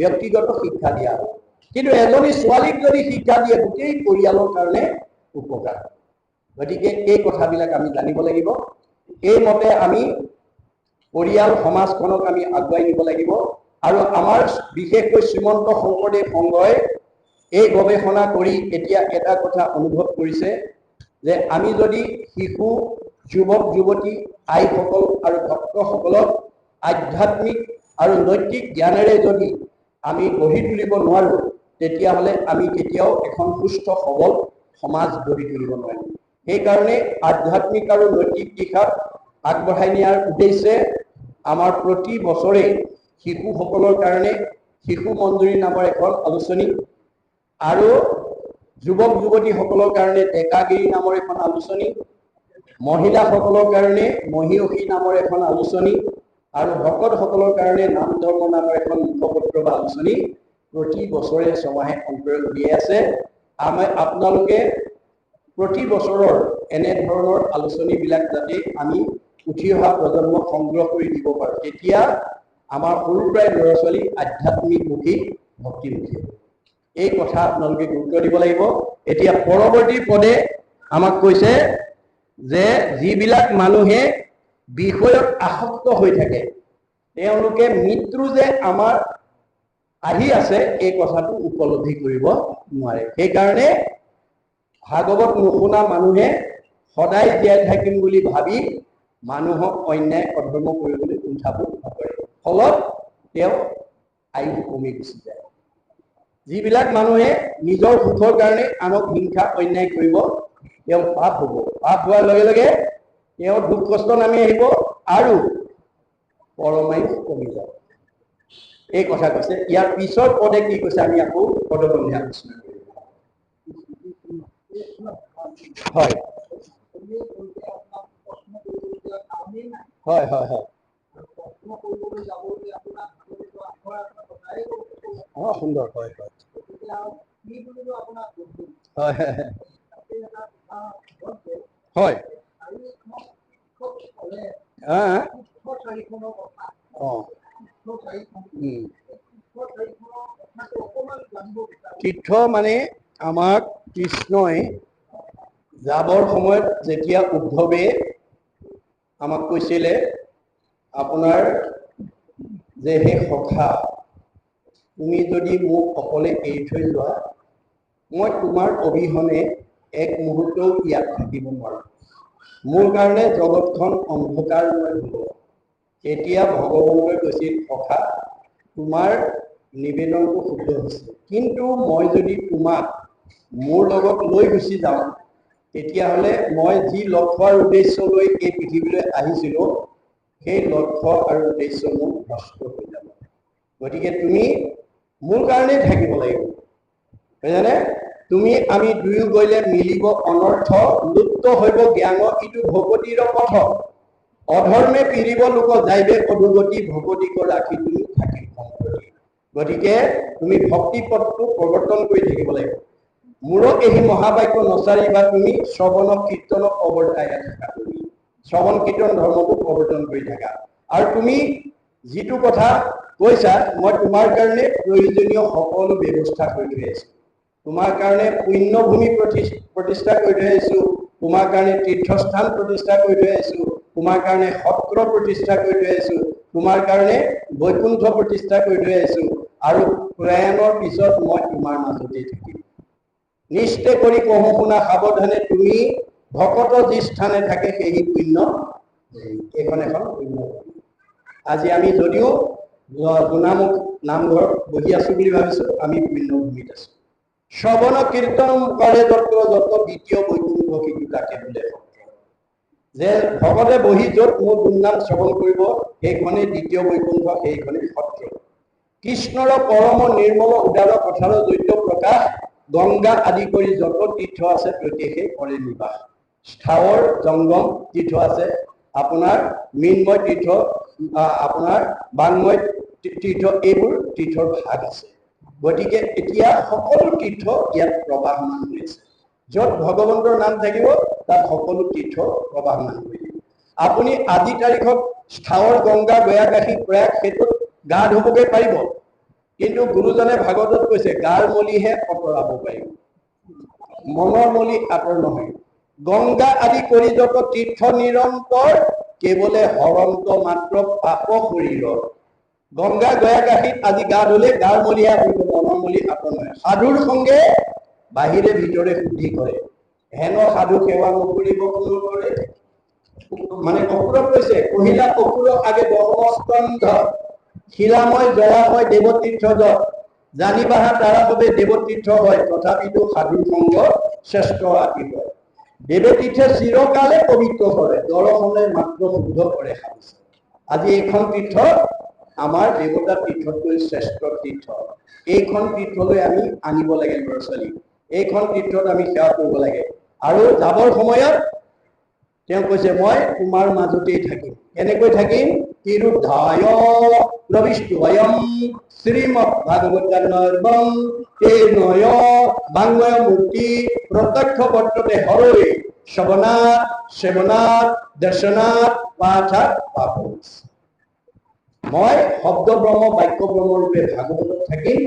ব্যক্তিগত শিক্ষা দিয়া হয়, কিন্তু এজনী ছোৱালীক যদি শিক্ষা দিয়ে, গোটেই পৰিয়ালৰ কাৰণে উপকাৰ। গতিকে এই কথাবিলাক আমি জানিব লাগিব। এই মতে আমি পৰিয়াল সমাজখনক আমি আগুৱাই নিব লাগিব। আৰু আমাৰ বিশেষকৈ শ্ৰীমন্ত শংকৰদেৱ সংঘই এই গৱেষণা কৰি এতিয়া এটা কথা অনুভৱ কৰিছে যে আমি যদি শিশু যুৱক যুৱতী আইসকল আৰু ভক্তসকলক আধ্যাত্মিক আৰু নৈতিক জ্ঞানেৰে যদি আমি গঢ়ি তুলিব নোৱাৰোঁ, তেতিয়াহ'লে আমি কেতিয়াও এখন সুস্থ সবল সমাজ গঢ়ি তুলিব নোৱাৰিম। সেইকাৰণে আধ্যাত্মিক আৰু নৈতিক দিশত আগবঢ়াই নিয়াৰ উদ্দেশ্যে আমাৰ প্ৰতি বছৰে শিশুসকলৰ কাৰণে শিশু মঞ্জুৰি নামৰ এখন আলোচনী আৰু যুৱক যুৱতীসকলৰ কাৰণে ডেকাগিৰি নামৰ এখন আলোচনী, মহিলাসকলৰ কাৰণে মহিয়সী নামৰ এখন আলোচনী আৰু ভকতসকলৰ কাৰণে নাম ধৰ্ম নামৰ এখন মুখপত্ৰ বা আলোচনী প্ৰতি বছৰে ছমাহে অন্তৰে উলিয়াই আছে। আপোনালোকে প্ৰতি বছৰৰ এনেধৰণৰ আলোচনীবিলাক যাতে আমি উঠি অহা প্ৰজন্মক সংগ্ৰহ কৰি দিব পাৰোঁ, তেতিয়া আমাৰ সৰুৰ পৰাই ল'ৰা ছোৱালী আধ্যাত্মিকমুখী ভক্তিমুখী। এই কথা আপোনালোকে গুৰুত্ব দিব লাগিব। এতিয়া পৰৱৰ্তী পদে আমাক কৈছে যে যিবিলাক মানুহে বিষয়ত আসক্ত হৈ থাকে, তেওঁলোকে মৃত্যু যে আমাৰ আহি আছে এই কথাটো উপলব্ধি কৰিব নোৱাৰে। সেইকাৰণে ভাগৱত নুশুনা মানুহে সদায় জীয়াই থাকিম বুলি ভাবি মানুহক অন্যায় অধৰ্ম কৰিবলৈ কুণ্ঠাবোধ নকৰে, ফলত তেওঁ আয়ুস কমি গুচি যায়। যিবিলাক মানুহে নিজৰ সুখৰ কাৰণে আনক হিংসা অন্যায় কৰিব, তেওঁ পাপ হ'ব। পাপ হোৱাৰ লগে লগে তেওঁৰ দুখ কষ্ট নামি আহিব আৰু পৰমায়ুস কমি যাব। এই কথা কৈছে। ইয়াৰ পিছৰ পদে কি কৈছে আমি আকৌ পদবন্ধে আলোচনা কৰিম। হয় হয় হয় হয় সুন্দৰ। হয় হয় হয় হয় অ তীৰ্থ মানে আমাক কৃষ্ণই যাবৰ সময়ত যেতিয়া উদ্ধৱে আমাক কৈছিলে আপোনাৰ যে হে সখা তুমি যদি মোক অকলে এৰি থৈ যোৱা মই তোমাৰ অবিহনে এক মুহূৰ্তও ইয়াত থাকিব নোৱাৰো মোৰ কাৰণে জগতখন অন্ধকাৰময় হ'ব এতিয়া ভগৱন্তই কৈছিল সখা তোমাৰ নিবেদনটো শুদ্ধ হৈছে কিন্তু মই যদি তোমাক মোৰ লগত লৈ গুচি যাওঁ তেতিয়াহ'লে মই যি লক্ষ্য আৰু উদ্দেশ্য লৈ এই পৃথিৱীলৈ আহিছিলো সেই লক্ষ্য আৰু উদ্দেশ্য মোৰ নষ্ট হৈ যাব গতিকে তুমি মোৰ কাৰণেই থাকিব লাগিব বুজানে তুমি আমি দুয়ো গ'লে মিলিব অনৰ্থ লুপ্ত হৈব জ্ঞান ইটো ভগৱতীৰ পথ অধৰ্মে পীড়িব লোক যাইবে অধুগতি ভগৱতীক ৰাখি তুমি থাকি সম্প্ৰতি গতিকে তুমি ভক্তি পথটো প্ৰৱৰ্তন কৰি থাকিব লাগিব মূৰত এই মহাবাক্য নচাৰিবা তুমি শ্ৰৱণ কীৰ্তনক অৱৰ্তাই থাকা তুমি শ্ৰৱণ কীৰ্তন ধৰ্মটো প্ৰৱৰ্তন কৰি থাকা আৰু তুমি যিটো কথা কৈছা মই তোমাৰ কাৰণে প্ৰয়োজনীয় সকলো ব্যৱস্থা কৰি থৈ আছো তোমাৰ কাৰণে পুণ্যভূমি প্ৰতিষ্ঠা কৰি থৈ আহিছো তোমাৰ কাৰণে তীৰ্থস্থান প্ৰতিষ্ঠা কৰি থৈ আহিছো তোমাৰ কাৰণে সত্ৰ প্ৰতিষ্ঠা কৰি থৈ আহিছো তোমাৰ কাৰণে বৈকুণ্ঠ প্ৰতিষ্ঠা কৰি থৈ আহিছো আৰু প্ৰয়াণৰ পিছত মই তোমাৰ মাজতে থাকিম নিশ্চয় কৰি কহো শুনা সাৱধানে তুমি ভকত যি স্থানে থাকে সেই পুণ্য এইখন এখন পুণ্য আজি আমি যদিও গুণামুখ নামঘৰত বহি আছো বুলি ভাবিছো আমি পুণ্যভূমিত আছো শ্ৰৱণ কীৰ্তন কৰে যত দ্বিতীয় বৈকুণ্ঠ সিটো তাকে বোলে যে ভকতে বহি য'ত মোৰ গুণনাম শ্ৰৱণ কৰিব সেইখনেই দ্বিতীয় বৈকুণ্ঠ সেইখনেই সত্ৰ কৃষ্ণৰ পৰম নিৰ্মল উদাৰ কথাৰ দ্বৈত প্ৰকাশ গংগা আদি কৰি যত তীৰ্থ আছে প্ৰত্যেকে কৰে নিবাস স্থাৱৰ জংগম তীৰ্থ আছে আপোনাৰ মৃন্ময় তীৰ্থ আপোনাৰ বাংময় তীৰ্থ এইবোৰ তীৰ্থৰ ভাগ আছে গতিকে এতিয়া সকলো তীৰ্থ ইয়াত প্ৰবাহমান হৈ আছে য'ত ভগৱন্তৰ নাম থাকিব তাত সকলো তীৰ্থ প্ৰবাহমান হৈ থাকিব আপুনি আজি তাৰিখত স্থাৱৰ গংগা গয়াকাশী প্ৰয়াগ সেইটোত গা ধুবগৈ পাৰিব কিন্তু গুৰুজনে ভাগৱতত কৈছে গাৰ মলিহে আঁতৰাব পাৰিব মনৰ মলি আঁতৰ নহয় গংগা আদি কৰি যত তীৰ্থ নিৰন্তৰ কেৱলে হৰন্ত মাত্ৰ পাপ শৰীৰৰ গংগা গয়াকাশীত আজি গা ধুলে গাৰ মলিহে আঁতৰিব মনৰ মলি আঁতৰ নহয় সাধুৰ সংগে বাহিৰে ভিতৰে শুদ্ধি কৰে হেন সাধু সেৱা নকৰিব কোনো কৰে মানে অসুৰক কৈছে কহিলা অসুৰক আগে ব্ৰহ্মস্কন্ধ শিলাময় জলাময় দেৱতীৰ্থ যত জানিবাহা তাৰা বাবে দেৱতীৰ্থ হয় তথাপিতো সাধু সংগ শ্ৰেষ্ঠ আতি হয় দেৱতীৰ্থে চিৰকালে পবিত্ৰ কৰে দৰ্শনে মাত্ৰ শুদ্ধ কৰে আজি এইখন তীৰ্থ আমাৰ দেৱতা তীৰ্থতকৈ শ্ৰেষ্ঠ তীৰ্থ এইখন তীৰ্থলৈ আমি আনিব লাগে ল'ৰা ছোৱালী এইখন তীৰ্থত আমি সেৱা কৰিব লাগে আৰু যাবৰ সময়ত তেওঁ কৈছে মই তোমাৰ মাজতেই থাকিম কেনেকৈ থাকিম তিৰুধায় প্ৰবিষ্টুভয়ম শ্ৰীমদ ভাগৱতম তেনয় বাংময় মূৰ্তি প্ৰত্যক্ষ বৰ্ততে হৰৈ শ্ৰৱণাৎ সেৱনাৎ দৰ্শনাৎ পাঠাৎ পাপস মই শব্দ ব্ৰহ্ম বাক্য ব্ৰহ্ম ৰূপে ভাগৱতত থাকিম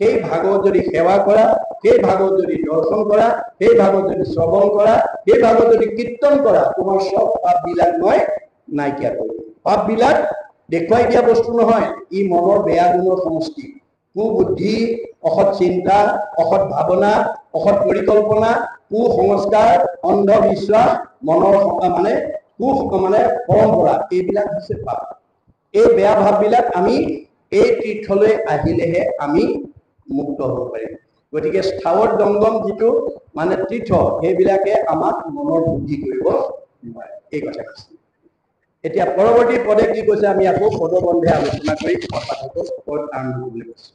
সেই ভাগৱত যদি সেৱা কৰা সেই ভাগৱত যদি দৰ্শন কৰা সেই ভাগৱত যদি শ্ৰৱণ কৰা সেই ভাগৱত যদি কীৰ্তন কৰা তোমাৰ সব পাপবিলাক মই নাইকিয়া কৰিম পাপবিলাক দেখুৱাই দিয়া বস্তু নহয় ই মনৰ বেয়া গুণৰ সমষ্টি কুবুদ্ধি অসৎ চিন্তা অসৎ ভাৱনা অসৎ পৰিকল্পনা কুসংস্কাৰ অন্ধবিশ্বাস মনৰ মানে পৰম্পৰা এইবিলাক হৈছে পাপ এই বেয়া ভাববিলাক আমি এই তীৰ্থলৈ আহিলেহে আমি মুক্ত হ'ব পাৰিম গতিকে স্থাৱৰ জংগম যিটো মানে তীৰ্থ সেইবিলাকে আমাক মনৰ বুদ্ধি কৰিব নোৱাৰে এই কথা কৈছে এতিয়া পৰৱৰ্তী পদে কি কৈছে আমি আকৌ পদবন্ধে আলোচনা কৰি কথাটো পদ আৰম্ভ কৰিবলৈ কৈছো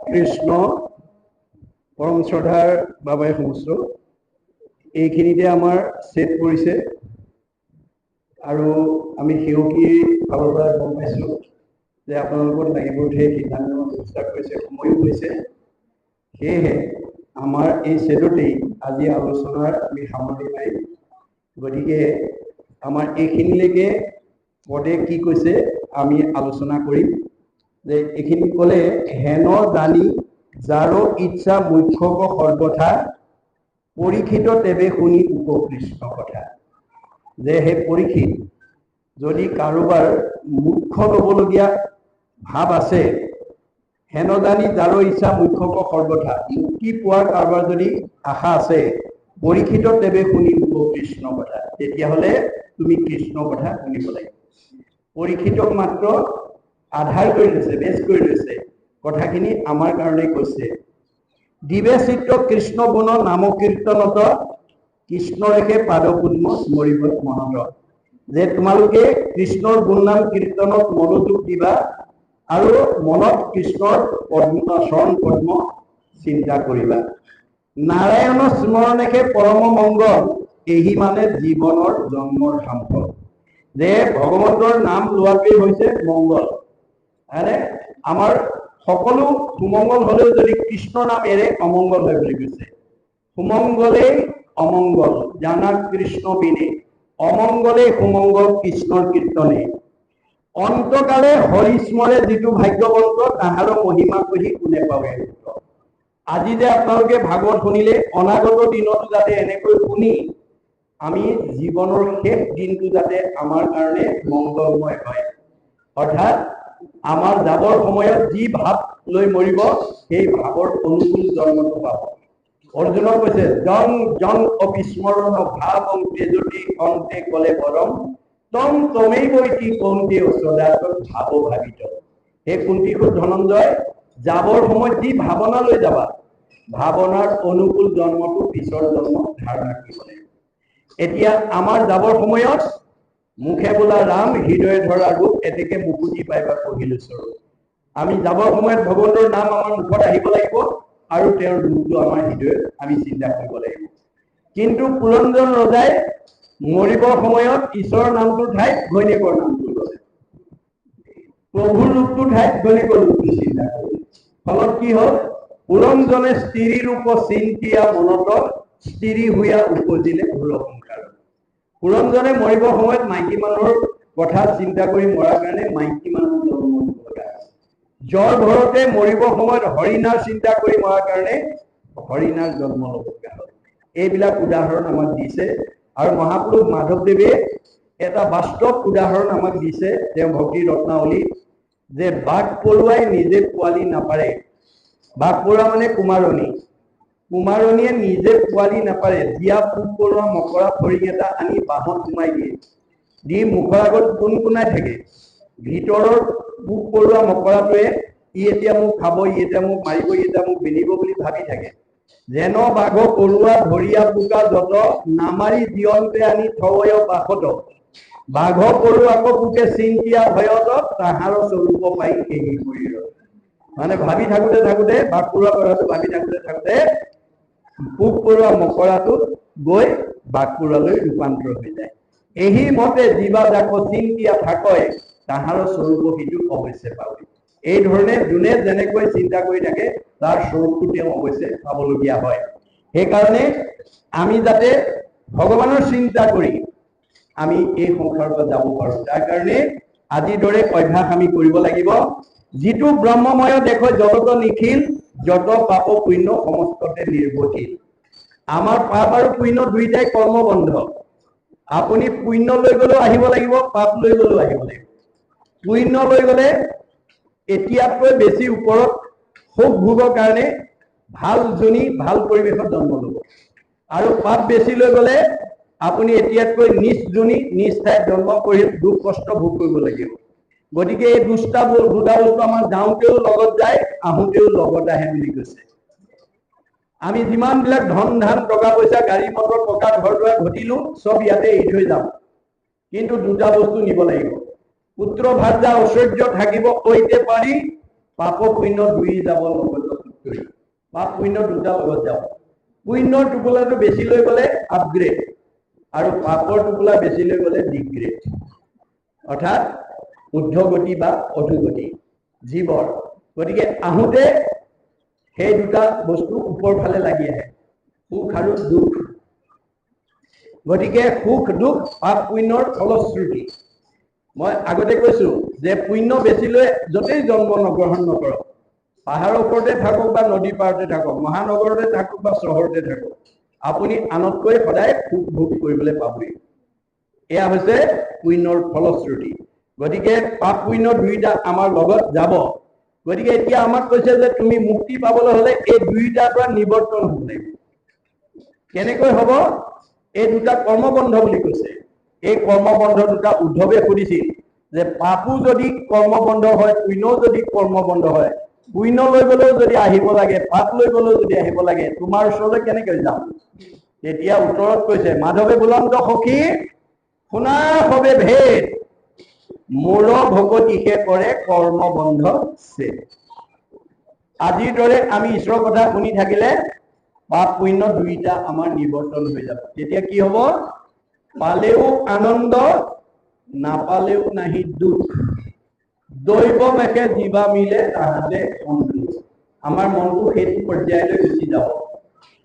কৃষ্ণ পৰম শ্ৰদ্ধাৰ বাবাই সমস্ত এইখিনিতে আমাৰ ছেট কৰিছে আৰু আমি সেৱকীৰ ফালৰ পৰা গম পাইছোঁ যে আপোনালোকৰ লাগিব উঠে সিদ্ধান্ত ব্যৱস্থা কৰিছে সময়ো হৈছে সেয়েহে আমাৰ এই ছেটতেই আজি আলোচনাৰ আমি সামৰণি মাৰিম গতিকে আমাৰ এইখিনিলৈকে পদে কি কৈছে আমি আলোচনা কৰিম যে এইখিনি ক'লে হেন দানী যাৰো ইচ্ছা মুখ্যক সৰ্বথা পৰীক্ষিত তেবে শুনি উপকৃষ্ট কথা যে সেই পৰীক্ষিত যদি কাৰোবাৰ মুখ্য ল'বলগীয়া ভাৱ আছে হেন দানী যাৰো ইচ্ছা মুখ্যক সৰ্বথা মুক্তি পোৱাৰ কাৰোবাৰ যদি আশা আছে পৰীক্ষিত তেবে শুনি উপকৃষ্ণ কথা তেতিয়াহ'লে তুমি কৃষ্ণ কথা শুনিব লাগিব পৰীক্ষিতক মাত্ৰ আধাৰ কৰি লৈছে বেছ কৰি লৈছে কথাখিনি আমাৰ কাৰণে কৈছে দিবে চিত্ৰ কৃষ্ণ গুণ নাম কীৰ্তনত কৃষ্ণৰেখে পাদপদ্ম স্মৰিব মনত যে তোমালোকে কৃষ্ণৰ গুণ নাম কীৰ্তনত মনোযোগ দিবা আৰু মনত কৃষ্ণৰ পদ্ম চৰণ পদ্ম চিন্তা কৰিবা নাৰায়ণ স্মৰণেখে পৰম মংগল এই মানে জীৱনৰ জন্মৰ সম্ভৱ যে ভগৱন্তৰ নাম লোৱাটোৱেই হৈছে মংগল আৰে আমাৰ সকলো সুমংগল হলেও যদি কৃষ্ণ নাম এৰে অমংগল হয় বুলি কৈছে সুমংগলেই অমংগল জানা কৃষ্ণ বিনে অমংগলে সুমংগল কৃষ্ণৰ কীৰ্তনে অন্তকালে হৰিস্মৰে যিটো ভাগ্যৱন্ত তাহাৰো মহিমা কৰি কোনে পাবে আজি যে আপোনালোকে ভাগৱত শুনিলে অনাগত দিনতো যাতে এনেকৈ শুনি আমি জীৱনৰ শেষ দিনটো যাতে আমাৰ কাৰণে মংগলময় হয় অৰ্থাৎ আমাৰ যাবৰ সময়ত যি ভাৱ লৈ মৰিব সেই ভাৱৰ অনুকূল জন্মটো পাব অৰ্জুনক কৈছে জন জন অবিস্মৰণ ভাৱ তেজতি অন্তে কলে পৰম তম তমেইবৈতি কৌন্তেয় সদাতত ভাব ভাবিত। হে কুন্তীসুত ধনঞ্জয়, যাবৰ সময়ত যি ভাৱনা লৈ যাবা, ভাৱনাৰ অনুকূল জন্মটো পিছৰ জন্ম ধাৰণা কৰিব লাগিব। এতিয়া আমাৰ যাবৰ সময়ত মুখে বোলা ৰাম, হৃদয়ে ধৰা ৰূপ, এতেকে মুকুতি পাইবা কহিলো স্বৰূপ। আমি যাবৰ সময়ত ভগৱন্তৰ নাম আমাৰ মুখত আহিব লাগিব আৰু তেওঁৰ ৰূপটো আমাৰ হৃদয়ত আমি চিন্তা কৰিব লাগিব। কিন্তু পুৰঞ্জন ৰজাই মৰিবৰ সময়ত ঈশ্বৰৰ নামটোৰ ঠাইত ঘৈণীয়েকৰ নামটো ল'লে, প্ৰভুৰ ৰূপটোৰ ঠাইত ঘৈণীয়েকৰ ৰূপটো চিন্তা কৰিলে। ফলত কি হ'ল, পুৰঞ্জনে স্ত্ৰী ৰূপ চিন্তিয়া মনত, স্ত্ৰী হুয়া উপজিলে ঘোৰ সংসাৰ। পুৰঞ্জনে মৰিবৰ সময়ত মাইকী মানুহৰ কথা চিন্তা কৰি মৰাৰ কাৰণে মাইকী মানুহ জন্ম হ'ব লগা হৈছে। জ্বৰ ঘৰতে মৰিবৰ সময়ত হৰিণাৰ চিন্তা কৰি মৰাৰ কাৰণে হৰিণাৰ জন্ম ল'ব লগা হ'ল। এইবিলাক উদাহৰণ আমাক দিছে আৰু মহাপুৰুষ মাধৱদেৱে এটা বাস্তৱ উদাহৰণ আমাক দিছে তেওঁ ভক্তি ৰত্নাৱলী, যে বাঘ পৰুৱাই নিজে পোৱালি নাপাৰে। বাঘ পৰুৱা মানে কুমাৰণী, কুমাৰণীয়ে নিজে পোৱালি নাপাৰে। জীয়া পোক পৰুৱা মকৰা ফৰিং এটা আনি বাঁহত সোমাই দিয়ে, দি মুখৰ আগত কোনকুনাই থাকে। ভিতৰৰ পোক পৰুৱা মকৰাটোৱে ই এতিয়া মোক খাব, ই এতিয়া মোক মাৰিব, ই এতিয়া মোক বিনিব বুলি ভাবি থাকে। যেন বাঘ পৰুৱা ধৰিয়া পোকা যত, নামাৰি দিয়ন্তে আনি থয় বাসত। বাঘ পৰুৱাক পোকে চিন্তিয়া ভয়ত, তাহাৰ স্বৰূপ পাই সেই শৰীৰ। মানে ভাবি থাকোতে থাকোতে বাঘ পৰুৱা কথাটো ভাবি থাকোতে থাকোতে পোক পৰুৱা মকৰাটো গৈ বাঘ পৰুৱালৈ ৰূপান্তৰ হৈ যায়। এই মতে জীৱা যাক চিন্তিয়া থাকয়, তাহাৰ স্বৰূপ সিটো অৱশ্যে পাবই। এই ধৰণে যোনে যেনেকৈ চিন্তা কৰি থাকে তাৰ স্বৰূপটো তেওঁ অৱশ্যে পাবলগীয়া হয়। সেইকাৰণে আমি যাতে ভগৱানৰ চিন্তা কৰি আমি এই সংসাৰৰ পৰা যাব পাৰোঁ, তাৰ কাৰণে আজিৰ দৰে অভ্যাস আমি কৰিব লাগিব। যিটো ব্ৰহ্মময় দেশ জগত নিখিল, যত পাপ পুণ্য সমস্ততে নিৰ্ভৰশীল। আমাৰ পাপ আৰু পুণ্য দুইটাই কৰ্মবন্ধ। আপুনি পুণ্য লৈ গলেও আহিব লাগিব, পাপ লৈ গলেও আহিব লাগিব। পুণ্য লৈ গলে এতিয়াতকৈ বেছি ওপৰত সুখ ভোগৰ কাৰণে ভাল জনী ভাল পৰিৱেশত জন্ম ল'ব, আৰু পাপ বেছি লৈ গলে আপুনি এতিয়াতকৈ নিজ জনী নিজ ঠাইত জন্ম কৰি দুখ কষ্ট ভোগ কৰিব লাগিব। গতিকে এই দুটা বস্তু আমাৰ যাওঁতেও লগত যায়, আহোঁতেও লগত আহে বুলি কৈছে। আমি যিমান বিলাক ধন ধান টকা পইচা গাড়ী মটৰ টকা ঘৰ দুৱাৰ ঘটিলো চব ইয়াতে এৰি থৈ যাম, কিন্তু দুটা বস্তু নিব লাগিব। পুত্ৰ ভাৰ্যা ঐশ্বৰ্য থাকিব কৈতে পাৰি, পাপ পুণ্য দুই যাব লগত ধৰি। পাপ পুণ্য দুটা লগত যাব। পুণ্যৰ টোপোলাটো বেছি লৈ গলে আপগ্ৰেড, আৰু পাপৰ টোপোলা বেছি লৈ গলে ডিগ্ৰেড, অৰ্থাৎ ঊৰ্ধ্বগতি বা অধোগতি জীৱৰ। গতিকে আহোঁতে সেই দুটা বস্তু ওপৰ ফালে লাগি আহে, সুখ আৰু দুখ। গতিকে সুখ দুখ পাপ পুণ্যৰ ফলশ্ৰুতি। মই আগতে কৈছো যে পুণ্য বেছি লৈ যতেই জন্ম গ্ৰহণ নকৰক, পাহাৰৰ ওপৰতে থাকক বা নদী পাৰতে থাকক, মহানগৰতে থাকক বা চহৰতে থাকক, আপুনি আনতকৈ সদায় সুখ ভোগ কৰিবলৈ পাবই। এয়া হৈছে পুণ্যৰ ফলশ্ৰুতি। গতিকে পাপ পুণ্য দুইটা আমাৰ লগত যাব। গতিকে এতিয়া আমাক কৈছে যে তুমি মুক্তি পাবলৈ হলে এই দুইটাৰ পৰা নিবৰ্তন হ'ব লাগিব। কেনেকৈ হ'ব? এই দুটা কৰ্মবন্ধ বুলি কৈছে। এই কৰ্মবন্ধ দুটা উদ্ধৱে সুধিছিল যে পাপো যদি কৰ্মবন্ধ হয়, পুণ্যও যদি কৰ্মবন্ধ হয়, পুণ্য লৈ গলেও যদি আহিব লাগে, পাপ লৈ গলেও যদি আহিব লাগে, তোমাৰ ওচৰলৈ কেনেকৈ যাম? তেতিয়া উত্তৰত কৈছে, মাধৱে বুলন্ত সখী শুনা হবে ভেদ, মোৰ ভকতিকে কৰে কৰ্মবন্ধ ছেদ। আজিৰ দৰে আমি ঈশ্বৰৰ কথা শুনি থাকিলে পাপ পুণ্য দুইটা আমাৰ নিবৰ্তন হৈ যাব। তেতিয়া কি হব? পালেও আনন্দ, নাপালেও নাহি দুখ, দৈৱ মেকে জীৱা মিলে তাহাতে সন্তোষ। আমাৰ মনটো সেইটো পৰ্যায়লৈ গুচি যাব।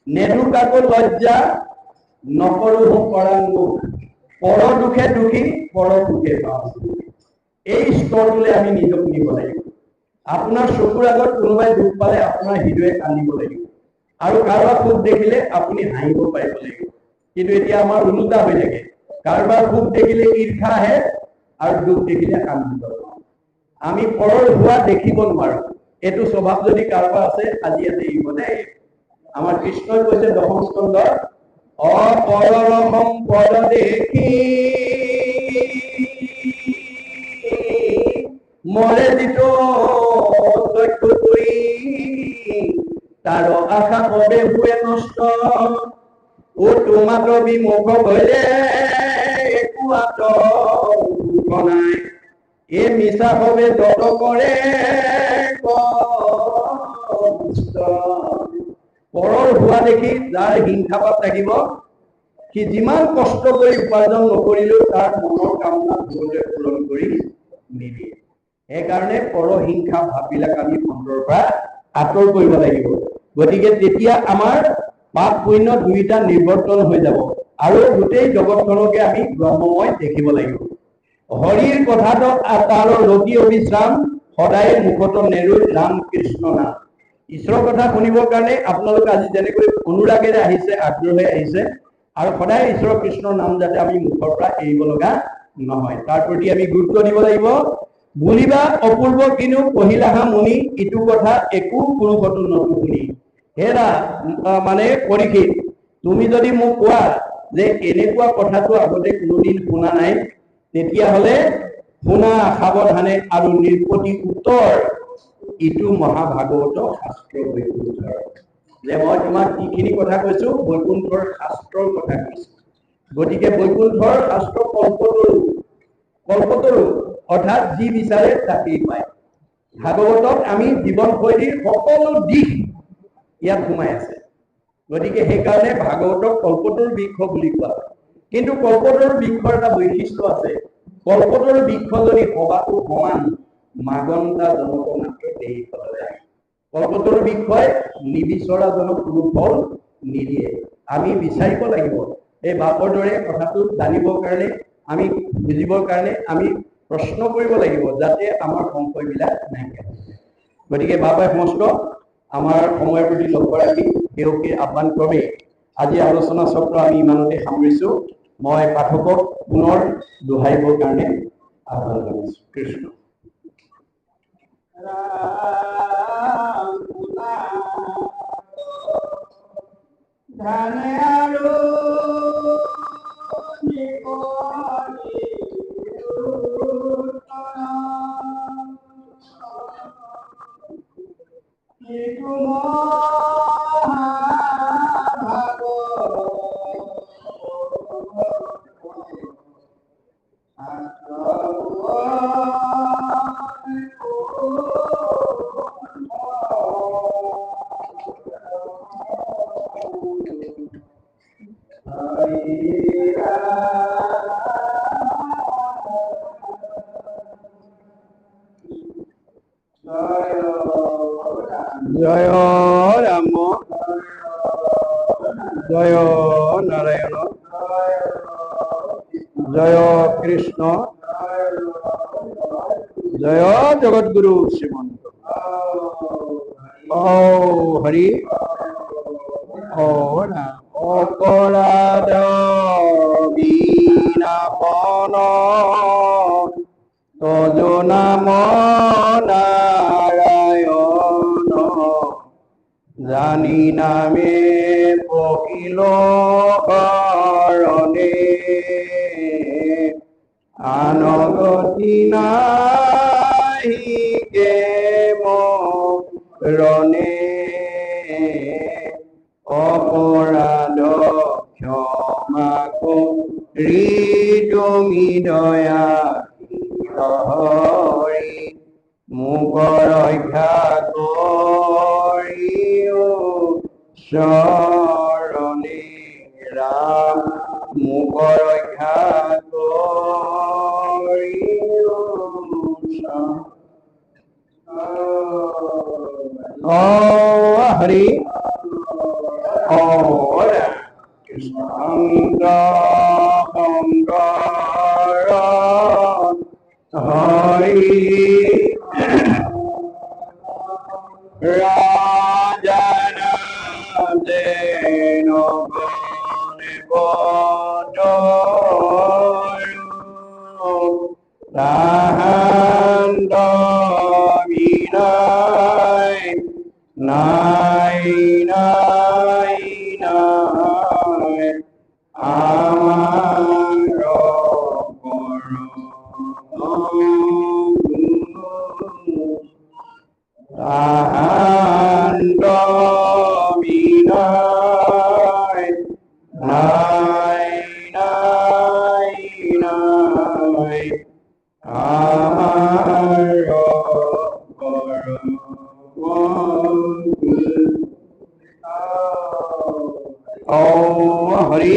নেদু কাকো লজ্জা, নকৰো কৰাং মুখ, পৰ দুখে দুখী, পৰ সুখে পাওঁ। এই স্তৰলৈ আমি নিজক নিব লাগিব। আপোনাৰ চকুৰ আগত কোনোবাই দুখ পালে আপোনাৰ হৃদয়ে কান্দিব লাগিব, আৰু কাৰোবাৰ সুখ দেখিলে আপুনি হাঁহিব পাৰিব লাগিব। কিন্তু এতিয়া আমাৰ ওলোটা হৈ থাকে, কাৰোবাৰ সুখ দেখিলে ঈৰ্ষা আহে আৰু দুখ দেখিলে আনন্দ। আমি পৰৰ হোৱা দেখিব নোৱাৰো। এইটো স্বভাৱ যদি কাৰোবাৰ আছে আজি ইয়াতে এৰিব দেই। আমাৰ কৃষ্ণই কৈছে দশম স্কন্ধত, অপৰৰ সম্পদ দেখি আশা কবে হুয়ে নষ্ট ও তোমার বিমুখ হইলে একু আতর নাই এ মিছা হবে যত করে পৰৰ হোৱা দেখি যাৰ হিংসা ভাৱ থাকিব সি যিমান কষ্ট কৰি উপাৰ্জন নকৰিলেও তাৰ মনৰ কামনা ভগৱানে পূৰণ কৰি নিদিয়ে। সেইকাৰণে পৰহিংসা ভাৱবিলাক আমি অন্তৰৰ পৰা আঁতৰ কৰিব লাগিব। গতিকে তেতিয়া আমাৰ পাপ পুণ্য দুইটা নিৰ্বৰ্তন হৈ যাব আৰু গোটেই জগতখনকে আমি ব্ৰহ্মময় দেখিব লাগিব। হৰিৰ কথাটো তালৰ ৰতি অবিশ্ৰাম সদায় মুখত নেৰুই ৰাম কৃষ্ণ নাম। ঈশ্বৰৰ কথা শুনিবৰ কাৰণে আপোনালোকে আজি যেনেকৈ অনুৰাগেৰে আহিছে, আগ্ৰহে আহিছে, আৰু সদায় ঈশ্বৰ কৃষ্ণৰ নাম যাতে আমি মুখৰ পৰা এৰিব লগা নহয়, তাৰ প্ৰতি আমি গুৰুত্ব দিব লাগিব। বুলিবা অপূৰ্ব কিনো কহিলাহা মুনি, ইটো কথা একো পুৰুষতো নুশুনি। হেৰা মানে পৰীক্ষিত, তুমি যদি মোক কোৱা যে এনেকুৱা কথাটো আগতে কোনোদিন শুনা নাই, তেতিয়াহ'লে শুনা সাৱধানে আৰু নিৰ্পতি উত্তৰ, ইটো মহাভাগৱত শাস্ত্ৰ বৈকুণ্ঠৰ। যে মই তোমাক যিখিনি কথা কৈছো বৈকুণ্ঠৰ শাস্ত্ৰৰ কথা কৈছো। গতিকে বৈকুণ্ঠৰ শাস্ত্ৰ কল্পতৰু অৰ্থাৎ যি বিচাৰে তাকেই পায়। ভাগৱতত আমি জীৱনশৈলীৰ সকলো দিশ ইয়াত সোমাই আছে। গতিকে সেইকাৰণে ভাগৱতক কল্পতৰু বৃক্ষ বুলি কোৱা হয়। কিন্তু কল্পতৰু বৃক্ষৰ এটা বৈশিষ্ট্য আছে, কল্পতৰু বৃক্ষ যদি সবাতো সমান মাগন্তা জনক মাত্ৰ দেহি ফল যায়। কল্পতৰু বৃক্ষই নিবিচৰাজনক কোনো ফল নিদিয়ে। আমি বিচাৰিব লাগিব। এই বাপৰ দৰে কথাটো জানিবৰ কাৰণে, আমি বুজিবৰ কাৰণে আমি প্ৰশ্ন কৰিব লাগিব, যাতে আমাৰ সংশয়বিলাক নাইকিয়া হৈ যায়। গতিকে বাবাই সমস্ত আমাৰ সময়ৰ প্ৰতি লক্ষ্য ৰাখি তেওঁকে আহ্বান ক্ৰমে আজি আলোচনা চক্ৰ আমি ইমানতে সামৰিছো। মই পাঠকক পুনৰ দোহাৰিবৰ কাৰণে আহ্বান জনাইছো। কৃষ্ণ জয় রাম, জয় নারায়ণ, জয় কৃষ্ণ, জয় জগৎগুরু শ্রীমন্ত। ও হরি ও রাম। অপরাধ বিনাপন তজ নাম নারায়ণ, জানি নামে পকিল করণে, আনগতি নাহি কে মরণে, অপরাধ ক্ষমা করি তুমি দয়া হৰি, মোক ৰক্ষা কৰি শৰণে ৰাম, মোক ৰক্ষা কৰি হৰি কৃষ্ণ হৰি ৰাজন দেন তাহান্ত বিনাই নাই নাই নাই আমাৰ তাহান্ত নাই নাই নাই আমাৰ হৰি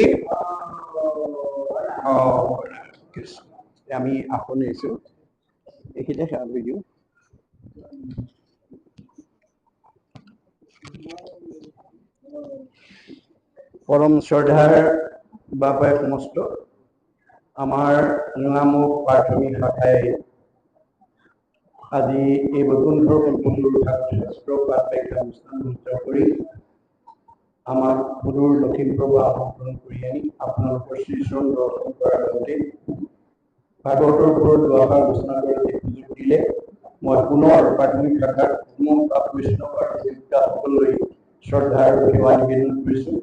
আমি আসন এৰিছো এইখিনিতে সেৱা কৰি দিওঁ পৰম শ্ৰদ্ধাৰ বাপাই সমস্ত আমাৰ নামুক প্ৰাথমিক শাখাই আজি এই বৈকুণ্ঠৰ শাস্ত্ৰ পাঠ ব্যাখ্যা অনুষ্ঠান কৰি আমাক সুদূৰ লখিমপুৰৰ আমন্ত্ৰণ কৰি আনি আপোনালোকৰ শ্ৰীচৰণ দৰ্শন কৰাৰ লগতে ভাগৱতৰ ওপৰত দুআষাৰ আলোচনা কৰাৰ সুযোগ দিলে মই পুনৰ প্ৰাথমিক শাখাৰ সমস্ত বৈষ্ণৱ আৰু দেৱতাসকললৈ শ্ৰদ্ধা আৰু সেৱা নিবেদন কৰিছোঁ।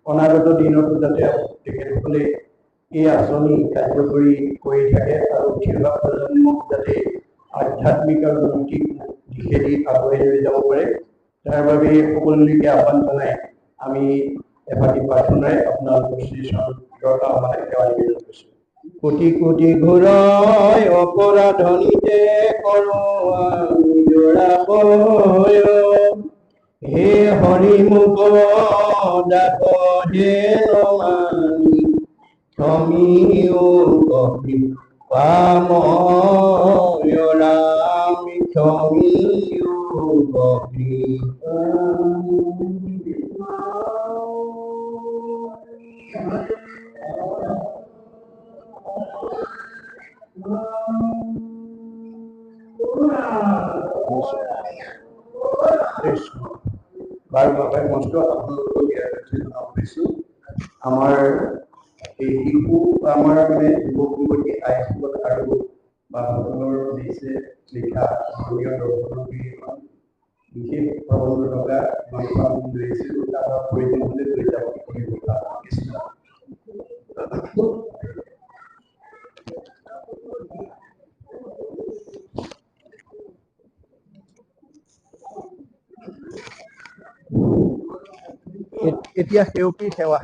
অনাগত দিনতো যাতে তেখেতসকলে এই আঁচনি কাৰ্যকৰী কৰি থাকে আৰু উঠি অহা প্ৰজন্মক যাতে আধ্যাত্মিক আৰু নৈতিক দিশেদি আগুৱাই লৈ যাব পাৰে তাৰ বাবে সকলোকে আহ্বান জনাই আমি এফাকি প্ৰাৰ্থনাৰে আপোনালোকৰ শ্ৰীচৰণত আমাক সেৱা নিবেদন কৰিছোঁ। কোটি কোটি ঘূৰাই অপৰাধনীতে কৰো আমি জোৰা হে হৰি মুখ ডাক হে নমানি ক্ষমিও কপি পাময় ৰাম ক্ষমিও কপি বাৰু বাবাই মস্ত আপোনালোকক আমাৰ এই শিশু আমাৰ মানে যুৱক যুৱতী হাইস্কুলত আৰু বাসকলৰ দিছে লিখা ধৰ্মীয় দৰ্শনৰ বিশেষ প্ৰবন্ধ থকা লৈছিলোঁ তাৰ প্ৰয়োজনতে লৈ যাব কৃষ্ণ এতিয়া সেউকী সেৱা